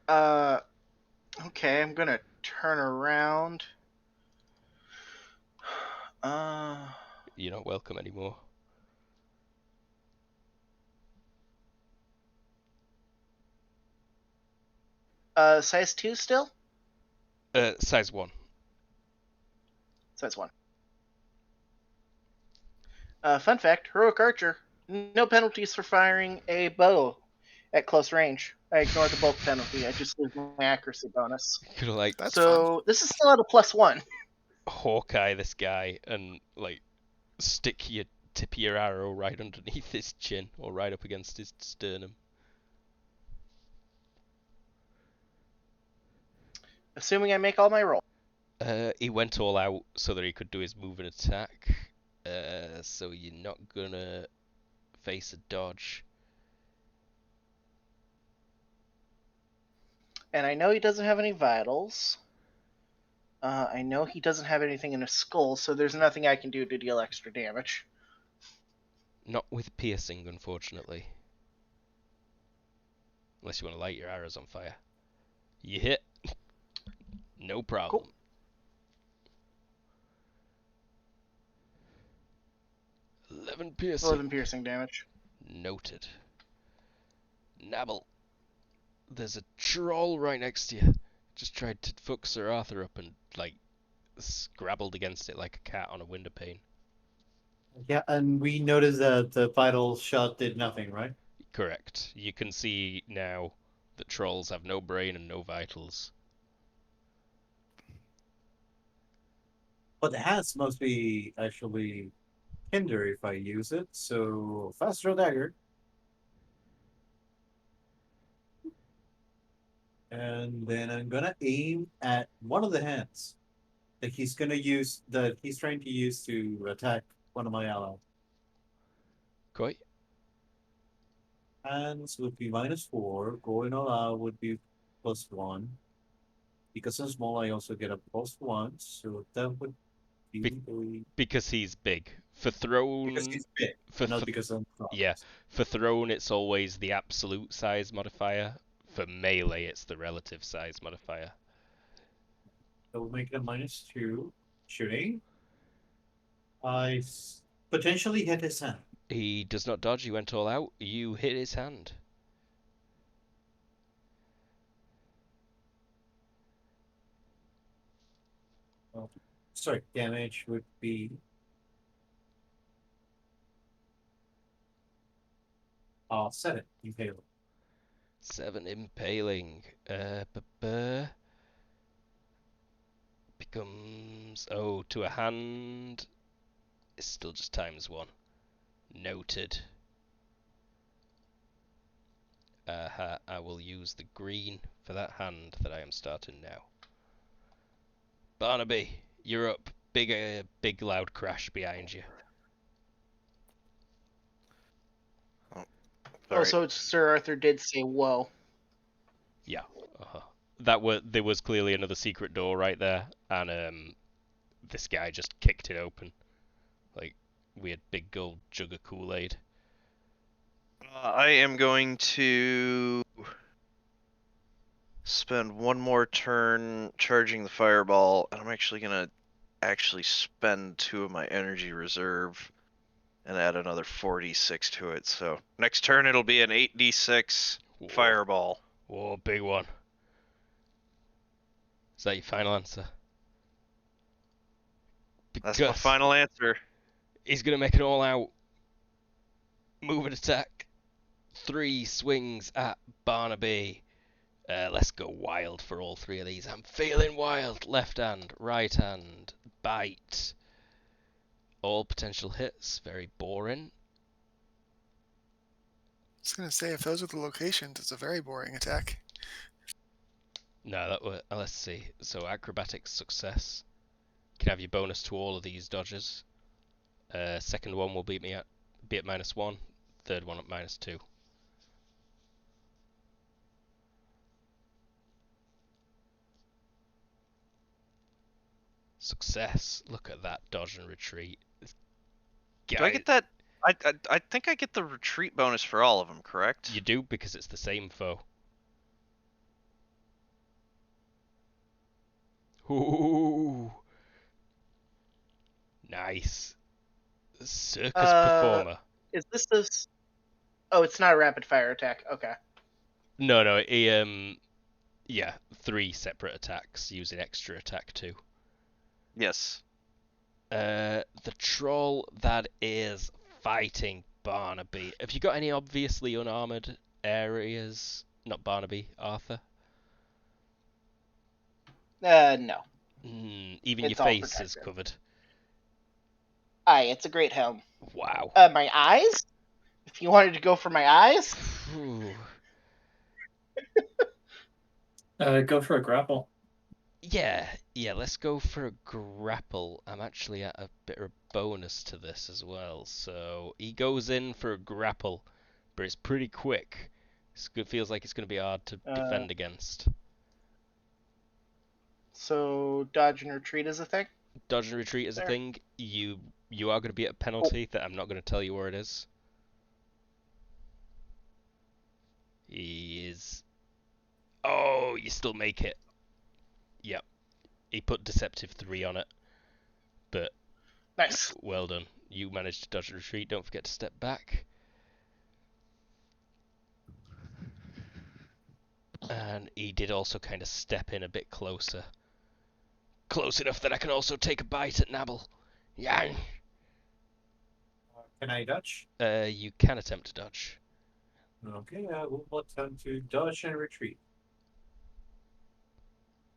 Okay, I'm gonna turn around. You're not welcome anymore. Size 2 still? Size 1. Size 1. Fun fact, heroic archer, no penalties for firing a bow at close range. I ignore the bulk penalty, I just lose my accuracy bonus. Could like That's so fun. this is still at a +1. Hawkeye this guy and like stick your tip of your arrow right underneath his chin or right up against his sternum. Assuming I make all my rolls. He went all out so that he could do his move and attack. So you're not gonna face a dodge. And I know he doesn't have any vitals. I know he doesn't have anything in his skull, so there's nothing I can do to deal extra damage. Not with piercing, unfortunately. Unless you want to light your arrows on fire. You hit. No problem. Cool. 11 piercing. 11 piercing damage. Noted. Nabble. There's a troll right next to you. Just tried to fuck Sir Arthur up and, like, scrabbled against it like a cat on a window pane. Yeah, and we noticed that the vital shot did nothing, right? Correct. You can see now that trolls have no brain and no vitals. But the hats must be actually hinder if I use it, so fast draw dagger. And then I'm gonna aim at one of the hands that he's trying to use to attack one of my allies. Quite. Hands would be -4. Going all out would be +1. Because I'm small, I also get a +1. So that would be Because he's big. For because thrown, he's big, not because I'm strong. yeah, for thrown it's always the absolute size modifier. For melee, it's the relative size modifier. That would make it a -2. Shooting. I potentially hit his hand. He does not dodge. He went all out. You hit his hand. Oh, sorry, damage would be 7 impaling. 7 impaling. Becomes to a hand. It's still just ×1. Noted. I will use the green for that hand that I am starting now. Barnaby, you're up. Big loud crash behind you. Oh, so Sir Arthur did say whoa. Yeah. There was clearly another secret door right there, and this guy just kicked it open. Like, weird big gold jug of Kool-Aid. I am going to spend one more turn charging the fireball, and I'm actually gonna spend 2 of my energy reserve and add another 46 to it. So next turn it'll be an 8d6 fireball. Whoa, big one. Is that your final answer? That's my final answer. He's gonna make it all out. Move and attack. 3 swings at Barnaby. Let's go wild for all 3 of these. I'm feeling wild. Left hand, right hand, bite. All potential hits. Very boring. I was gonna say, if those are the locations, it's a very boring attack. No, let's see. So acrobatics success. You can have your bonus to all of these dodges. Second one will be at -1. Third one at -2. Success. Look at that dodge and retreat. Do I get that? I think I get the retreat bonus for all of them, correct? You do, because it's the same foe. Ooh. Nice. Circus performer. Is this? Oh, it's not a rapid fire attack. Okay. No. Yeah, 3 separate attacks using extra attack too. Yes. The troll that is fighting Barnaby. Have you got any obviously unarmored areas? Not Barnaby, Arthur? No. Even It's your all face is protected. covered. Aye, it's a great helm. Wow. My eyes? If you wanted to go for my eyes? Go for a grapple. Yeah, let's go for a grapple. I'm actually at a bit of a bonus to this as well. So he goes in for a grapple, but it's pretty quick. It feels like it's going to be hard to defend against. So dodge and retreat is a thing? Dodge and retreat is a thing. You are going to be at a penalty that I'm not going to tell you where it is. He is... Oh, you still make it. Yep. He put Deceptive 3 on it. But Nice. Well done. You managed to dodge and retreat. Don't forget to step back. And he did also kind of step in a bit closer. Close enough that I can also take a bite at Nabble. Yang! Can I dodge? You can attempt to dodge. Okay, I will attempt to dodge and retreat.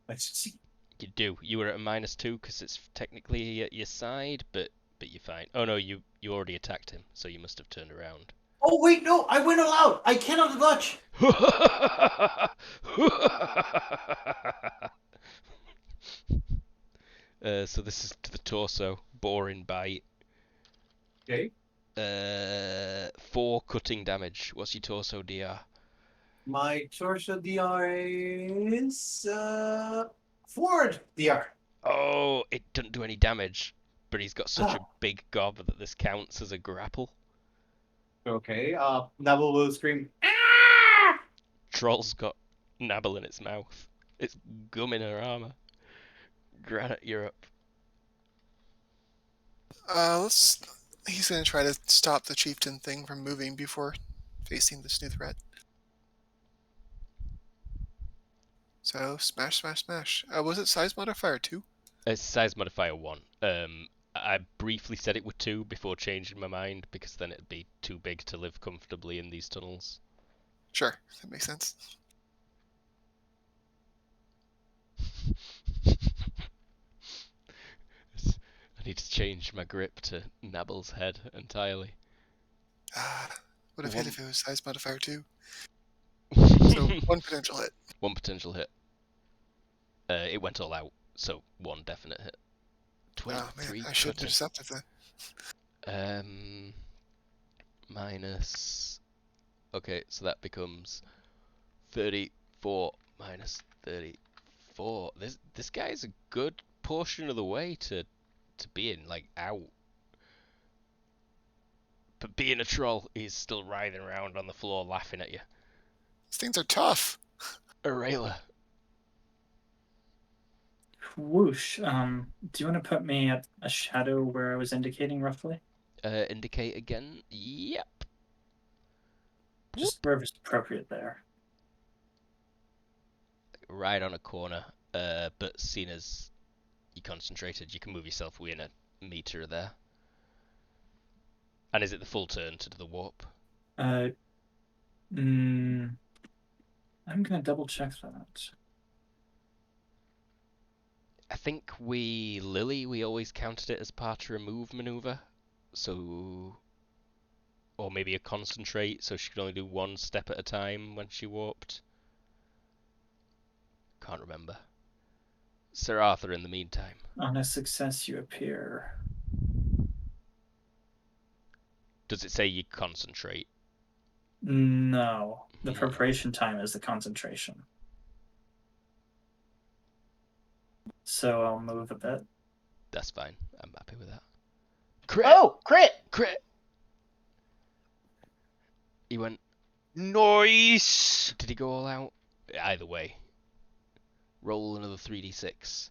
I succeed. You do. You were at a -2 because it's technically at your side, but you're fine. Oh no, you already attacked him, so you must have turned around. Oh wait, no! I went all out! I cannot dodge! So this is to the torso. Boring bite. Okay. 4 cutting damage. What's your torso DR? My torso DR is 4 DR. Oh, it doesn't do any damage, but he's got such a big gob that this counts as a grapple. Okay, Nabble will scream. Troll's got Nabble in its mouth. It's gumming her armor. Granite, you're up. He's gonna try to stop the chieftain thing from moving before facing this new threat. So smash, smash, smash. Was it size modifier 2? It's size modifier 1. I briefly said it were 2 before changing my mind, because then it'd be too big to live comfortably in these tunnels. Sure, that makes sense. I need to change my grip to Nabble's head entirely. Would have hit if it was size modifier 2. So So 1 potential hit. 1 potential hit. It went all out, so 1 definite hit. 23 man, I should have accepted that. Minus. Okay, so that becomes 34 minus 34. This guy is a good portion of the way to being like out. But being a troll, he's still writhing around on the floor laughing at you. These things are tough. Aurelia. Whoosh. Do you want to put me at a shadow where I was indicating roughly? Indicate again. Yep. Just wherever's appropriate there. Right on a corner. But seeing as you concentrated, you can move yourself within a meter there. And is it the full turn to do the warp? I'm gonna double check that. I think Lily, we always counted it as part of a move maneuver. So, or maybe a concentrate, so she could only do 1 step at a time when she warped. Can't remember. Sir Arthur, in the meantime. On a success, you appear. Does it say you concentrate? No. The preparation time is the concentration. So I'll move a bit. That's fine. I'm happy with that. Crit! Oh, crit! Crit! He went... Nice! Did he go all out? Either way. Roll another 3d6.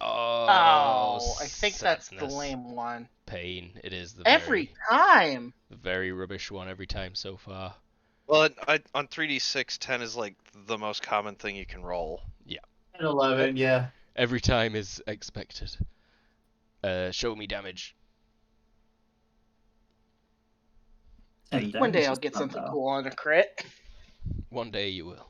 Oh, I think that's the sadness. lame one. Pain. It is the Every time. the very rubbish one every time so far. Well, on 3d6, 10 is like the most common thing you can roll. Yeah. And 11, yeah. Every time is expected. Show me damage. One day I'll get something cool on a crit. One day you will.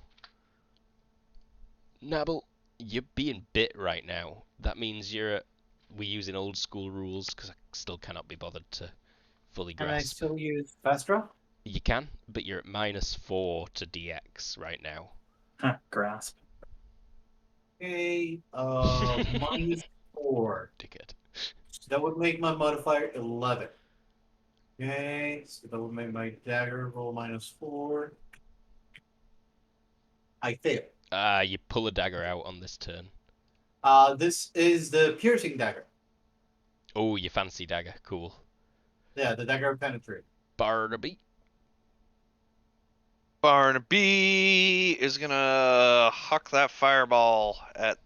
Nabble, you're being bit right now. That means we're using old school rules because I still cannot be bothered to fully grasp. Can I still use fast draw? You can, but you're at -4 to DX right now. Grasp. Okay, -4. Dickhead. So that would make my modifier 11. Okay, so that would make my dagger roll -4. I fail. You pull a dagger out on this turn. This is the piercing dagger. Oh, your fancy dagger. Cool. Yeah, the dagger of penetrate. Barnaby. Barnaby is gonna huck that fireball at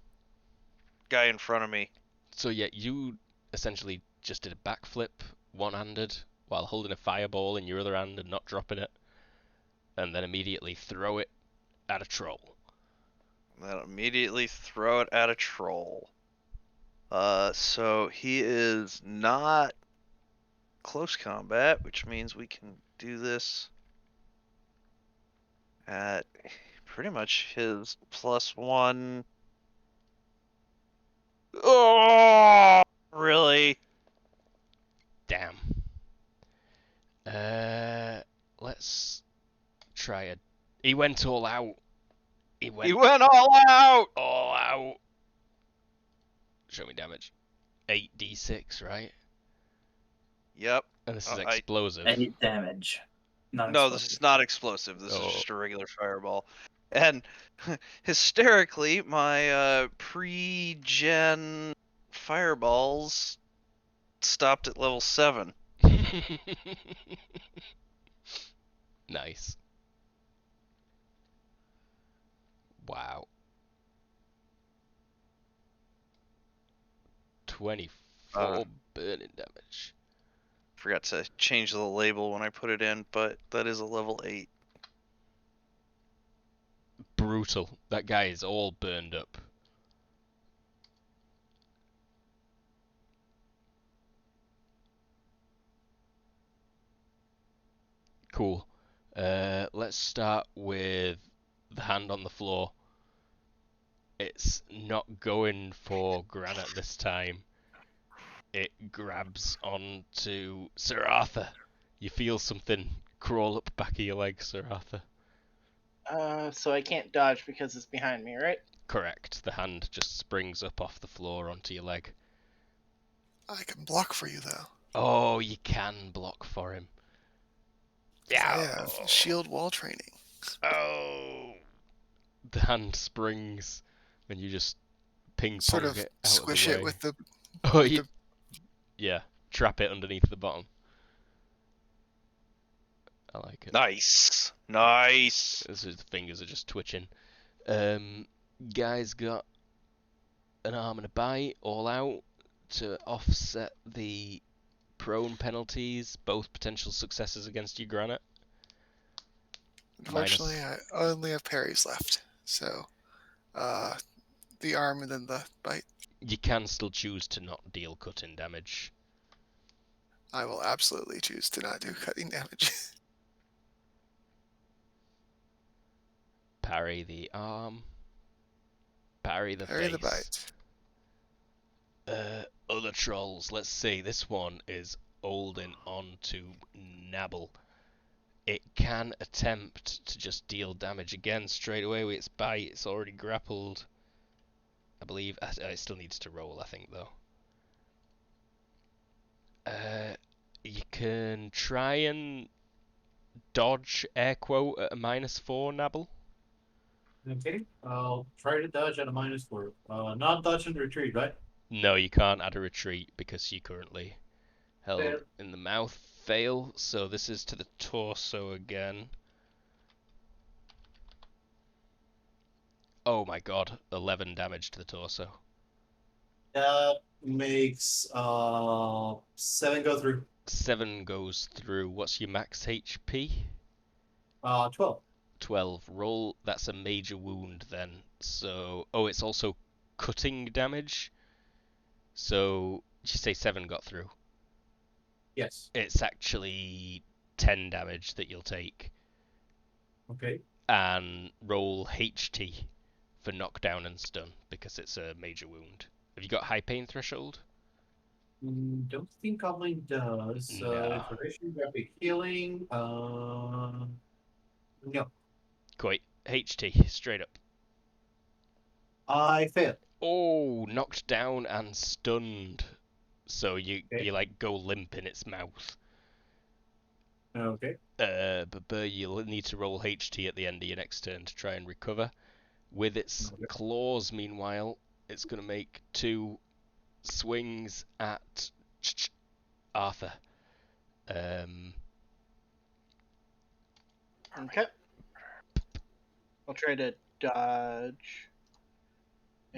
guy in front of me. So yeah, you essentially just did a backflip, one-handed, while holding a fireball in your other hand and not dropping it, and then immediately throw it at a troll. Then immediately throw it at a troll. So he is not close combat, which means we can do this at pretty much his +1. Oh, really? Damn. Let's try a... He went all out. He went all out! all out. Show me damage. 8d6, right? Yep. And this is I- explosive. 8 damage. No, Non-explosive. this is not explosive. This Oh. is just a regular fireball. And hysterically, my pre-gen fireballs stopped at level 7. Nice. Wow. 24 burning damage. Forgot to change the label when I put it in, but that is a level 8. Brutal. That guy is all burned up. Cool. Let's start with the hand on the floor. It's not going for granite this time. It grabs onto Sir Arthur. You feel something crawl up back of your leg, Sir Arthur. So I can't dodge because it's behind me, right? Correct. The hand just springs up off the floor onto your leg. I can block for you, though. Oh, you can block for him. 'Cause I have shield wall training. Oh. The hand springs, and you just ping Sort pong of it out squish of the it way. with the. Oh, with you... the- Yeah, trap it underneath the bottom. I like it. Nice. Nice. His fingers are just twitching. Guy's got an arm and a bite all out to offset the prone penalties, both potential successes against your granite. Unfortunately, I only have parries left. So, the arm and then the bite. You can still choose to not deal cutting damage. I will absolutely choose to not do cutting damage. Parry the arm. Parry the Parry face. the bite. Other trolls. Let's see. This one is holding on to Nabble. It can attempt to just deal damage again straight away with its bite. It's already grappled. I believe. It still needs to roll, I think, though. You can try and dodge, air quote, at a -4, Nabble. Okay, I'll try to dodge at a -4. Not dodge and retreat, right? No, you can't add a retreat because you currently held Fail. in the mouth. Fail. So this is to the torso again. Oh my god, 11 damage to the torso. That makes 7 go through. 7 goes through. What's your max HP? 12. 12. Roll. That's a major wound then. So, oh, it's also cutting damage. So, did you say 7 got through? Yes. It's actually 10 damage that you'll take. Okay. And roll HT for knockdown and stun because it's a major wound. Have you got high pain threshold? Don't think Goblin does. No. Information, rapid healing. No. Quite. HT, straight up. I failed. Oh, knocked down and stunned. So you Okay. you like go limp in its mouth. Okay. But you'll need to roll HT at the end of your next turn to try and recover. With its Okay. claws, meanwhile, it's going to make 2 swings at Arthur. Okay. I'll try to dodge.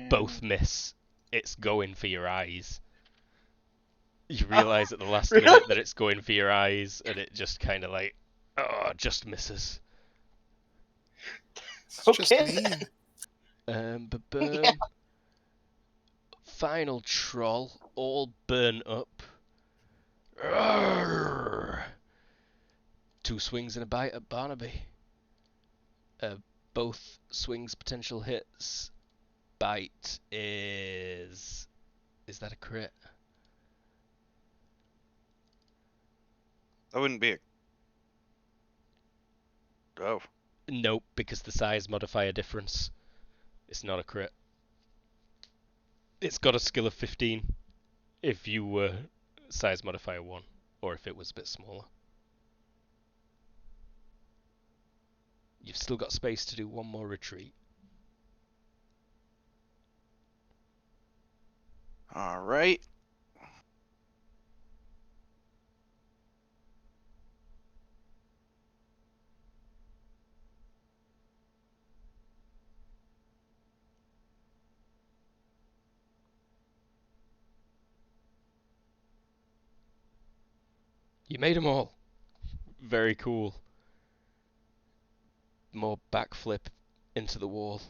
Both miss. It's going for your eyes. You realise at the last minute that it's going for your eyes, and it just kind of like, just misses. It's just Okay. mean. Yeah. Final troll, all burn up. Arrgh. 2 swings and a bite at Barnaby. Both swings potential hits. Bite is that a crit? That wouldn't be a. Oh. Nope, because the size modifier difference. It's not a crit. It's got a skill of 15 if you were size modifier 1. or if it was a bit smaller. You've still got space to do one more retreat. All right. You made them all. Very cool. More backflip into the wall.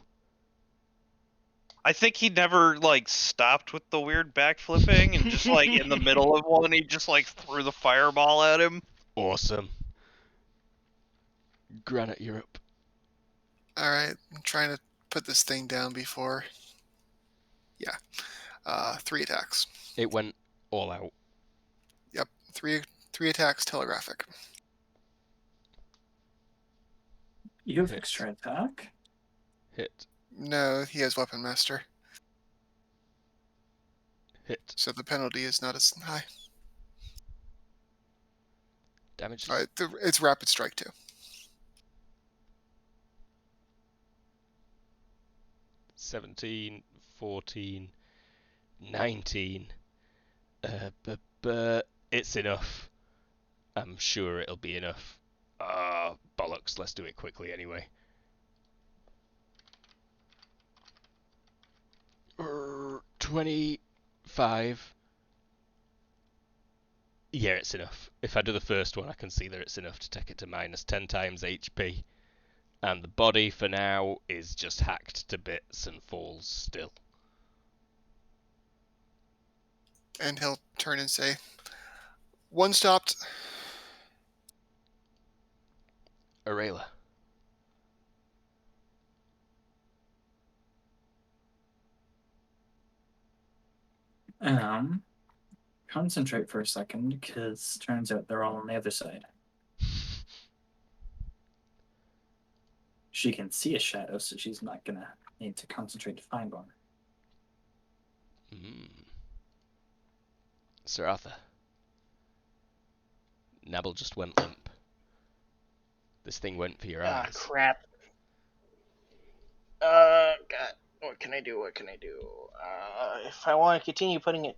I think he never like stopped with the weird backflipping and just like in the middle of one he just like threw the fireball at him. Awesome. Granite Europe. Alright, I'm trying to put this thing down before. Yeah. 3 attacks. It went all out. Yep. Three attacks, telegraphic. You have Hit. extra attack? Hit. No, he has Weapon Master. Hit. So the penalty is not as high. Damage. Alright, it's Rapid Strike too. 17, 14, 19. It's enough. I'm sure it'll be enough. Bollocks. Let's do it quickly anyway. 25. Yeah, it's enough. If I do the first one, I can see that it's enough to take it to minus 10 times HP. And the body, for now, is just hacked to bits and falls still. And he'll turn and say, 1 stopped. Aurelia. Concentrate for a second, because turns out they're all on the other side. She can see a shadow, so she's not gonna need to concentrate to find one. Sir Arthur. Nabble just went limp. This thing went for your eyes. Crap. God. What can I do? If I want to continue putting it...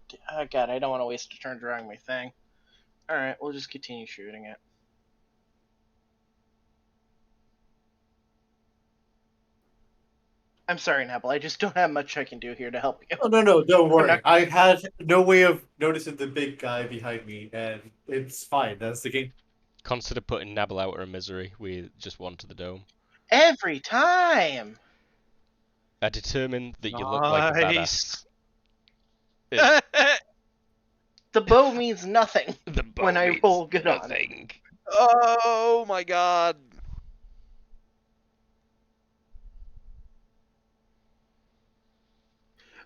God, I don't want to waste a turn drawing my thing. Alright, we'll just continue shooting it. I'm sorry, Nabble. I just don't have much I can do here to help you. Oh, no, don't worry. not- I had no way of noticing the big guy behind me, and it's fine. That's the game. Consider putting Nabble out of misery. We just wanted the dome. Every time! I determined that you look like a Nice. badass. The bow means nothing The bow when I means roll good on it. nothing. Oh my god.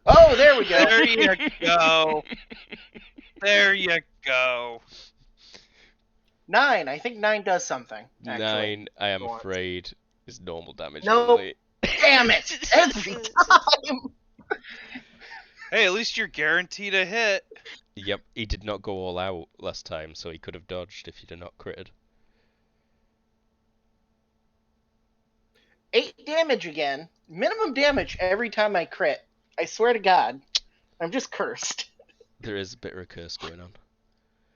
Oh, there we go. There you go. There you go. 9. I think 9 does something. Actually. 9, I am Go on. afraid, is normal damage Nope. only. Damn it! Every time! Hey, at least you're guaranteed a hit. Yep, he did not go all out last time, so he could have dodged if you'd not critted. 8 damage again. Minimum damage every time I crit. I swear to God. I'm just cursed. There is a bit of a curse going on.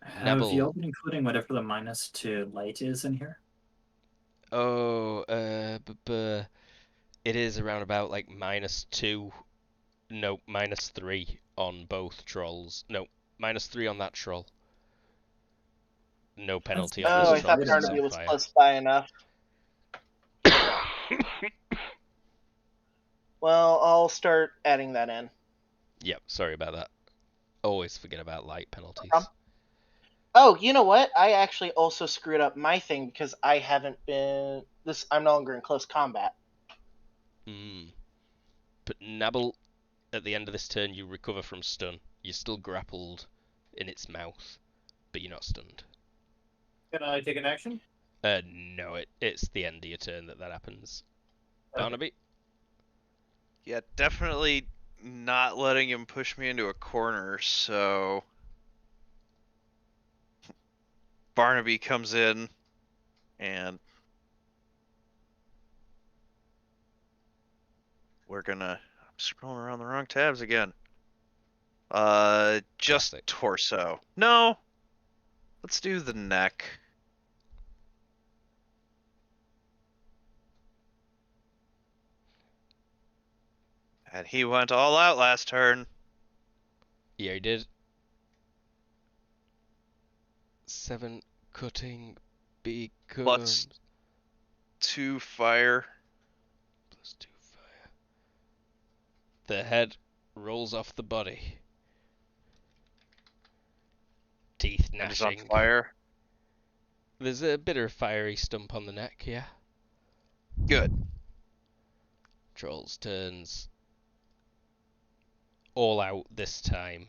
Have Nabble. you all been including whatever the -2 light is in here? Oh, it is around about like -2. No, -3 on both trolls. No, -3 on that troll. No penalty on Oh, I this thought troll. Barnaby was Fire. close by enough. Well, I'll start adding that in. Yep, sorry about that. Always forget about light penalties. Oh, you know what? I actually also screwed up my thing because I haven't been... I'm no longer in close combat. But Nabble, at the end of this turn, you recover from stun. You're still grappled in its mouth, but you're not stunned. Can I take an action? No, it's the end of your turn that happens. Barnaby? Yeah, definitely not letting him push me into a corner, so... Barnaby comes in and we're gonna. I'm scrolling around the wrong tabs again. Just Classic. torso. No. Let's do the neck. And he went all out last turn. Yeah, he did. 7 cutting becomes +2 fire. +2 fire. The head rolls off the body. Teeth And he's on gnashing. fire. There's a bit of fiery stump on the neck, yeah. Good. Trolls turns all out this time,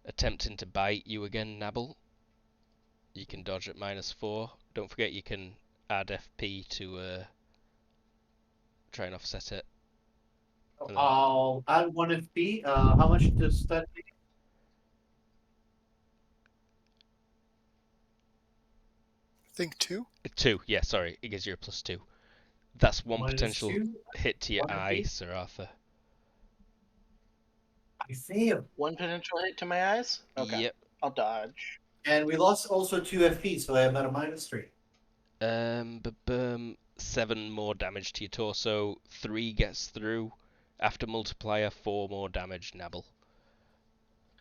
attempting to bite you again, Nabble. You can dodge at -4. Don't forget you can add FP to try and offset it. I'll add 1 FP. How much does that be? I think 2. 2, yeah, sorry, it gives you a +2. That's one Minus potential 2? hit to your 1 eye, FP? Sir Arthur. I failed. 1 potential hit to my eyes? Okay. Yep. I'll dodge. And we lost also 2 FP, so I am at a -3. 7 more damage to your torso. 3 gets through. After multiplier, 4 more damage, Nabble.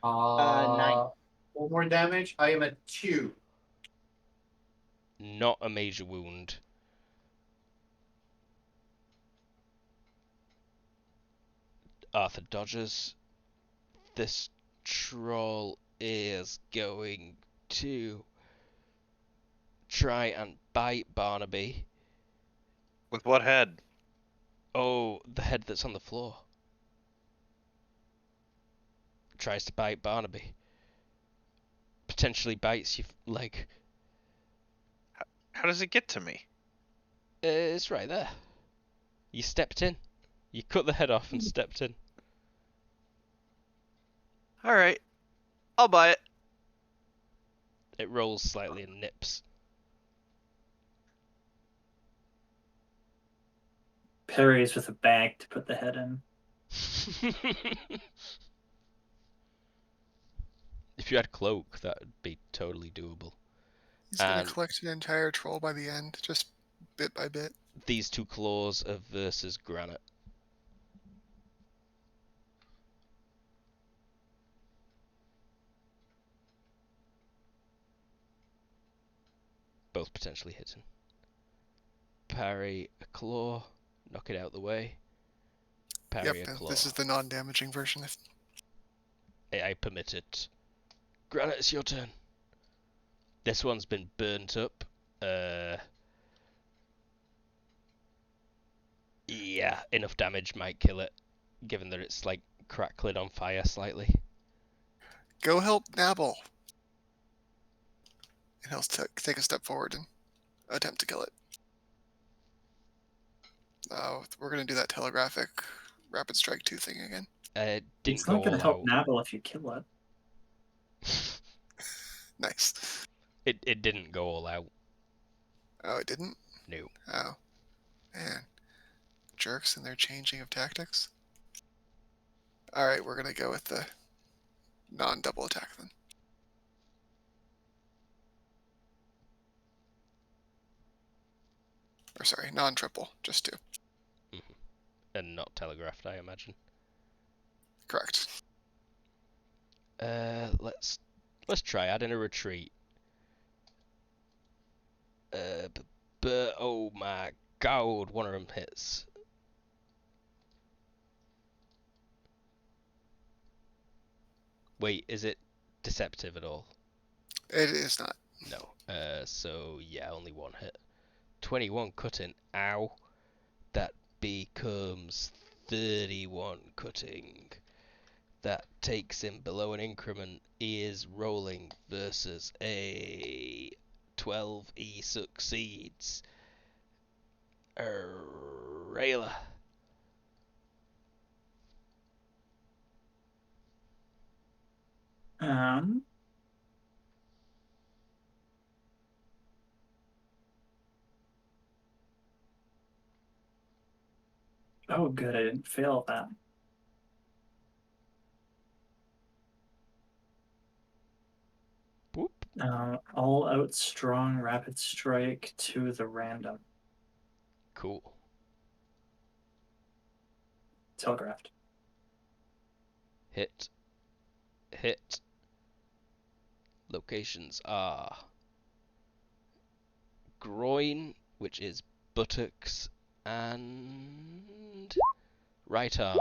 9. 4 more damage. I am at 2. Not a major wound. Arthur dodges. This troll is going to try and bite Barnaby. With what head? Oh, the head that's on the floor. Tries to bite Barnaby. Potentially bites your leg. How does it get to me? It's right there. You stepped in. You cut the head off and stepped in. Alright. I'll buy it. It rolls slightly and nips. Parries with a bag to put the head in. If you had cloak, that would be totally doable. He's going And to collect an entire troll by the end, just bit by bit. these 2 claws are versus granite. Both potentially hitting. Parry a claw, knock it out the way. Parry Yep, a and claw. this is the non-damaging version. I permit it. Granite, it's your turn. This one's been burnt up. Yeah, enough damage might kill it, given that it's like crackling on fire slightly. Go help Nabble. And he'll take a step forward and attempt to kill it. We're going to do that telegraphic rapid strike 2 thing again. Didn't It's go not going to all help out. Nabble if you kill it. Nice. It didn't go all out. Oh, it didn't? No. Oh. Man. Jerks and their changing of tactics. Alright, we're going to go with the non-double attack then. Or sorry, non-triple, just 2. And not telegraphed, I imagine. Correct. Let's try adding a retreat. But oh my god, one of them hits. Wait, is it deceptive at all? It is not. No. So yeah, only 1 hit. 21 cutting. Ow. That becomes 31 cutting. That takes him below an increment. He is rolling versus a 12. He succeeds. Rayla. Oh, good. I didn't fail that. Whoop. All out strong rapid strike to the random. Cool. Telegraphed. Hit. Hit. Locations are groin, which is buttocks, and right arm.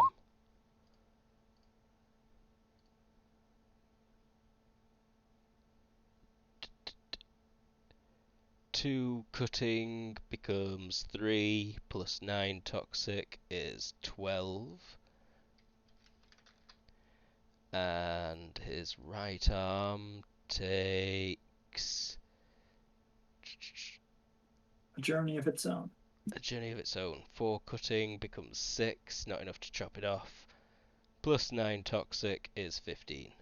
Two cutting becomes 3 plus 9 toxic is 12. And his right arm takes A journey of its own. a journey of its own. 4 cutting becomes 6, not enough to chop it off. Plus 9 toxic is 15.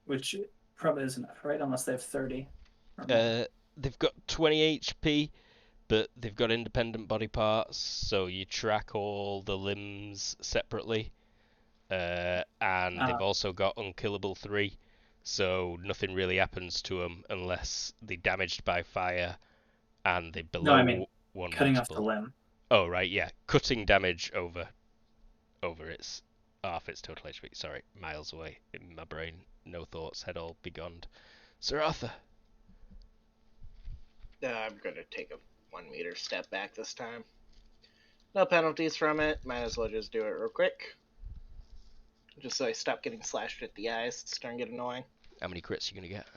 Which probably isn't enough, right? Unless they have 30. They've got 20 HP, but they've got independent body parts, so you track all the limbs separately. And they've also got unkillable 3, so nothing really happens to them unless they're damaged by fire and they're below No, I mean, one cutting multiple. off the limb. Oh right, yeah, cutting damage over its half its total HP. Sorry, miles away in my brain. No thoughts had all begun. Sir Arthur. I'm gonna take a 1 meter step back this time. No penalties from it. Might as well just do it real quick. Just so I stop getting slashed at the eyes. It's starting to get annoying. How many crits are you gonna get?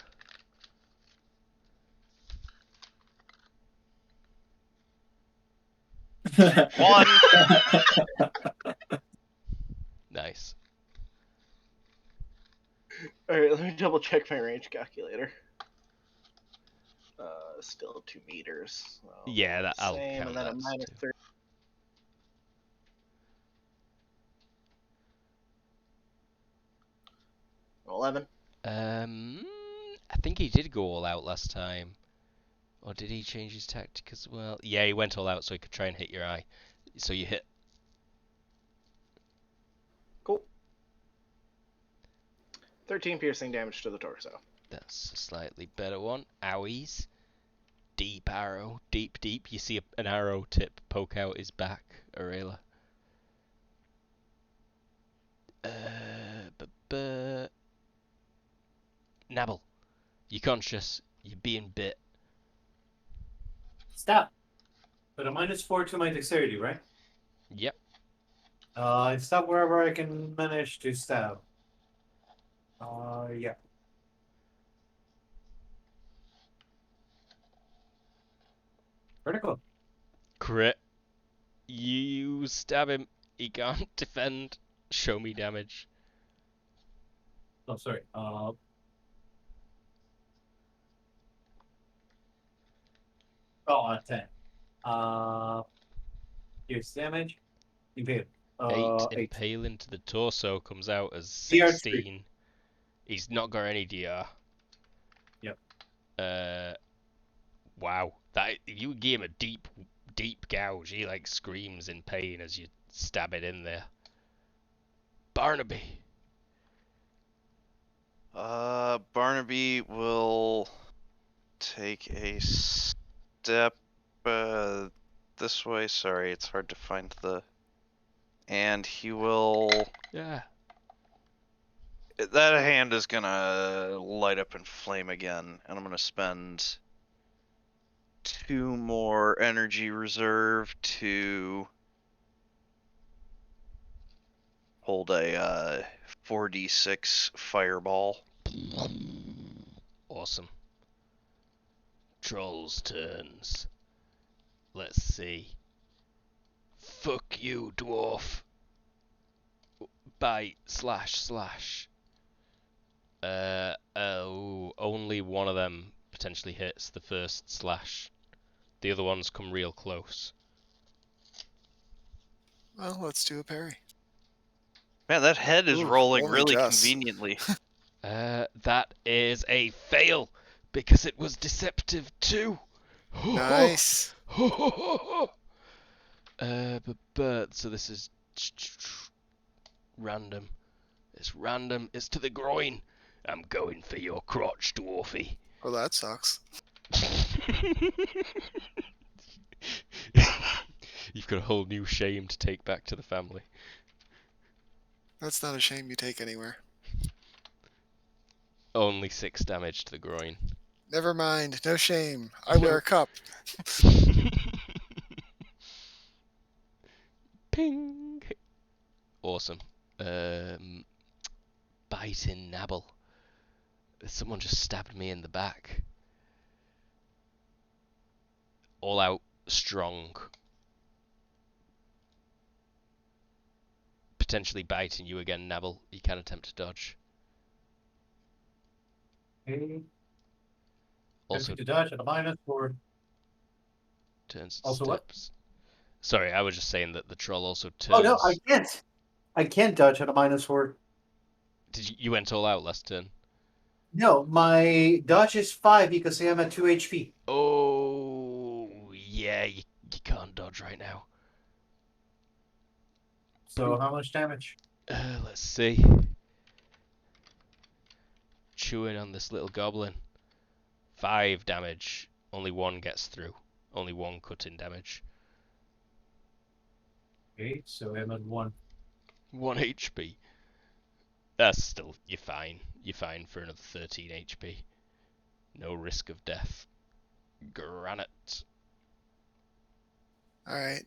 1. Nice. Alright, let me double check my range calculator. Still 2 meters. So Yeah, that I'll same, count and then that a minus too. 30. 11. I think he did go all out last time. Or did he change his tactic as well? Yeah, he went all out so he could try and hit your eye. So you hit. Cool. 13 piercing damage to the torso. That's a slightly better one. Owies. Deep arrow. Deep, deep. You see an arrow tip poke out his back, Aurelia. Nabble. You're conscious. You're being bit. Stop. But a -4 to my dexterity, right? Yep. Stop wherever I can manage to stab. Yeah. Critical. Crit. You stab him. He can't defend. Show me damage. Oh, sorry. 10. Here's damage. Impale. 8 8. impale into the torso comes out as DR 16. He's not got any DR. Yep. Wow. That if you give him a deep gouge, he like screams in pain as you stab it in there. Barnaby. Barnaby will take a step this way. Sorry, it's hard to find the. And he will. Yeah. That hand is gonna light up and flame again, and I'm gonna spend 2 more energy reserve to hold a 4d6 fireball. Awesome. Trolls' turns. Let's see. Fuck you, dwarf. Bite, slash. Only one of them potentially hits the first slash. The other ones come real close. Well, let's do a parry. Man, that head is Ooh, rolling only really just. conveniently. That is a fail because it was deceptive too. Nice. But so this is random. It's random. It's to the groin. I'm going for your crotch, dwarfy. Well, that sucks. You've got a whole new shame to take back to the family. That's not a shame you take anywhere. Only 6 damage to the groin. Never mind. No shame. I wear a cup. Ping! Awesome. Biting nabble. Someone just stabbed me in the back. All out strong. Potentially biting you again, Nabble. You can attempt to dodge. Okay. Also, to dodge at a -4. turns and Also what? steps. Sorry, I was just saying that the troll also turns. Oh no, I can't. I can't dodge at a -4. Did you went all out last turn? No, my dodge is 5 because I am at 2 HP. Oh, yeah, you can't dodge right now. So how much damage? Let's see. Chewing on this little goblin. 5 damage. Only 1 gets through. Only 1 cutting damage. Okay, so I'm at 1. 1 HP. That's still, you're fine. You're fine for another 13 HP. No risk of death. Granite. Alright.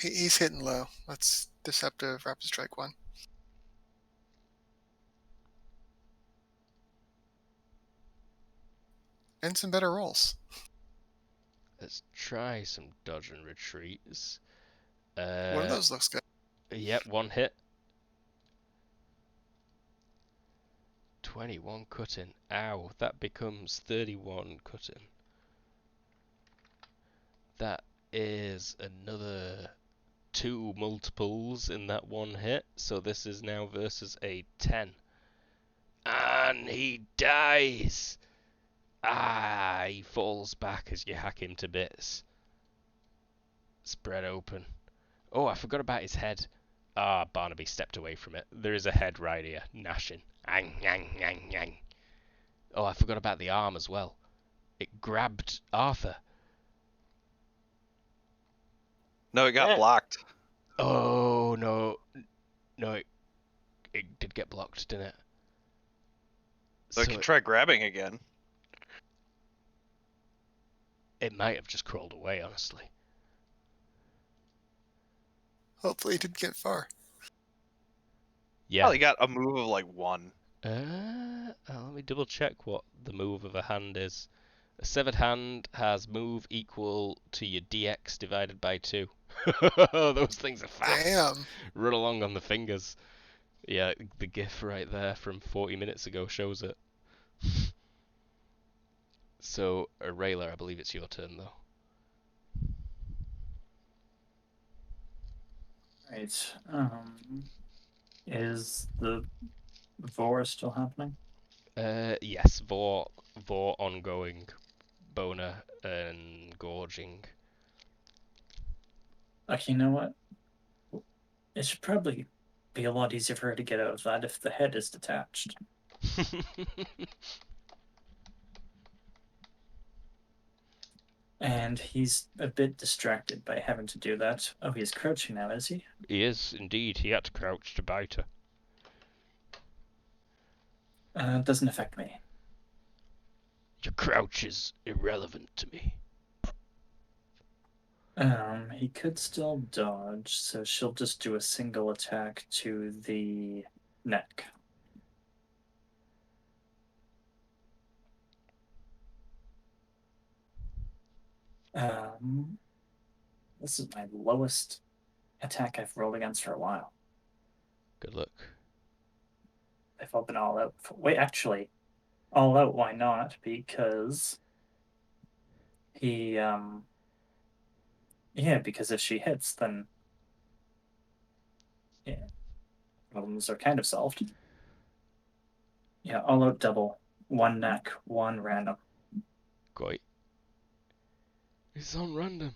He's hitting low. Let's Deceptive Rapid Strike 1. And some better rolls. Let's try some dodge and retreats. One of those looks good. Yep, 1 hit. 21 cutting. Ow, that becomes 31 cutting. That is another 2 multiples in that 1 hit. So this is now versus a 10. And he dies! Ah, he falls back as you hack him to bits. Spread open. Oh, I forgot about his head. Ah, Barnaby stepped away from it. There is a head right here, gnashing. Ang, ang, ang, ang. Oh, I forgot about the arm as well. It grabbed Arthur. No, it got blocked. Oh, no. No, it did get blocked, didn't it? So it can try grabbing again. It might have just crawled away, honestly. Hopefully it didn't get far. Yeah. Probably got a move of like 1. Let me double check what the move of a hand is. A severed hand has move equal to your DX divided by 2. Those things are fast. Damn. Run along on the fingers. Yeah, the gif right there from 40 minutes ago shows it. So, Rayla, I believe it's your turn though. Right. Is the Vor still happening? Yes, Vor ongoing. Boner and gorging. Okay, you know what? It should probably be a lot easier for her to get out of that if the head is detached. And he's a bit distracted by having to do that. Oh, he's crouching now, is he? He is, indeed. He had to crouch to bite her. Doesn't affect me. Your crouch is irrelevant to me. He could still dodge, so she'll just do a single attack to the neck. This is my lowest attack I've rolled against for a while. Good luck. I've all been all out. Wait, actually, all out, why not? Because he, yeah, because if she hits, then, yeah, problems are kind of solved. Yeah, all out double. 1 neck, 1 random. Great. It's on random.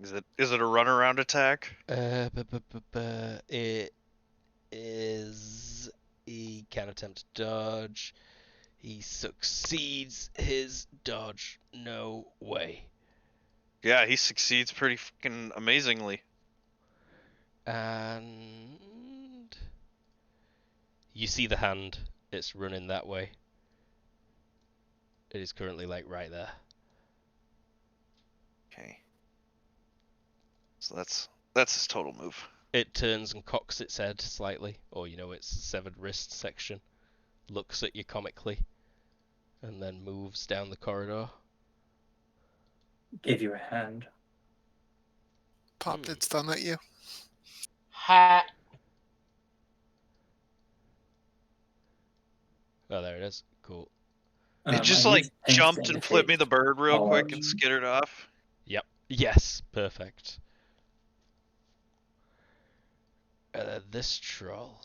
Is it a runaround attack? It is. He can attempt to dodge. He succeeds his dodge. No way. Yeah, he succeeds pretty fucking amazingly. And you see the hand. It's running that way. It is currently like right there. Okay. So that's his total move. It turns and cocks its head slightly, or its severed wrist section. Looks at you comically, and then moves down the corridor. Gave you a hand. Popped its thumb at you. Ha! Oh, there it is. Cool. It just I like used pink jumped to and flipped me indicate the bird real quick and pause. skittered off. Yep. Yes. Perfect. This troll.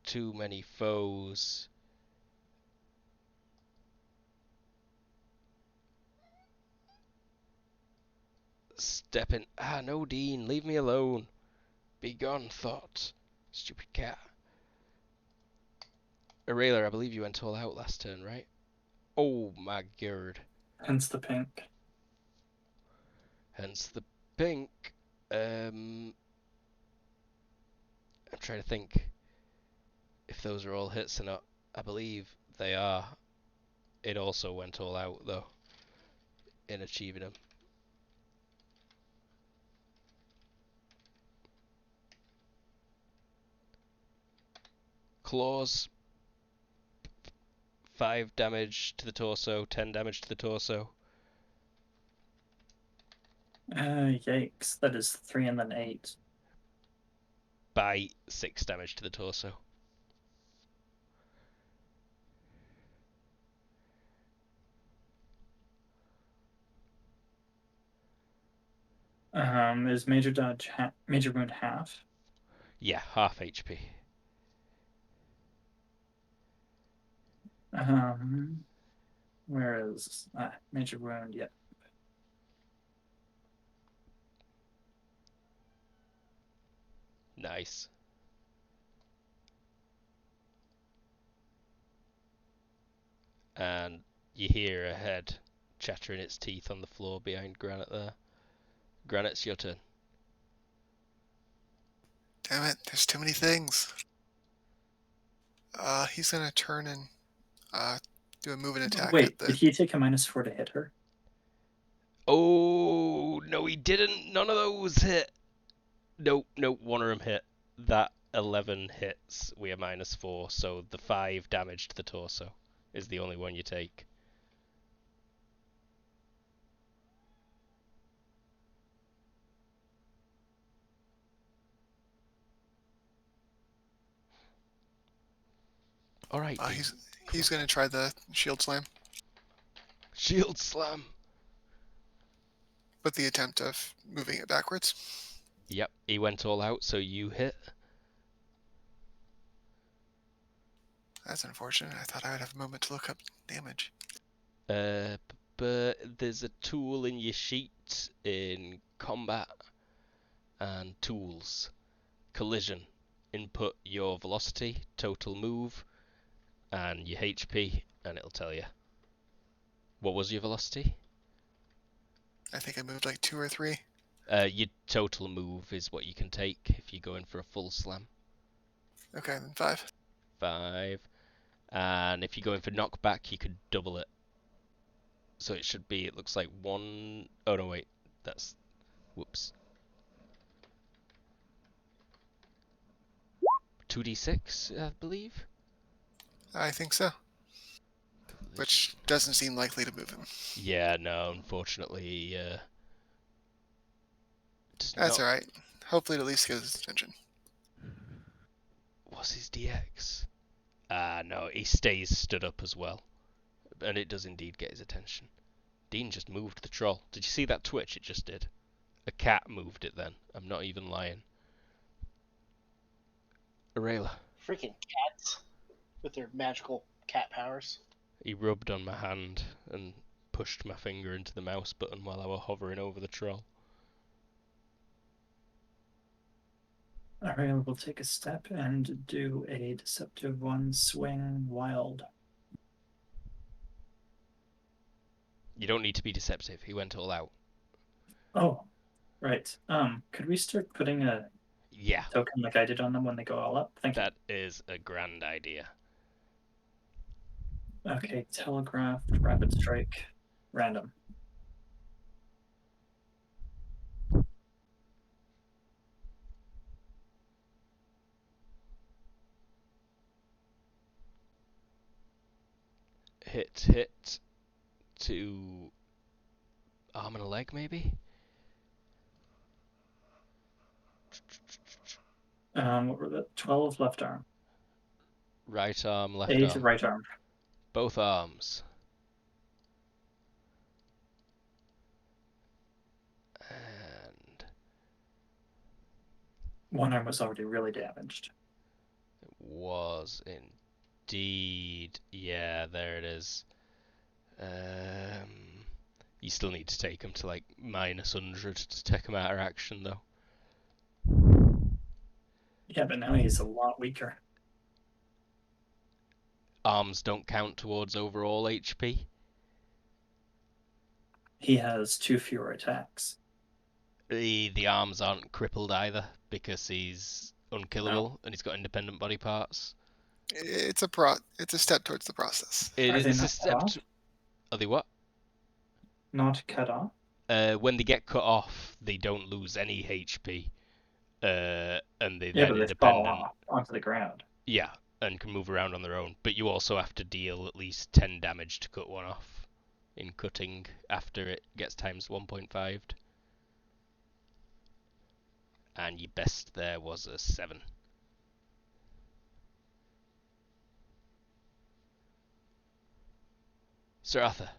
Too many foes. Stepping. Ah, no, Dean. Leave me alone. Be gone, thought. Stupid cat. Aurelia, I believe you went all out last turn, right? Oh my god. Hence the pink. Hence the pink. I'm trying to think if those are all hits or not. I believe they are. It also went all out, though, in achieving them. Claws. 5 damage to the torso, 10 damage to the torso. Yikes. That is 3 and then 8. Bite, 6 damage to the torso. Is major dodge major wound half? Yeah, half HP. Where is major wound? Yep. Nice. And you hear a head chattering its teeth on the floor behind Granite there. Granite's your turn. Damn it, there's too many things. He's gonna turn and do a move and attack Wait, at the... did he take a -4 to hit her? Oh, no, he didn't. None of those hit. Nope, one of them hit. That 11 hits. We are -4, so the 5 damage to the torso is the only one you take. Alright, he's gonna try the shield slam. Shield slam. With the attempt of moving it backwards. Yep, he went all out, so you hit. That's unfortunate. I thought I would have a moment to look up damage. But there's a tool in your sheet in combat and tools. Collision. Input your velocity, total move, and your HP, and it'll tell you. What was your velocity? I think I moved like 2 or 3. Your total move is what you can take if you go in for a full slam. Okay, then 5. 5. And if you go in for knockback, you could double it. So it should be, it looks like 1... Oh, no, wait. That's... Whoops. 2d6, I believe? I think so. Which doesn't seem likely to move him. Yeah, no, unfortunately, That's alright. Hopefully it at least gets his attention. What's his DX? No, he stays stood up as well. And it does indeed get his attention. Dean just moved the troll. Did you see that twitch it just did? A cat moved it then. I'm not even lying. Aurelia. Freaking cats with their magical cat powers. He rubbed on my hand and pushed my finger into the mouse button while I was hovering over the troll. Ariel will take a step and do a deceptive one, swing wild. You don't need to be deceptive. He went all out. Oh, right. Could we start putting a token like I did on them when they go all up? Thank you. That is a grand idea. Okay, telegraphed, rapid strike, random. Hit to arm and a leg, maybe? What were the 12 left arm? Right arm, left 8 arm. right arm. Both arms. And one arm was already really damaged. It was indeed. Yeah, there it is. You still need to take him to like -100 to take him out of action, though. Yeah, but now he's a lot weaker. Arms don't count towards overall HP. He has 2 fewer attacks. The arms aren't crippled either because he's unkillable and he's got independent body parts. It's a step towards the process. It's a step. Are they what? Not cut off. When they get cut off, they don't lose any HP, and they Yeah, then but they independent. fall off onto the ground. Yeah, and can move around on their own. But you also have to deal at least 10 damage to cut one off in cutting after it gets times 1.5. And your best there was a 7. Sir Arthur.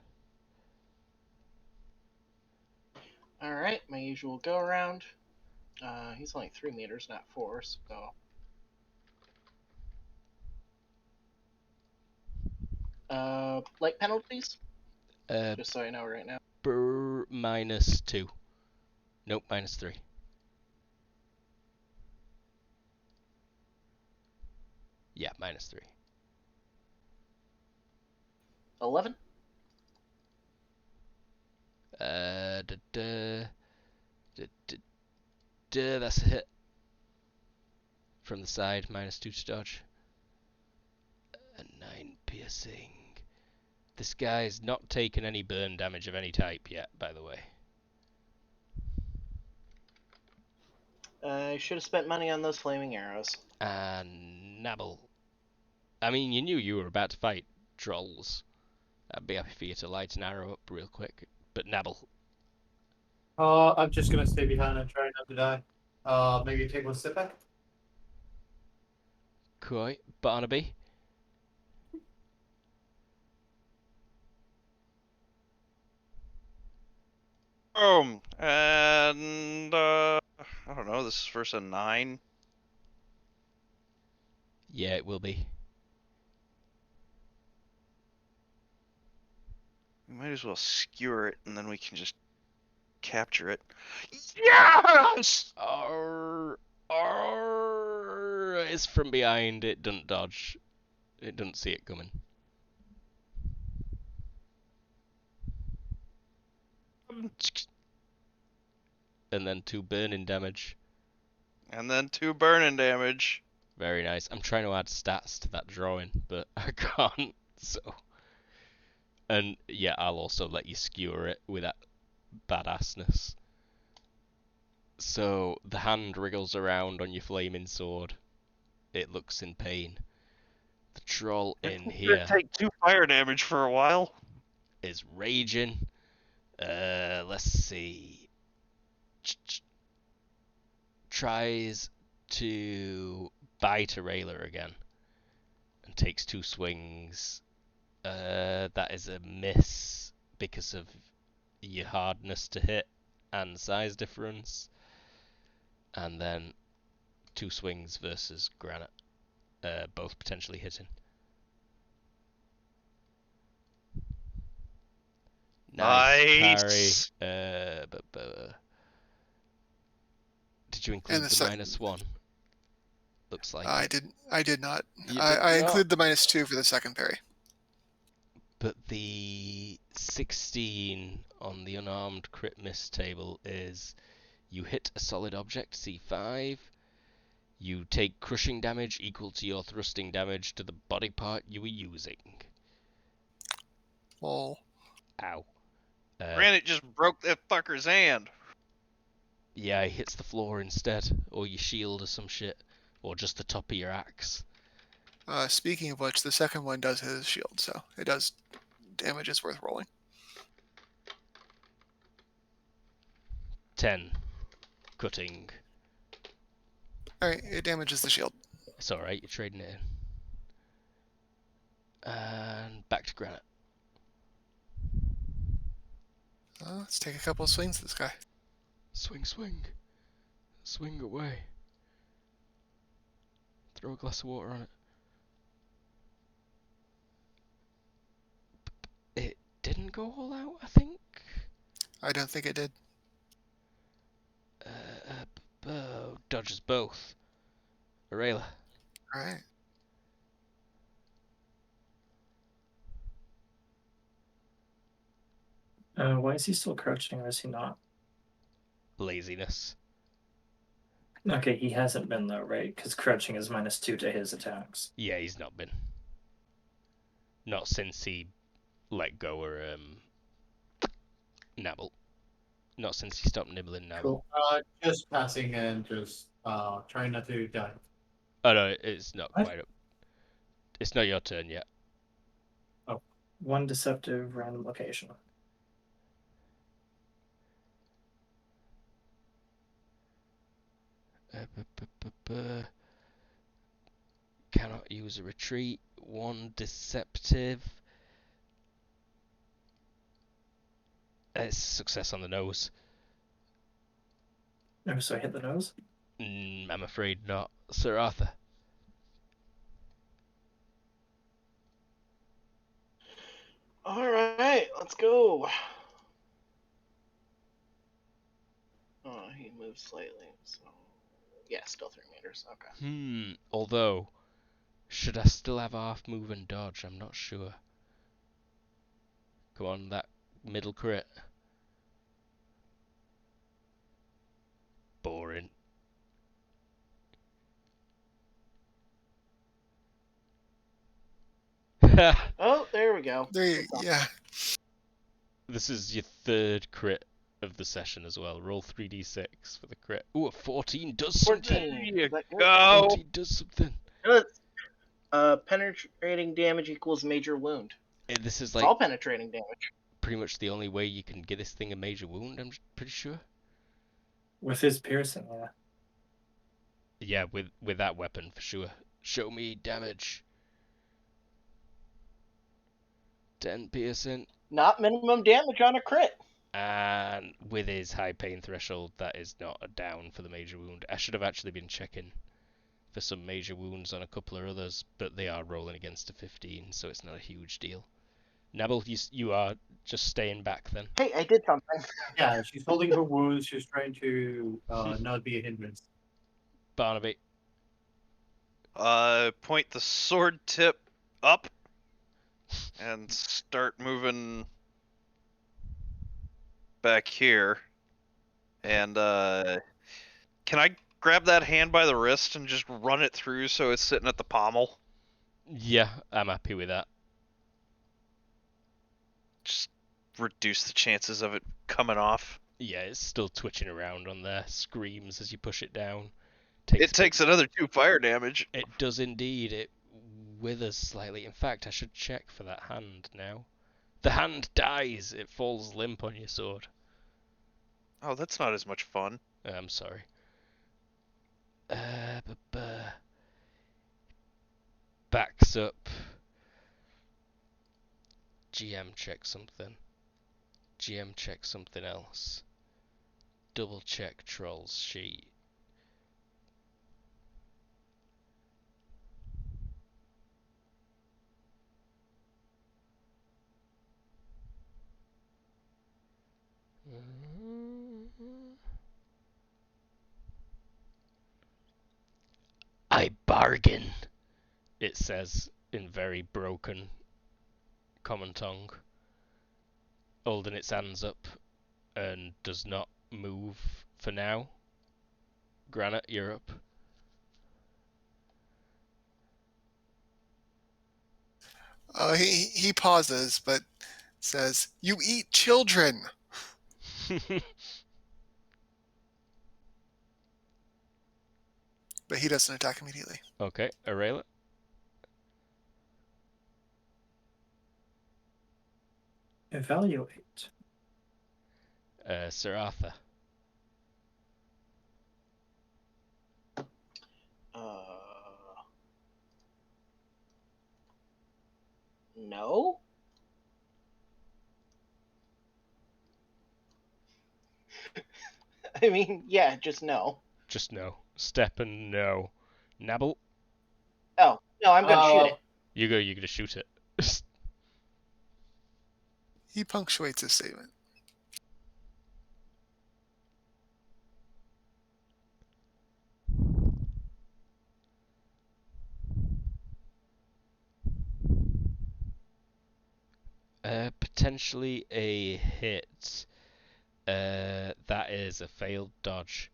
Alright, my usual go around. He's only 3 meters, not 4, so. Light penalties? Just so I know right now. -2. Nope, -3. Yeah, -3. 11? That's a hit. From the side, -2 to dodge. A 9 piercing. This guy's not taken any burn damage of any type yet, by the way. I should have spent money on those flaming arrows. And Nabble. I mean, you knew you were about to fight trolls. I'd be happy for you to light an arrow up real quick. But Nabble. I'm just gonna stay behind and try not to die. Maybe take one step back. Coy. Barnaby. And I don't know. This is versus a 9. Yeah, it will be. We might as well skewer it, and then we can just capture it. Yes! It's from behind. It doesn't dodge. It doesn't see it coming. And then 2 burning damage. And then 2 burning damage. Very nice. I'm trying to add stats to that drawing, but I can't, so... And yeah, I'll also let you skewer it with that badassness. So, the hand wriggles around on your flaming sword. It looks in pain. The troll in here take 2 fire damage for a while. is raging. Let's see. Tries to bite a railer again and takes 2 swings. That is a miss because of your hardness to hit and size difference. And then 2 swings versus granite, both potentially hitting. Nice parry. Did you include the -1? Looks like I it. did not. You I did not. include the -2 for the second parry. But the 16 on the unarmed crit miss table is you hit a solid object, C5. You take crushing damage equal to your thrusting damage to the body part you were using. Lol. Ow. Granite just broke that fucker's hand. Yeah, it hits the floor instead, or your shield or some shit, or just the top of your axe. Speaking of which, the second one does hit his shield, so it does damage is worth rolling. 10. Cutting. Alright, it damages the shield. It's alright, you're trading it in. And back to Granite. Let's take a couple of swings at this guy. Swing, swing. Swing away. Throw a glass of water on it. It didn't go all out, I think. I don't think it did. Dodges both. Arayla. Alright. Why is he still crouching or is he not? Laziness. Okay, he hasn't been though, right? Because crouching is -2 to his attacks. Yeah, he's not been. Not since he let go or nabble. Not since he stopped nibbling nabble. Cool. Just passing and just trying not to die. Oh no, it's not What? quite up. It's not your turn yet. One deceptive random location. Cannot use a retreat. One deceptive. It's success on the nose. Oh, so I hit the nose? I'm afraid not. Sir Arthur. Alright, let's go. Oh, he moves slightly, so... Yeah, still 3 meters, okay. Although, should I still have half move and dodge? I'm not sure. Come on, that middle crit. Boring. Oh, there we go. Yeah. This is your third crit of the session as well. Roll 3d6 for the crit. Ooh, a 14 does something. 14. There you Is that good? go. 14 does something. Penetrating damage equals major wound. This is It's like all penetrating damage. pretty much the only way you can get this thing a major wound, I'm pretty sure. With his piercing, yeah. Yeah, with that weapon for sure. Show me damage. 10 piercing. Not minimum damage on a crit. And with his high pain threshold, that is not a down for the major wound. I should have actually been checking for some major wounds on a couple of others, but they are rolling against a 15, so it's not a huge deal. Nabble, you are just staying back then. Hey, I did something. Yeah, she's holding her wounds. She's trying to not be a hindrance. Barnaby. Point the sword tip up and start moving back here. And can I grab that hand by the wrist and just run it through so it's sitting at the pommel? Yeah, I'm happy with that. Just reduce the chances of it coming off. Yeah, it's still twitching around on there. Screams as you push it down. It takes another 2 fire damage. It does indeed. It withers slightly. In fact, I should check for that hand now. The hand dies. It falls limp on your sword. Oh, that's not as much fun. I'm sorry. Backs up. GM check something. GM check something else. Double check Troll's sheet. I bargain, it says in very broken common tongue, holding its hands up and does not move for now. Granite, you're up. He pauses, but says, "You eat children." But he doesn't attack immediately. Okay, Aurelia. Evaluate. Sir Arthur. No. I mean, yeah, just no. Just no. Step and no. Nabble. Oh no, I'm gonna shoot it. You're gonna shoot it. He punctuates his statement. Potentially a hit. That is a failed dodge.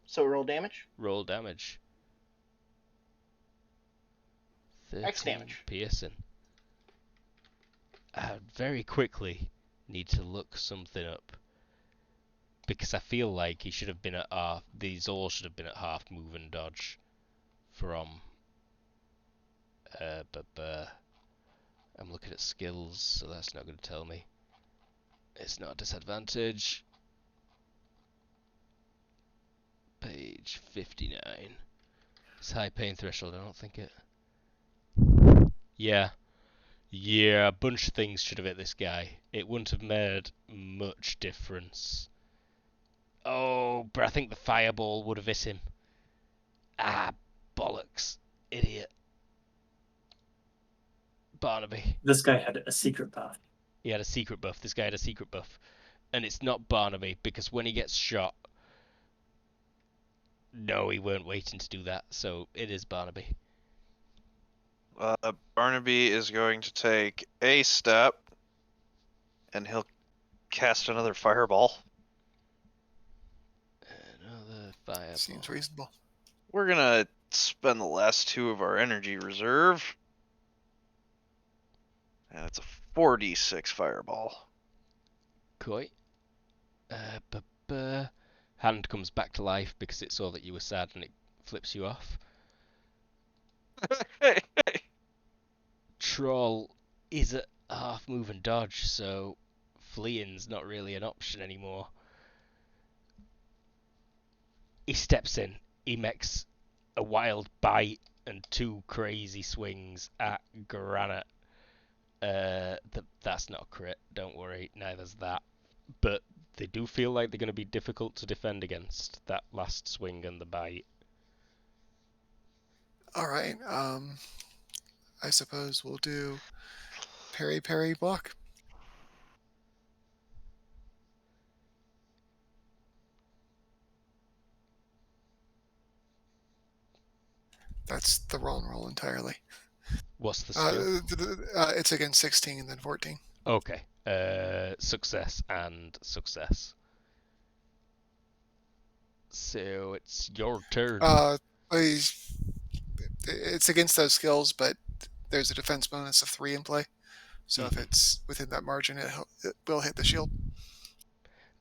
So roll damage. Roll damage. 13 X damage. piercing. I very quickly need to look something up. Because I feel like he should have been at half. These all should have been at half move and dodge. From. I'm looking at skills, so that's not going to tell me. It's not a disadvantage. Page 59. It's high pain threshold, I don't think it. Yeah. Yeah, a bunch of things should have hit this guy. It wouldn't have made much difference. Oh, but I think the fireball would have hit him. Ah, bollocks. Idiot. Barnaby. This guy had a secret buff. He had a secret buff. This guy had a secret buff. And it's not Barnaby, because when he gets shot... No, he weren't waiting to do that, so it is Barnaby. Barnaby is going to take a step, and he'll cast another fireball. Another fireball. Seems reasonable. We're gonna spend the last 2 of our energy reserve. And it's a 4d6 fireball. Koi. Hand comes back to life because it saw that you were sad and it flips you off. Troll is at half move and dodge, so fleeing's not really an option anymore. He steps in, he makes a wild bite and 2 crazy swings at Granite. That's not a crit, don't worry, neither's that. But they do feel like they're going to be difficult to defend against, that last swing and the bite. Alright, I suppose we'll do parry block. That's the wrong roll entirely. What's the skill? It's against 16 and then 14. Okay. Success and success. So it's your turn. It's against those skills, but there's a defense bonus of 3 in play. So if it's within that margin, it will hit the shield.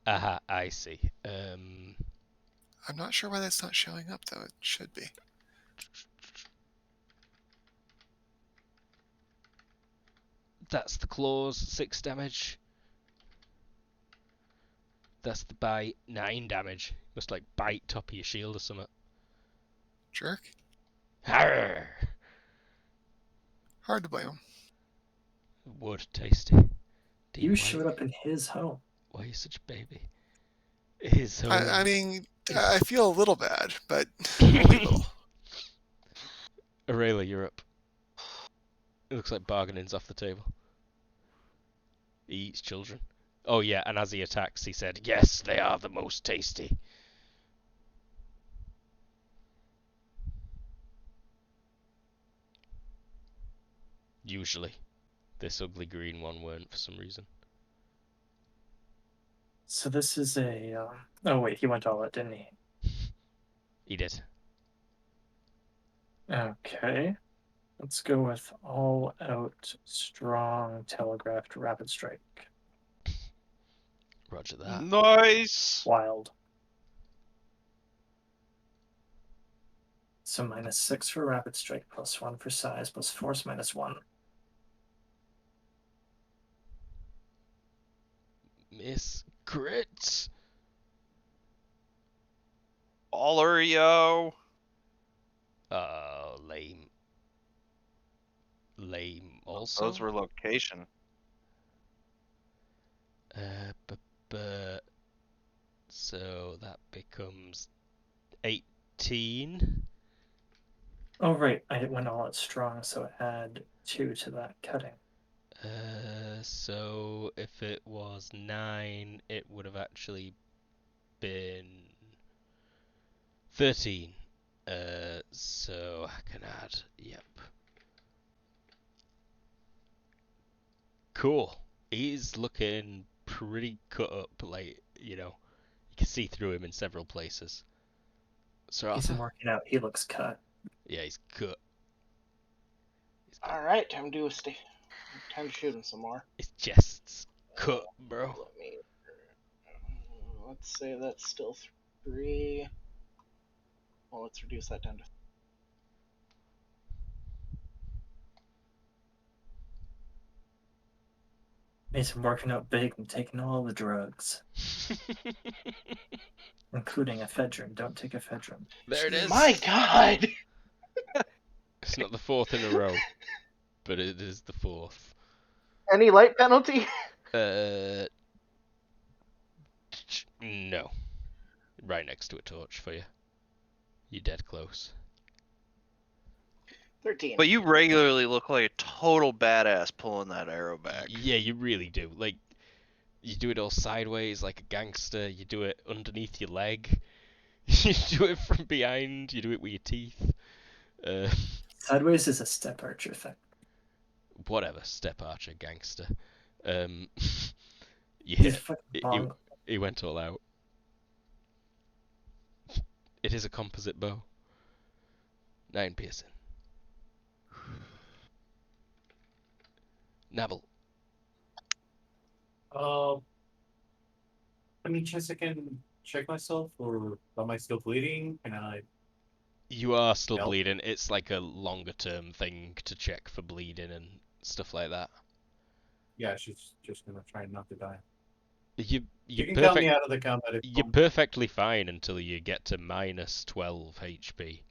Aha, I see. I'm not sure why that's not showing up, though. It should be. That's the claws, 6 damage. That's the bite, 9 damage. Must like bite top of your shield or something. Jerk. Arrgh! Hard to blame him. Wood, tasty. You showed up in his home. Why are you such a baby? His home. I mean, I feel a little bad, but only little. Aurelia, you're up. It looks like bargaining's off the table. He eats children. Oh yeah, and as he attacks, he said, "Yes, they are the most tasty." Usually. This ugly green one weren't for some reason. So this is a. Oh wait, he went all out, didn't he? He did. Okay. Let's go with all out, strong, telegraphed, rapid strike. Roger that. Nice. Wild. So -6 for rapid strike, +1 for size, plus force -1. Miss crits. Baller, yo. Lame. Lame also. Those were location. So that becomes 18. Oh right, I went all out strong, so add 2 to that cutting. So if it was 9, it would have actually been 13. So I can add, yep. Cool. He's looking pretty cut up, like, you know, you can see through him in several places. Sir He's Arthur? working out, he looks cut. Yeah, he's cut. All right, time to shoot him some more. His chest's cut, bro. Let's say that's still 3. Well, let's reduce that down to. He's working out big and taking all the drugs, including ephedrine. Don't take ephedrine. There it is. My God! It's not the 4th in a row, but it is the 4th. Any light penalty? No. Right next to a torch for you. You're dead close. 13. But you regularly look like a total badass pulling that arrow back. Yeah, you really do. Like, you do it all sideways like a gangster. You do it underneath your leg. You do it from behind. You do it with your teeth. Sideways is a step archer thing. Whatever, step archer, gangster. You He's hit. fucking wrong. He went all out. It is a composite bow. 9 piercing. Navel. Any chance I can check myself, or am I still bleeding? Can I? You are still Nope. bleeding. It's like a longer term thing to check for bleeding and stuff like that. Yeah, she's just gonna try not to die. You can count me out of the combat. If You're perfectly fine until you get to -12 HP.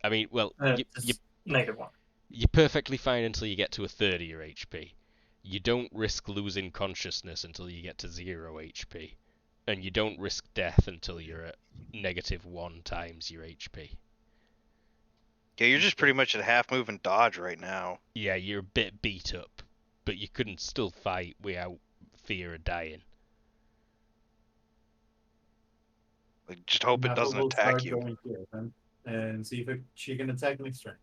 I mean, well, -1. You're perfectly fine until you get to a third of your HP. You don't risk losing consciousness until you get to 0 HP. And you don't risk death until you're at -1 times your HP. Yeah, you're just pretty much at half move and dodge right now. Yeah, you're a bit beat up, but you couldn't still fight without fear of dying. Like, just hope it doesn't attack you. Going here, then, and see if she can attack me straight.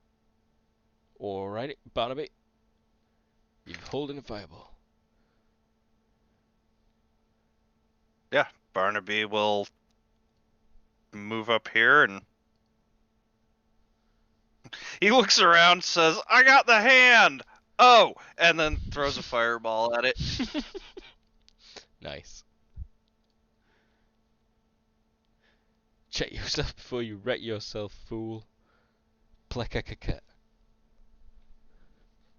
Alrighty, Barnaby. You're holding a fireball. Yeah, Barnaby will move up here and he looks around, says, "I got the hand!" Oh! And then throws a fireball at it. Nice. Check yourself before you wreck yourself, fool. Plekakaket.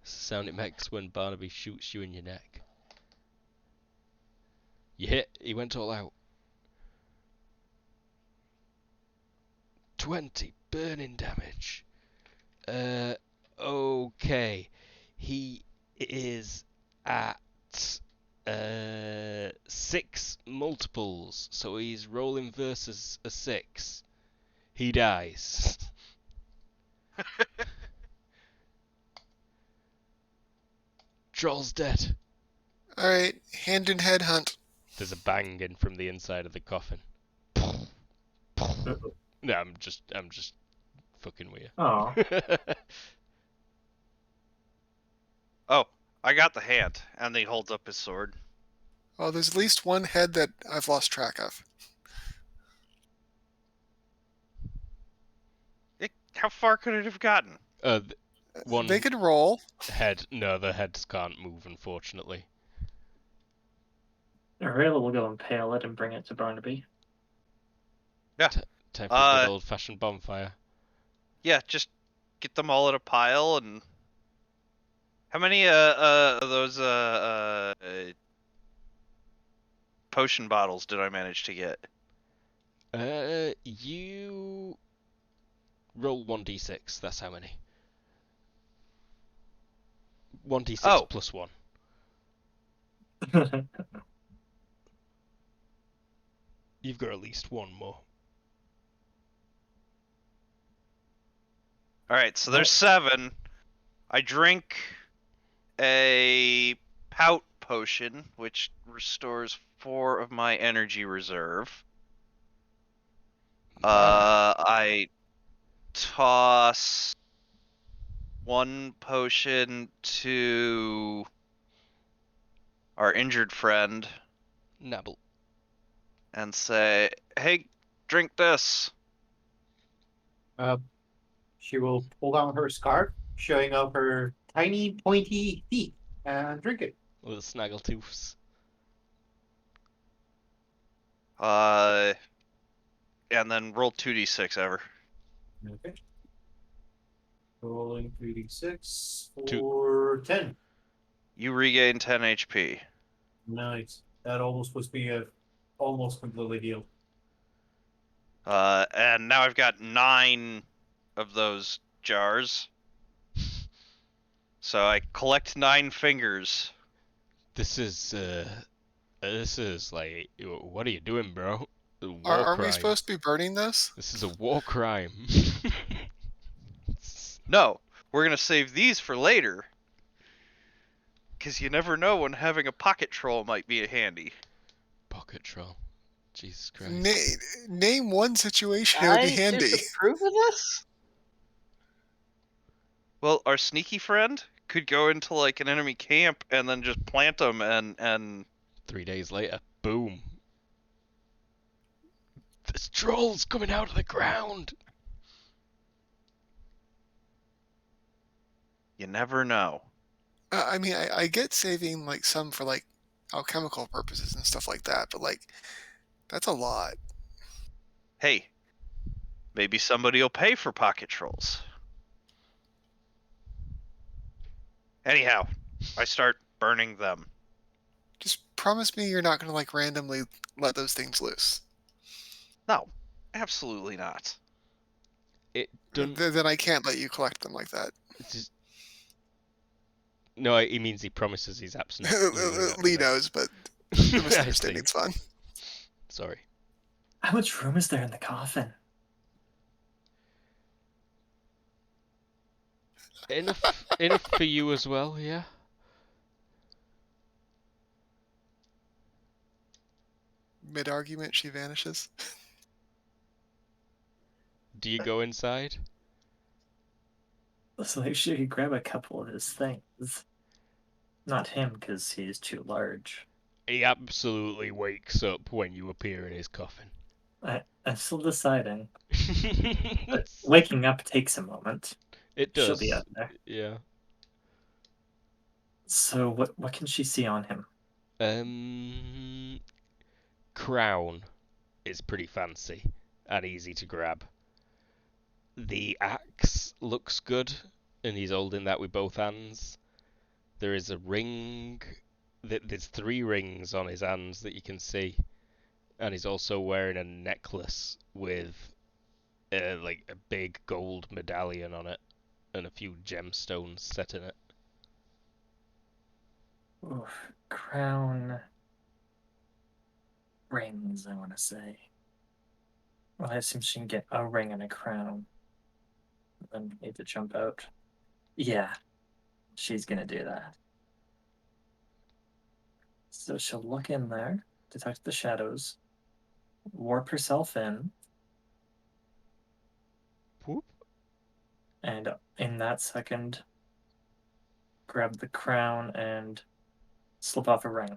It's the sound it makes when Barnaby shoots you in your neck. You hit, he went all out. 20 burning damage. Okay. He is at 6 multiples, so he's rolling versus a 6. He dies. Troll's dead. Alright, hand and head hunt. There's a banging from the inside of the coffin. No, I'm just fucking with you. Oh. Oh, I got the hand, and he holds up his sword. Oh, there's at least one head that I've lost track of. How far could it have gotten? One They could roll. head. No, the heads can't move, unfortunately. Rayla will go impale it and bring it to Barnaby. Yeah. Time for a good old-fashioned bonfire. Yeah, just get them all in a pile, and how many of those potion bottles did I manage to get? You roll 1d6. That's how many. 1d6 plus 1. You've got at least one more. Alright, so there's 7. I drink a pout potion, which restores 4 of my energy reserve. I toss 1 potion to our injured friend. Nabble. And say, hey, drink this. She will pull down her scarf, showing off her tiny, pointy teeth, and drink it. Little snaggletooths. And then roll 2d6 ever. Okay. Rolling 3d6 for 10. You regain 10 HP. Nice. That almost puts me at almost completely healed. And now I've got 9 of those jars. So I collect 9 fingers. This is like, what are you doing, bro? Aren't we supposed to be burning this? This is a war crime. No, we're gonna save these for later. Because you never know when having a pocket troll might be handy. Pocket troll. Jesus Christ. Name one situation it would be handy. I disapprove of this? Well, our sneaky friend could go into like an enemy camp and then just plant them and 3 days later, boom. There's trolls coming out of the ground. You never know. I mean, I get saving like some for like alchemical purposes and stuff like that, but like that's a lot. Hey, maybe somebody will pay for pocket trolls. Anyhow, I start burning them. Just promise me you're not going to like randomly let those things loose. No, absolutely not. Then I can't let you collect them like that. No, he means he promises he's absolutely Lee knows, but the misunderstanding's fun. Sorry. How much room is there in the coffin? Enough for you as well, yeah. Mid-argument, she vanishes. Do you go inside? So make sure you grab a couple of his things. Not him, because he's too large. He absolutely wakes up when you appear in his coffin. I'm still deciding. But waking up takes a moment. It does. She'll be out there. Yeah. So what can she see on him? Crown is pretty fancy and easy to grab. The axe looks good, and he's holding that with both hands. There is a ring. There's 3 rings on his hands that you can see, and he's also wearing a necklace with like a big gold medallion on it and a few gemstones set in it. Oof, crown rings, I want to say. Well, I assume she can get a ring and a crown. Then need to jump out. Yeah, she's gonna do that. So she'll look in there, detect the shadows, warp herself in. Whoop. And in that second, grab the crown and slip off a ring.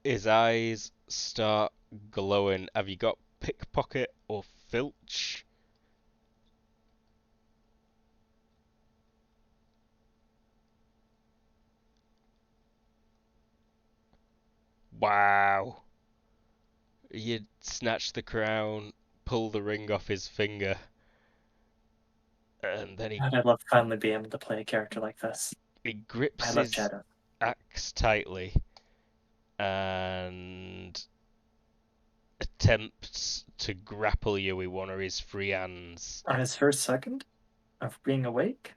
His eyes start glowing. Have you got pickpocket or filch? Wow. You snatch the crown, pull the ring off his finger, and then God, I'd love to finally be able to play a character like this. he grips I love his Shadow. axe tightly and attempts to grapple you with one of his free hands. On his first second of being awake?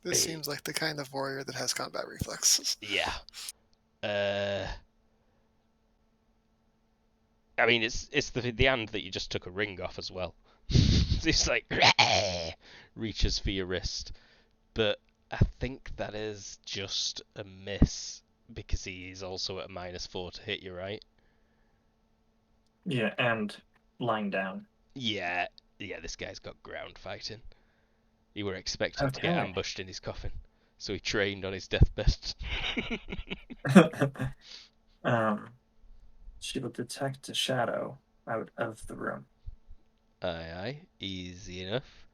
This seems like the kind of warrior that has combat reflexes. Yeah. I mean, it's the hand that you just took a ring off as well. It's like reaches for your wrist, but I think that is just a miss because he's also at a -4 to hit you, right? Yeah, and lying down. Yeah, this guy's got ground fighting. You were expecting to get ambushed in his coffin, so he trained on his deathbed. She will detect a shadow out of the room. Aye, easy enough.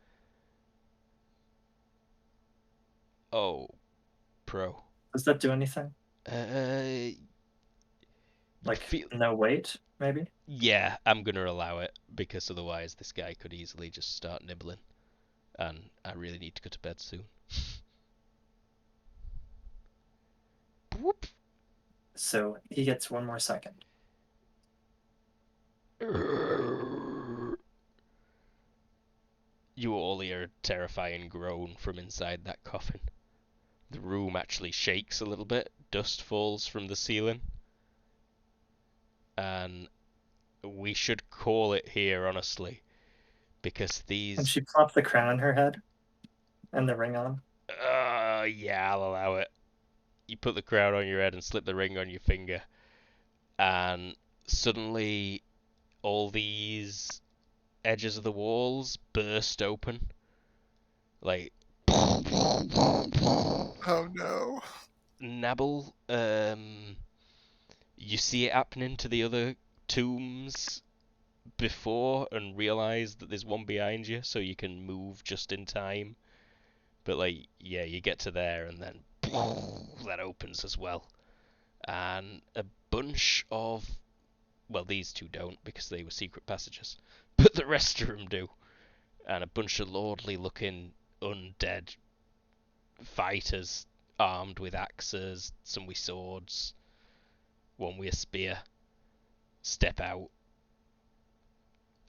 Oh, pro. Does that do anything? Like no weight, maybe? Yeah, I'm gonna allow it because otherwise this guy could easily just start nibbling, and I really need to go to bed soon. Whoop. So he gets 1 more second. You all hear a terrifying groan from inside that coffin. The room actually shakes a little bit. Dust falls from the ceiling. And we should call it here, honestly. Because these... And she plopped the crown on her head? And the ring on? Yeah, I'll allow it. You put the crown on your head and slip the ring on your finger. And suddenly all these edges of the walls burst open. Like... Oh no. Nabble, you see it happening to the other tombs before and realise that there's one behind you, so you can move just in time. But like, yeah, you get to there and then that opens as well. And a bunch of, well, these two don't because they were secret passages, but the rest of them do. And a bunch of lordly looking undead fighters armed with axes, some with swords, one with a spear, step out,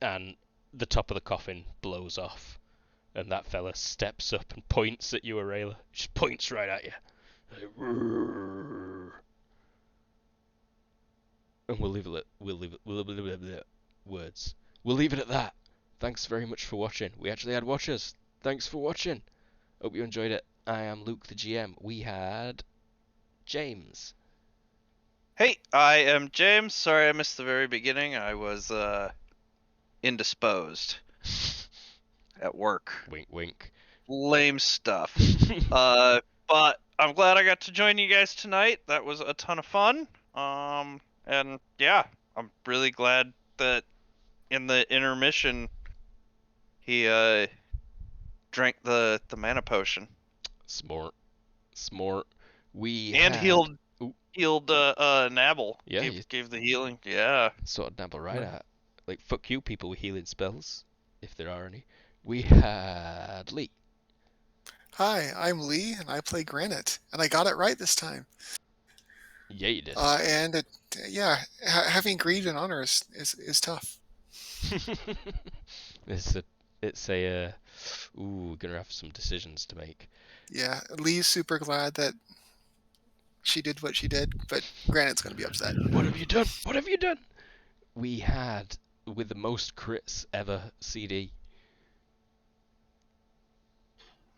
and the top of the coffin blows off, and that fella steps up and points at you, Aurelia. Just points right at you. And we'll leave it words. We'll leave it at that. Thanks very much for watching. We actually had watchers. Thanks for watching. Hope you enjoyed it. I am Luke, the GM. We had James. Hey, I am James. Sorry I missed the very beginning. I was indisposed at work. Wink, wink. Lame stuff. But I'm glad I got to join you guys tonight. That was a ton of fun. And yeah, I'm really glad that in the intermission he drank the mana potion. Smart. We and had... healed Nabble. Yeah, gave the healing. Yeah. Sorted Nabble right out. Like, fuck you, people with healing spells, if there are any. We had Lee. Hi, I'm Lee, and I play Granite, and I got it right this time. Yeah, you did. And having greed and honor is tough. We're gonna have some decisions to make. Yeah, Lee's super glad that she did what she did, but Granite's gonna be upset. What have you done? What have you done? We had, with the most crits ever, CD.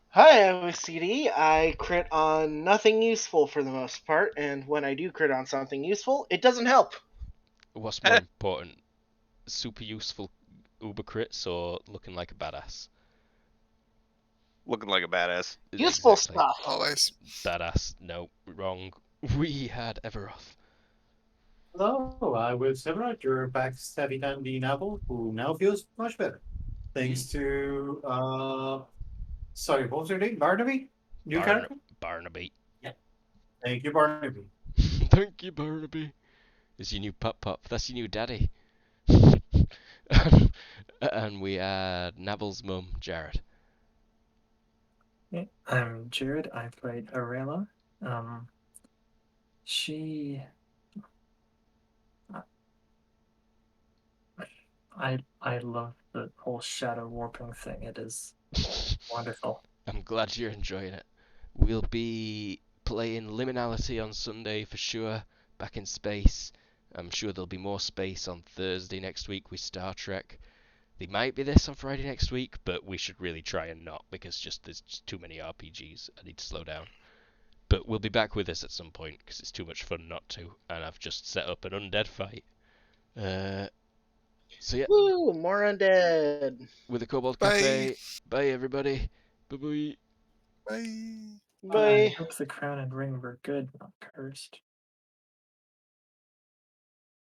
Hi, I'm a CD. I crit on nothing useful for the most part, and when I do crit on something useful, it doesn't help. What's more important? Super useful uber crits or looking like a badass? looking like a badass. Useful Exactly. stuff. Always. Badass. No, wrong. We had Everoth. Hello, I was Severot, your backstabby dandy novel, who now feels much better. Thanks to sorry, what was her name? Barnaby? New character? Barnaby. Thank you, Barnaby. Thank you, Barnaby. Is your new pup. That's your new daddy. And we had Navel's mum, Jared. Okay, I'm Jared. I played Arela. She. I love the whole shadow warping thing. It is wonderful. I'm glad you're enjoying it. We'll be playing Liminality on Sunday for sure, back in space. I'm sure there'll be more space on Thursday next week with Star Trek. There might be this on Friday next week, but we should really try and not, because there's just too many RPGs. I need to slow down. But we'll be back with this at some point, because it's too much fun not to, and I've just set up an undead fight. So yeah. Woo, more undead. With the Kobold Bye. Cafe. Bye, everybody. Bye-bye. Bye. Bye. I hope the crown and ring were good, not cursed.